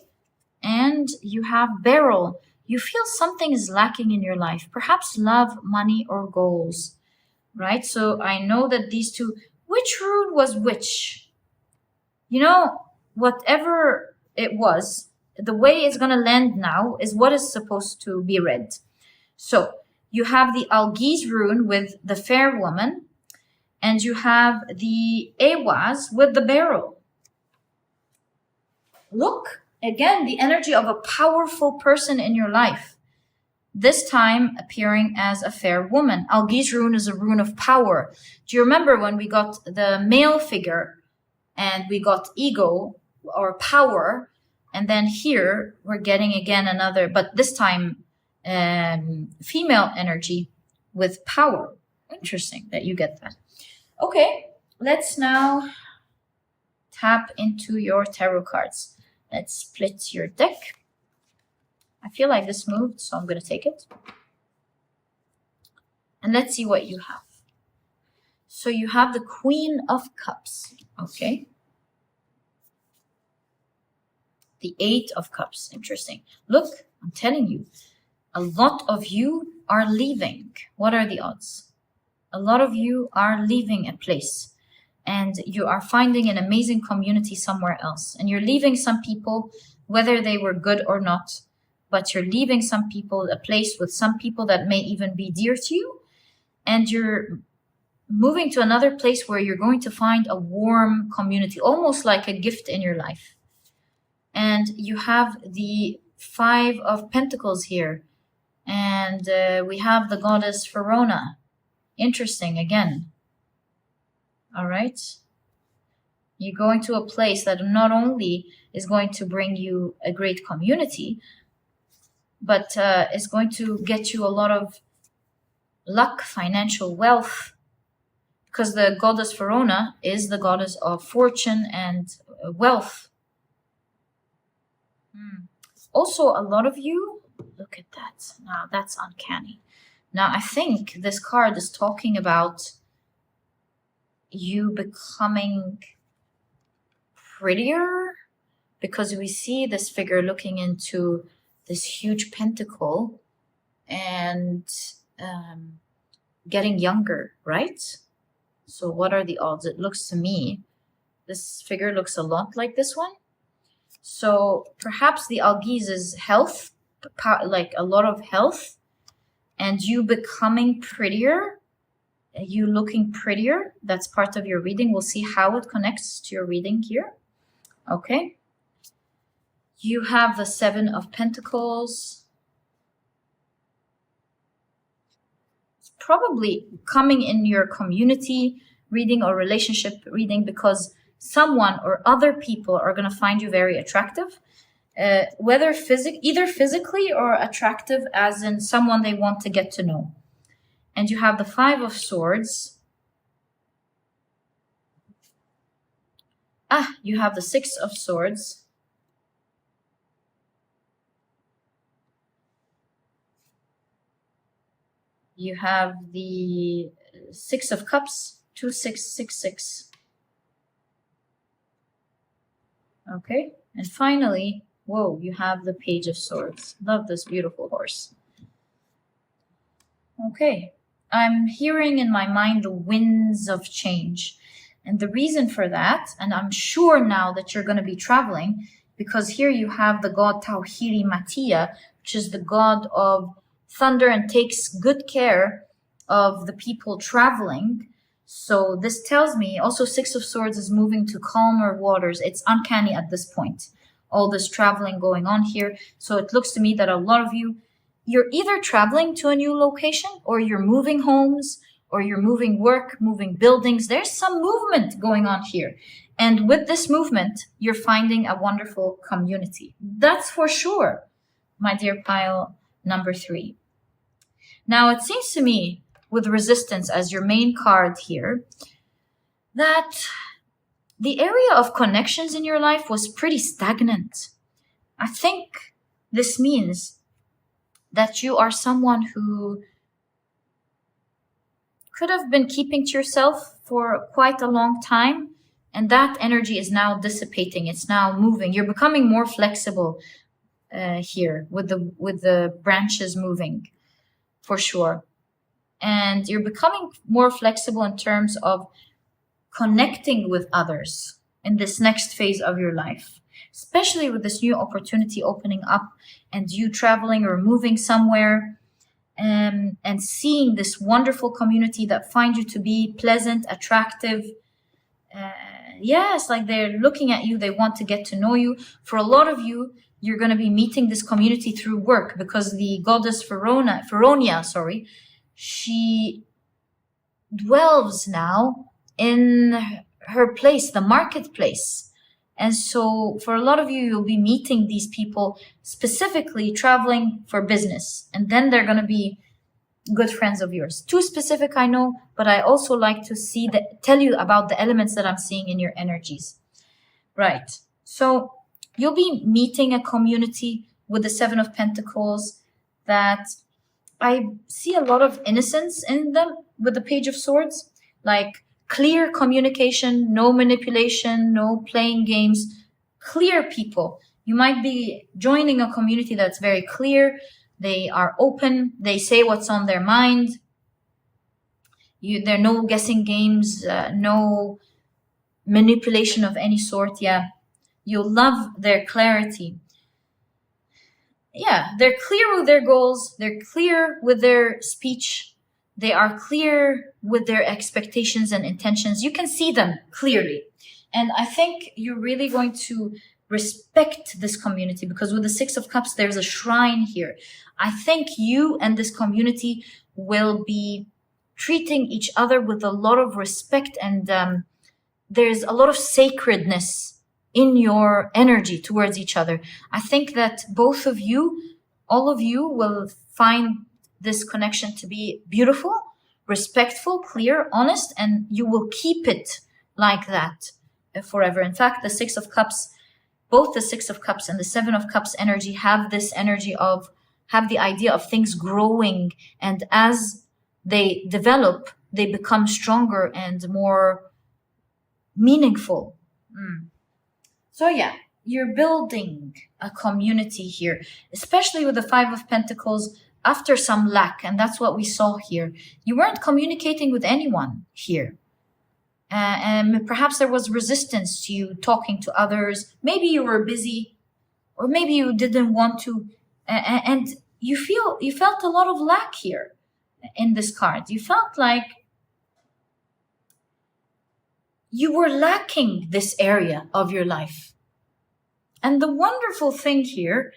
and you have beryl. You feel something is lacking in your life, perhaps love, money, or goals, right? So I know that these 2, which rune was which? You know, whatever it was, the way it's going to land now is what is supposed to be read. So you have the Algiz rune with the fair woman, and you have the Awaz with the beryl. Look, again, the energy of a powerful person in your life, this time appearing as a fair woman. Algiz rune is a rune of power. Do you remember when we got the male figure and we got ego or power? And then here we're getting again another, but this time female energy with power. Interesting that you get that. Okay, let's now tap into your tarot cards. Let's split your deck. I feel like this moved, so I'm going to take it. And let's see what you have. So you have the Queen of Cups, okay? The Eight of Cups, interesting. Look, I'm telling you, a lot of you are leaving. What are the odds? A lot of you are leaving a place and you are finding an amazing community somewhere else. And you're leaving some people, whether they were good or not, but you're leaving some people, a place with some people that may even be dear to you. And you're moving to another place where you're going to find a warm community, almost like a gift in your life. And you have the Five of Pentacles here. And we have the goddess Verona. Interesting again. All right. You're going to a place that not only is going to bring you a great community, but is going to get you a lot of luck, financial wealth, because the goddess Verona is the goddess of fortune and wealth. Also, a lot of you, look at that. Now, that's uncanny. Now, I think this card is talking about you becoming prettier, because we see this figure looking into this huge pentacle and getting younger, right? So what are the odds? It looks to me, this figure looks a lot like this one. So perhaps the Algiz is health, like a lot of health, and you becoming prettier, you looking prettier. That's part of your reading. We'll see how it connects to your reading here. Okay. You have the Seven of Pentacles. It's probably coming in your community reading or relationship reading, because someone or other people are going to find you very attractive, whether either physically or attractive as in someone they want to get to know. And you have the Five of Swords. You have the Six of Swords. You have the Six of Cups, 2, 6, 6, 6. Okay, and finally, whoa, you have the Page of Swords. Love this beautiful horse. Okay, I'm hearing in my mind the winds of change. And the reason for that, and I'm sure now that you're going to be traveling, because here you have the god Tauhiri Matia, which is the god of thunder and takes good care of the people traveling. So this tells me also Six of Swords is moving to calmer waters. It's uncanny at this point, all this traveling going on here. So it looks to me that a lot of you, you're either traveling to a new location, or you're moving homes, or you're moving work, moving buildings. There's some movement going on here. And with this movement, you're finding a wonderful community. That's for sure, my dear pile number 3. Now, it seems to me, with Resistance as your main card here, that the area of connections in your life was pretty stagnant. I think this means that you are someone who could have been keeping to yourself for quite a long time, and that energy is now dissipating. It's now moving. You're becoming more flexible here with the branches moving, for sure. And you're becoming more flexible in terms of connecting with others in this next phase of your life, especially with this new opportunity opening up and you traveling or moving somewhere, and seeing this wonderful community that find you to be pleasant, attractive. Yes, like they're looking at you, they want to get to know you. For a lot of you, you're going to be meeting this community through work, because the goddess Veronia, she dwells now in her place, the marketplace. And so for a lot of you, you'll be meeting these people specifically traveling for business. And then they're going to be good friends of yours. Too specific, I know, but I also like to tell you about the elements that I'm seeing in your energies. Right. So you'll be meeting a community with the Seven of Pentacles that I see a lot of innocence in them with the Page of Swords, like clear communication, no manipulation, no playing games, clear people. You might be joining a community that's very clear. They are open. They say what's on their mind. There are no guessing games, no manipulation of any sort. Yeah. You'll love their clarity. Yeah, they're clear with their goals. They're clear with their speech. They are clear with their expectations and intentions. You can see them clearly. And I think you're really going to respect this community, because with the Six of Cups, there's a shrine here. I think you and this community will be treating each other with a lot of respect, and there's a lot of sacredness in your energy towards each other. I think that both of you, all of you, will find this connection to be beautiful, respectful, clear, honest, and you will keep it like that forever. In fact, the Six of Cups, both the Six of Cups and the Seven of Cups energy have this energy of, have the idea of things growing, and as they develop, they become stronger and more meaningful. So yeah, you're building a community here, especially with the Five of Pentacles after some lack. And that's what we saw here. You weren't communicating with anyone here. And perhaps there was resistance to you talking to others. Maybe you were busy, or maybe you didn't want to. And you felt a lot of lack here in this card. You felt like you were lacking this area of your life. And the wonderful thing here,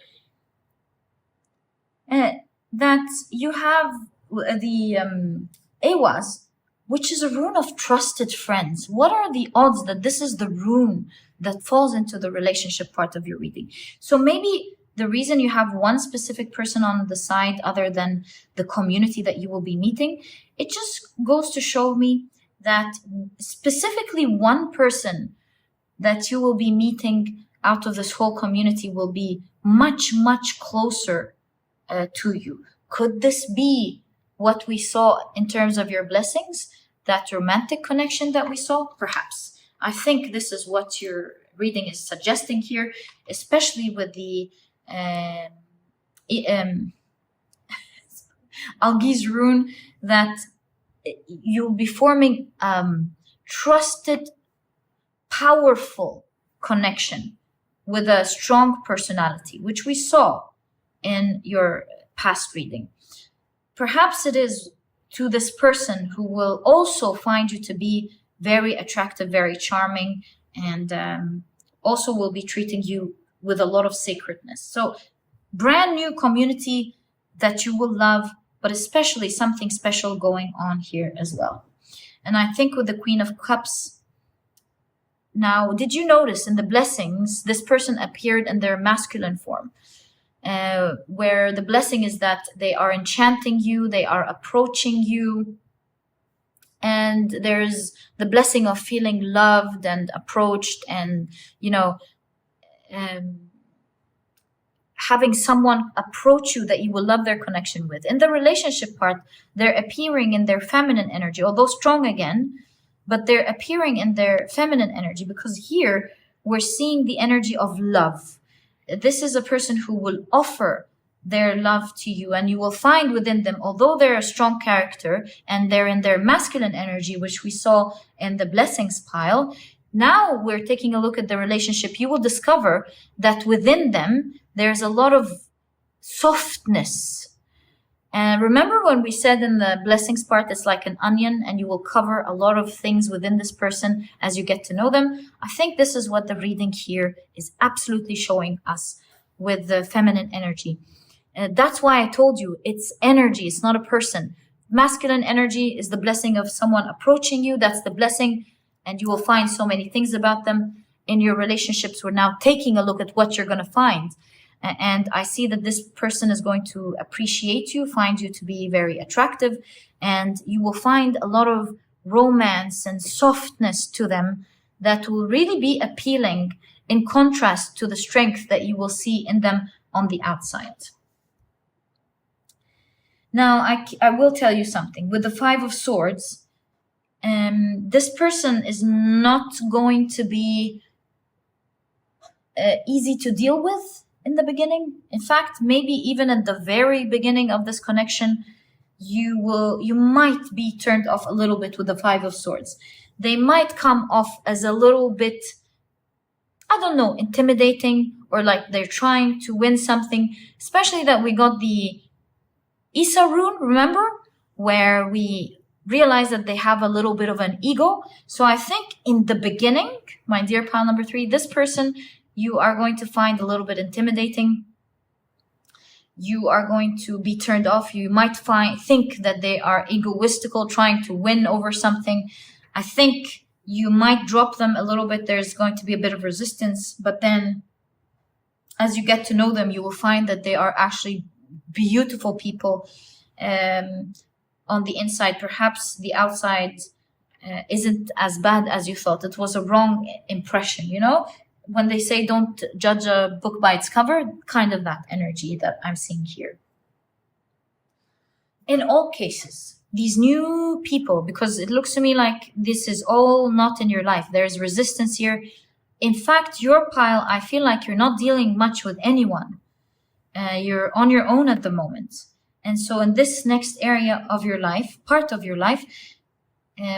that you have the Awas, which is a rune of trusted friends. What are the odds that this is the rune that falls into the relationship part of your reading? So maybe the reason you have one specific person on the side other than the community that you will be meeting, it just goes to show me that specifically one person that you will be meeting out of this whole community will be much, much closer to you. Could this be what we saw in terms of your blessings? That romantic connection that we saw? Perhaps. I think this is what your reading is suggesting here, especially with the Algi's rune, that you'll be forming trusted, powerful connection with a strong personality, which we saw in your past reading. Perhaps it is to this person who will also find you to be very attractive, very charming, and also will be treating you with a lot of sacredness. So brand new community that you will love, but especially something special going on here as well. And I think with the Queen of Cups, now, did you notice in the blessings, this person appeared in their masculine form, where the blessing is that they are enchanting you, they are approaching you, and there's the blessing of feeling loved and approached, and, having someone approach you that you will love their connection with. In the relationship part, they're appearing in their feminine energy, although strong again, but they're appearing in their feminine energy, because here we're seeing the energy of love. This is a person who will offer their love to you, and you will find within them, although they're a strong character and they're in their masculine energy, which we saw in the blessings pile, now we're taking a look at the relationship. You will discover that within them, there's a lot of softness. And remember when we said in the blessings part, it's like an onion, and you will cover a lot of things within this person as you get to know them. I think this is what the reading here is absolutely showing us with the feminine energy. That's why I told you it's energy, it's not a person. Masculine energy is the blessing of someone approaching you. That's the blessing, and you will find so many things about them in your relationships. We're now taking a look at what you're going to find. And I see that this person is going to appreciate you, find you to be very attractive, and you will find a lot of romance and softness to them that will really be appealing in contrast to the strength that you will see in them on the outside. Now, I will tell you something. With the Five of Swords, this person is not going to be easy to deal with in the beginning. In fact, maybe even at the very beginning of this connection, you might be turned off a little bit with the Five of Swords. They might come off as a little bit, I don't know, intimidating, or like they're trying to win something, especially that we got the Isa rune, remember? Where we realize that they have a little bit of an ego. So I think in the beginning, my dear pile number 3, this person you are going to find a little bit intimidating. You are going to be turned off. You might think that they are egoistical, trying to win over something. I think you might drop them a little bit. There's going to be a bit of resistance, but then as you get to know them, you will find that they are actually beautiful people on the inside. Perhaps the outside isn't as bad as you thought. It was a wrong impression, you know? When they say don't judge a book by its cover, kind of that energy that I'm seeing here. In all cases, these new people, because it looks to me like this is all not in your life. There's resistance here. In fact, your pile, I feel like you're not dealing much with anyone. You're on your own at the moment. And so in this next area of your life, part of your life,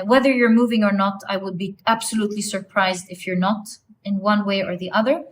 whether you're moving or not, I would be absolutely surprised if you're not, in one way or the other.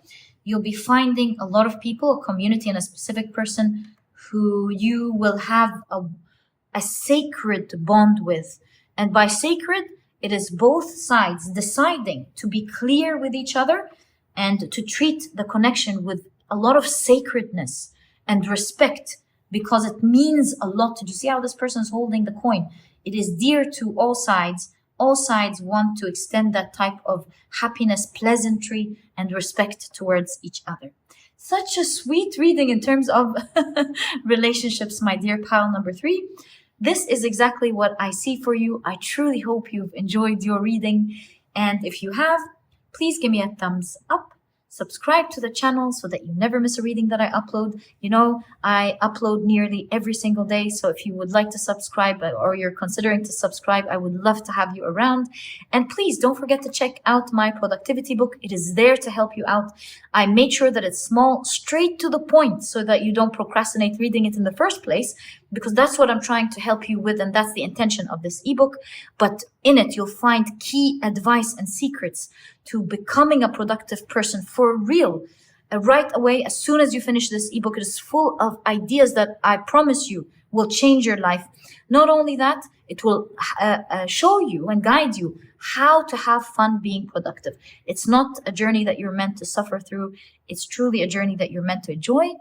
You'll be finding a lot of people, a community, and a specific person who you will have a sacred bond with. And by sacred, it is both sides deciding to be clear with each other and to treat the connection with a lot of sacredness and respect, because it means a lot. Did you see how this person is holding the coin? It is dear to all sides. All sides want to extend that type of happiness, pleasantry, and respect towards each other. Such a sweet reading in terms of relationships, my dear pile number 3. This is exactly what I see for you. I truly hope you've enjoyed your reading. And if you have, please give me a thumbs up. Subscribe to the channel so that you never miss a reading that I upload. You know, I upload nearly every single day. So if you would like to subscribe or you're considering to subscribe, I would love to have you around. And please don't forget to check out my productivity book. It is there to help you out. I made sure that it's small, straight to the point, so that you don't procrastinate reading it in the first place, because that's what I'm trying to help you with. And that's the intention of this ebook. But in it, you'll find key advice and secrets to becoming a productive person for real. Right away, as soon as you finish this ebook, it is full of ideas that I promise you will change your life. Not only that, it will show you and guide you how to have fun being productive. It's not a journey that you're meant to suffer through. It's truly a journey that you're meant to enjoy.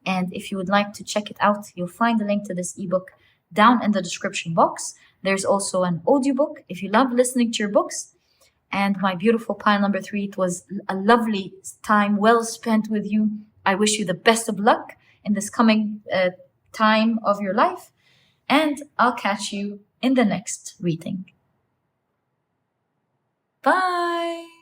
And if you would like to check it out, you'll find the link to this ebook down in the description box. There's also an audiobook if you love listening to your books. And my beautiful pile number 3, it was a lovely time well spent with you. I wish you the best of luck in this coming time of your life. And I'll catch you in the next reading. Bye!